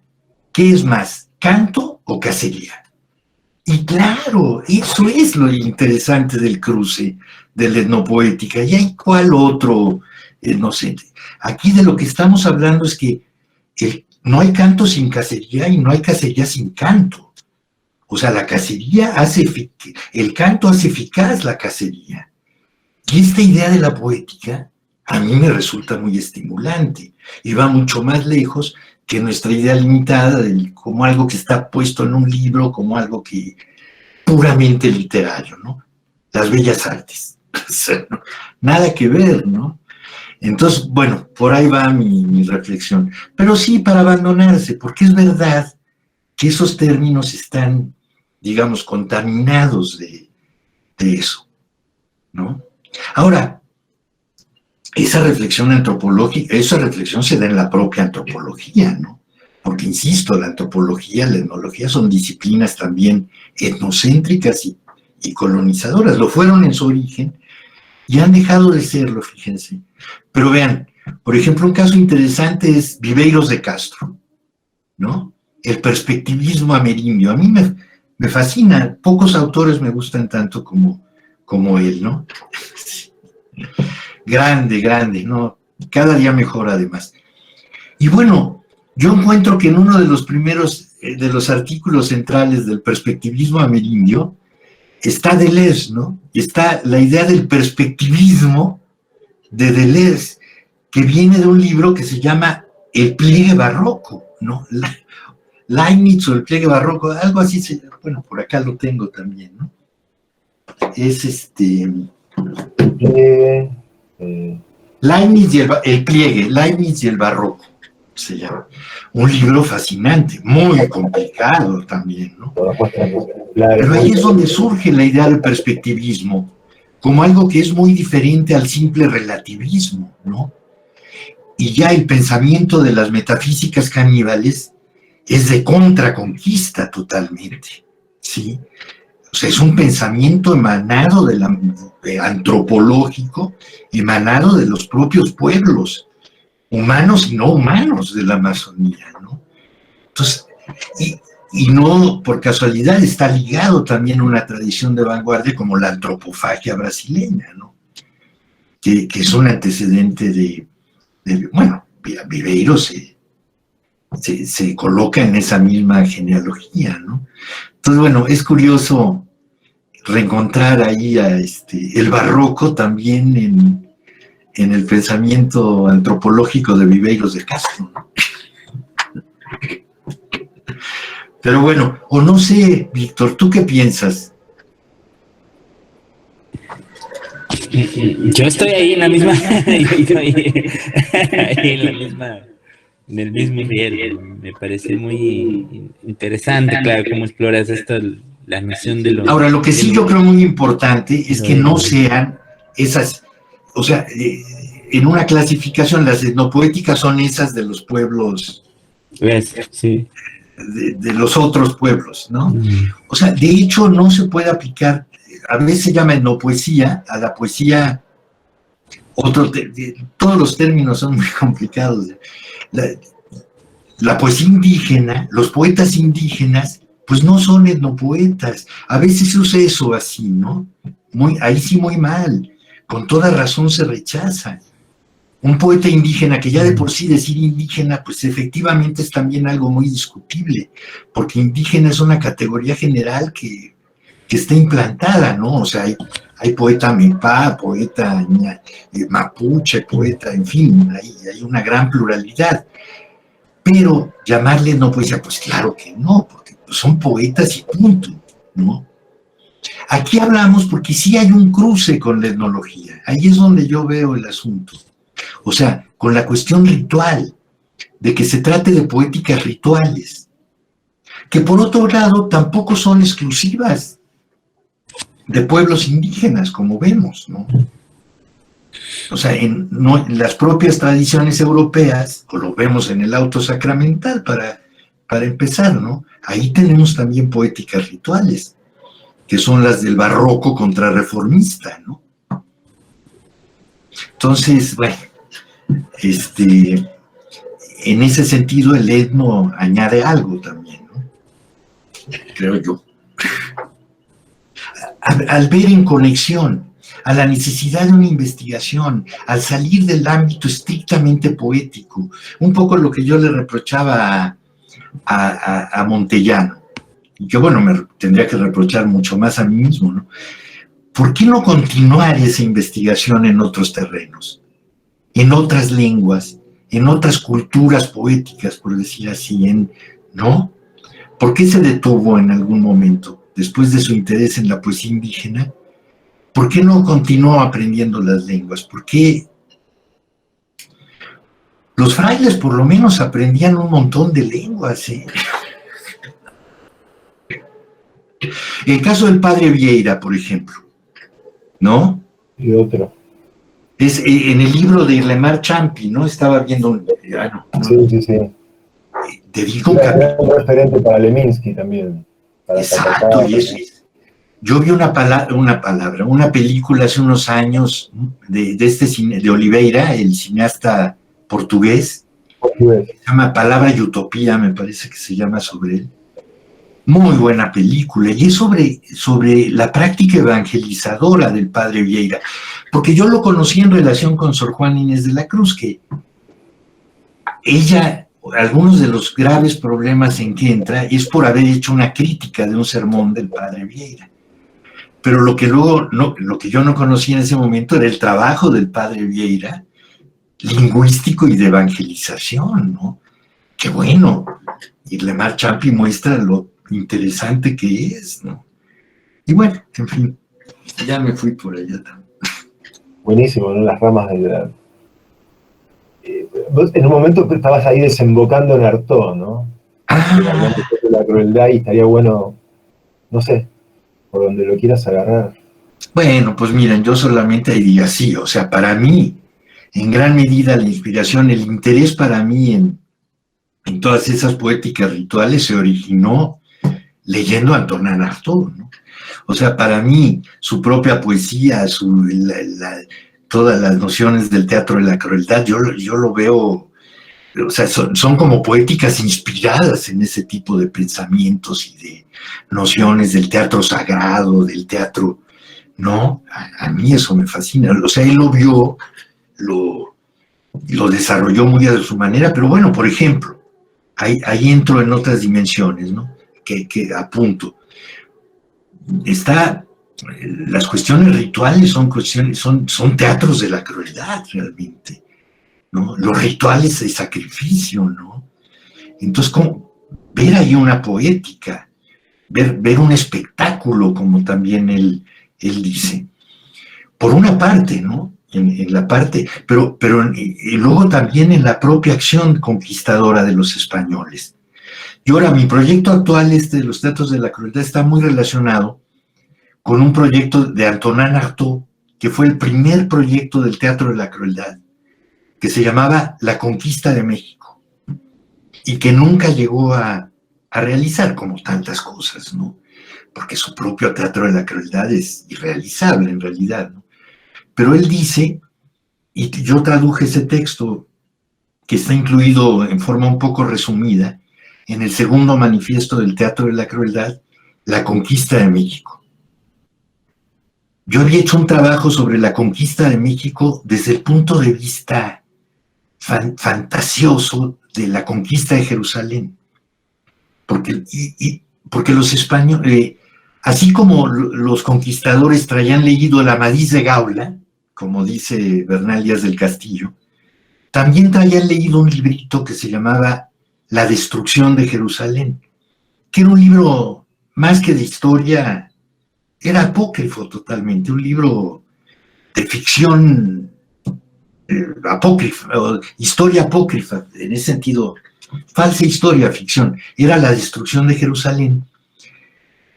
[SPEAKER 2] ¿Qué es más, canto o cacería? Y claro, eso es lo interesante del cruce de la etnopoética. ¿Y hay cuál otro? No sé. Aquí de lo que estamos hablando es que no hay canto sin cacería y no hay cacería sin canto. O sea, la cacería el canto hace eficaz la cacería. Y esta idea de la poética a mí me resulta muy estimulante y va mucho más lejos que nuestra idea limitada como algo que está puesto en un libro, como algo que puramente literario, ¿no? Las bellas artes. Nada que ver, ¿no? Entonces, bueno, por ahí va mi reflexión. Pero sí, para abandonarse, porque es verdad que esos términos están, digamos, contaminados de eso, ¿no? Ahora, esa reflexión antropológica, esa reflexión se da en la propia antropología, ¿no? Porque, insisto, la antropología, la etnología son disciplinas también etnocéntricas y colonizadoras. Lo fueron en su origen y han dejado de serlo, fíjense. Pero vean, por ejemplo, un caso interesante es Viveiros de Castro, ¿no? El perspectivismo ameríndio. A mí me fascina, pocos autores me gustan tanto como él, ¿no? Grande, ¿no? Cada día mejor, además. Y bueno, yo encuentro que en uno de los primeros, de los artículos centrales del perspectivismo amerindio, está Deleuze, ¿no? Está la idea del perspectivismo de Deleuze, que viene de un libro que se llama El pliegue barroco, ¿no? Leibniz o el pliegue barroco, algo así, bueno, por acá lo tengo también, ¿no? Es Leibniz y el pliegue, Leibniz y el barroco, se llama. Un libro fascinante, muy complicado también, ¿no? Pero ahí es donde surge la idea del perspectivismo, como algo que es muy diferente al simple relativismo, ¿no? Y ya el pensamiento de las metafísicas caníbales es de contraconquista totalmente, ¿sí? O sea, es un pensamiento emanado antropológico, emanado de los propios pueblos, humanos y no humanos de la Amazonía, ¿no? Entonces, y no por casualidad está ligado también a una tradición de vanguardia como la antropofagia brasileña, ¿no? Que es un antecedente bueno, Viveiro se coloca en esa misma genealogía, ¿no? Entonces, bueno, es curioso reencontrar ahí el barroco también en el pensamiento antropológico de Viveiros de Castro, ¿no? Pero bueno, o no sé, Víctor, ¿tú qué piensas?
[SPEAKER 5] Yo estoy ahí en la misma, en el mismo nivel. Me parece muy interesante, claro, cómo exploras esto, la noción de lo...
[SPEAKER 2] Ahora, lo que sí yo creo muy importante es que no sean esas, o sea, en una clasificación, las etnopoéticas son esas de los pueblos,
[SPEAKER 5] sí,
[SPEAKER 2] de los otros pueblos, ¿no? O sea, de hecho no se puede aplicar, a veces se llama etnopoesía, a la poesía, todos los términos son muy complicados. La poesía indígena, los poetas indígenas, pues no son etnopoetas. A veces se usa eso así, ¿no? Ahí sí muy mal. Con toda razón se rechaza. Un poeta indígena, que ya de por sí decir indígena, pues efectivamente es también algo muy discutible, porque indígena es una categoría general que está implantada, ¿no? O sea, hay poeta mepá, poeta mapuche, poeta, en fin, hay una gran pluralidad. Pero llamarle no poesía, pues claro que no, porque son poetas y punto, ¿no? Aquí hablamos porque sí hay un cruce con la etnología, ahí es donde yo veo el asunto, o sea, con la cuestión ritual, de que se trate de poéticas rituales, que por otro lado tampoco son exclusivas de pueblos indígenas, como vemos, ¿no? O sea, en las propias tradiciones europeas, o lo vemos en el auto sacramental para empezar, ¿no? Ahí tenemos también poéticas rituales, que son las del barroco contrarreformista, ¿no? Entonces, bueno, en ese sentido el etno añade algo también, ¿no? Creo yo. Al ver en conexión a la necesidad de una investigación, al salir del ámbito estrictamente poético, un poco lo que yo le reprochaba a Montellano, y que bueno, me tendría que reprochar mucho más a mí mismo, ¿no? ¿Por qué no continuar esa investigación en otros terrenos, en otras lenguas, en otras culturas poéticas, por decir así, ¿no? ¿Por qué se detuvo en algún momento, después de su interés en la poesía indígena? ¿Por qué no continuó aprendiendo las lenguas? ¿Por qué? Los frailes por lo menos aprendían un montón de lenguas, ¿eh? El caso del padre Vieira, por ejemplo, ¿no?
[SPEAKER 1] Y otro.
[SPEAKER 2] Es en el libro de Lemar Champi, ¿no? Estaba viendo
[SPEAKER 1] Sí.
[SPEAKER 2] dedica un
[SPEAKER 1] Era
[SPEAKER 2] capítulo.
[SPEAKER 1] un referente para Leminski también. Para
[SPEAKER 2] Exacto, y eso. Yo vi una película hace unos años de este cine, de Oliveira, el cineasta portugués, que se llama Palabra y Utopía, me parece que se llama, sobre él. Muy buena película, y es sobre la práctica evangelizadora del padre Vieira, porque yo lo conocí en relación con Sor Juana Inés de la Cruz, que ella, algunos de los graves problemas en que entra es por haber hecho una crítica de un sermón del padre Vieira. Pero lo que yo no conocía en ese momento era el trabajo del padre Vieira, lingüístico y de evangelización, ¿no? Qué bueno. Y Lemar Champi muestra lo interesante que es, ¿no? Y bueno, en fin, ya me fui por allá también.
[SPEAKER 1] Buenísimo, ¿no? Las ramas de la... Vos en un momento estabas ahí desembocando en Artaud, ¿no? Hablando de la crueldad, y estaría bueno, no sé, por donde lo quieras agarrar.
[SPEAKER 2] Bueno, pues miren, yo solamente diría sí, o sea, para mí, en gran medida la inspiración, el interés para mí en todas esas poéticas rituales se originó leyendo a Antonin Artaud, ¿no? O sea, para mí, su propia poesía, todas las nociones del teatro de la crueldad, yo lo veo, o sea, son como poéticas inspiradas en ese tipo de pensamientos y de nociones del teatro sagrado, del teatro, ¿no? A mí eso me fascina. O sea, él lo vio, lo desarrolló muy a su manera, pero bueno, por ejemplo, ahí entro en otras dimensiones, ¿no? Que apunto. Las cuestiones rituales son teatros de la crueldad, realmente, ¿no? Los rituales de sacrificio, ¿no? Entonces, ver ahí una poética, ver un espectáculo, como también él dice, por una parte, ¿no? En la parte, pero y luego también en la propia acción conquistadora de los españoles. Y ahora, mi proyecto actual, de los teatros de la crueldad, está muy relacionado con un proyecto de Antonin Artaud, que fue el primer proyecto del teatro de la crueldad, que se llamaba La Conquista de México, y que nunca llegó a realizar, como tantas cosas, ¿no? Porque su propio teatro de la crueldad es irrealizable en realidad, ¿no? Pero él dice, y yo traduje ese texto, que está incluido en forma un poco resumida en el segundo manifiesto del teatro de la crueldad, La Conquista de México. Yo había hecho un trabajo sobre la conquista de México desde el punto de vista fantasioso de la conquista de Jerusalén. Porque los españoles, así como los conquistadores traían leído el Amadís de Gaula, como dice Bernal Díaz del Castillo, también traían leído un librito que se llamaba La destrucción de Jerusalén, que era un libro más que de historia, era apócrifo totalmente, un libro de ficción apócrifa, historia apócrifa, en ese sentido, falsa historia, ficción, era la destrucción de Jerusalén.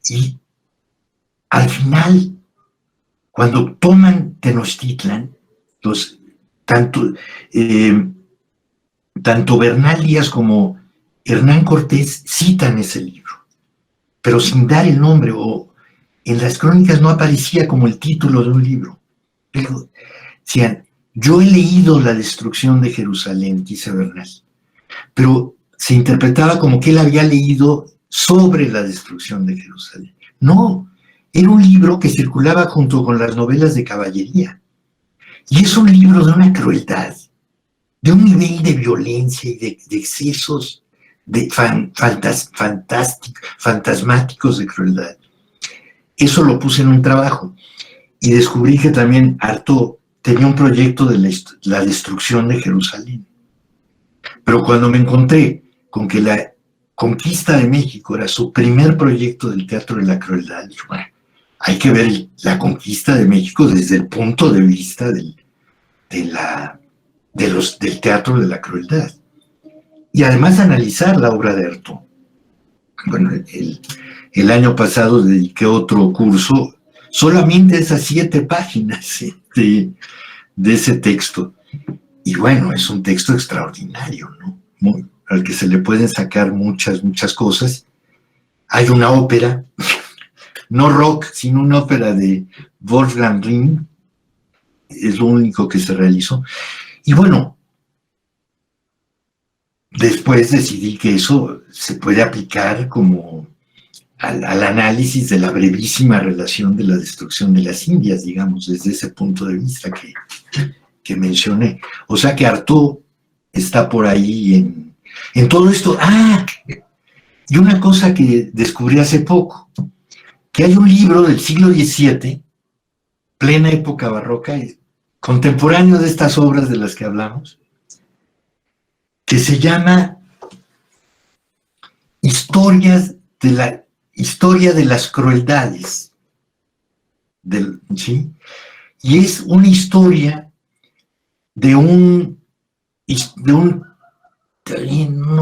[SPEAKER 2] Y al final, cuando toman Tenochtitlan, tanto Bernal Díaz como Hernán Cortés citan ese libro, pero sin dar el nombre, o en las crónicas no aparecía como el título de un libro. Pero decían, yo he leído La destrucción de Jerusalén, dice Bernal, pero se interpretaba como que él había leído sobre la destrucción de Jerusalén. No, era un libro que circulaba junto con las novelas de caballería. Y es un libro de una crueldad, de un nivel de violencia y de excesos fantasmáticos de crueldad. Eso lo puse en un trabajo y descubrí que también Artaud tenía un proyecto de la destrucción de Jerusalén. Pero cuando me encontré con que la conquista de México era su primer proyecto del teatro de la crueldad, dije, bueno, hay que ver la conquista de México desde el punto de vista del teatro de la crueldad. Y además analizar la obra de Artaud. Bueno, el año pasado dediqué otro curso solamente a esas 7 páginas de ese texto. Y bueno, es un texto extraordinario, ¿no? Al que se le pueden sacar muchas cosas. Hay una ópera, no rock, sino una ópera de Wolfgang Rihm, es lo único que se realizó. Y bueno, después decidí que eso se puede aplicar como al análisis de la brevísima relación de la destrucción de las Indias, digamos, desde ese punto de vista que mencioné. O sea que Artaud está por ahí en todo esto. Y una cosa que descubrí hace poco, que hay un libro del siglo XVII, plena época barroca, contemporáneo de estas obras de las que hablamos, que se llama Historia de las crueldades, ¿sí? Y es una historia de un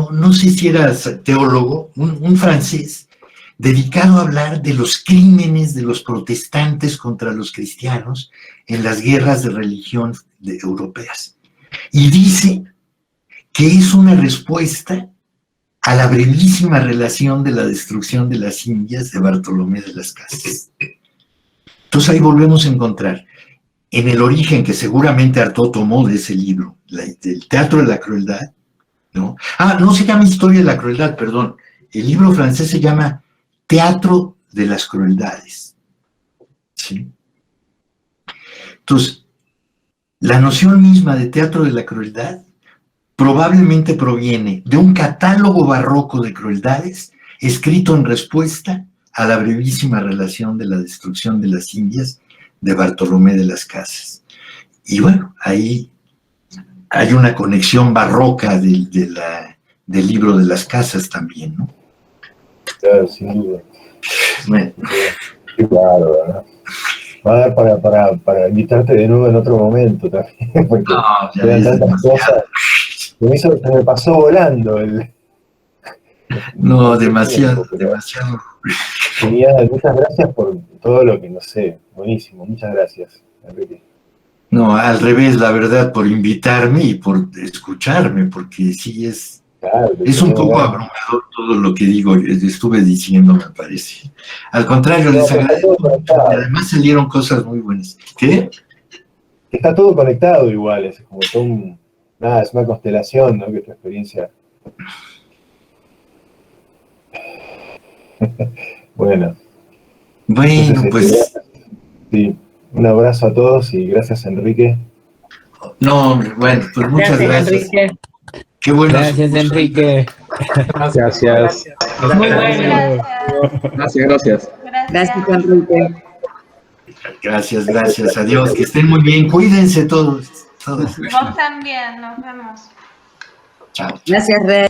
[SPEAKER 2] no sé si era teólogo, un francés, dedicado a hablar de los crímenes de los protestantes contra los cristianos en las guerras de religión europeas. Y dice que es una respuesta a la brevísima relación de la destrucción de las Indias de Bartolomé de las Casas. Entonces ahí volvemos a encontrar, en el origen que seguramente Artaud tomó de ese libro, del teatro de la crueldad, ¿no? No se llama Historia de la crueldad, perdón. El libro francés se llama Teatro de las crueldades. ¿Sí? Entonces, la noción misma de teatro de la crueldad probablemente proviene de un catálogo barroco de crueldades escrito en respuesta a la brevísima relación de la destrucción de las Indias de Bartolomé de las Casas. Y bueno, ahí hay una conexión barroca del libro de las Casas también, ¿no?
[SPEAKER 1] Claro, sin duda.
[SPEAKER 2] Bueno.
[SPEAKER 1] Claro, ¿verdad? Va a dar para invitarte de nuevo en otro momento también, porque quedan tantas cosas. Se me pasó volando
[SPEAKER 2] No, demasiado.
[SPEAKER 1] Genial, muchas gracias por todo lo que, no sé, buenísimo, muchas gracias, Enrique.
[SPEAKER 2] No, al revés, la verdad, por invitarme y por escucharme, porque sí es un poco abrumador todo lo que digo, estuve diciendo, me parece. Al contrario, les agradezco mucho, y además salieron cosas muy buenas. ¿Qué?
[SPEAKER 1] Está todo conectado igual, es como todo es una constelación, ¿no? Que tu experiencia. Bueno, entonces,
[SPEAKER 2] pues...
[SPEAKER 1] Sí, un abrazo a todos y gracias, Enrique.
[SPEAKER 2] No, bueno, pues muchas gracias.
[SPEAKER 4] Enrique.
[SPEAKER 2] Qué bueno.
[SPEAKER 5] Gracias, Enrique.
[SPEAKER 6] Gracias.
[SPEAKER 4] Muy bueno.
[SPEAKER 6] Gracias.
[SPEAKER 4] Gracias, Enrique.
[SPEAKER 2] Gracias. Adiós. Que estén muy bien. Cuídense todos.
[SPEAKER 7] Vos también. Nos vemos.
[SPEAKER 2] Chao.
[SPEAKER 4] Gracias, Red.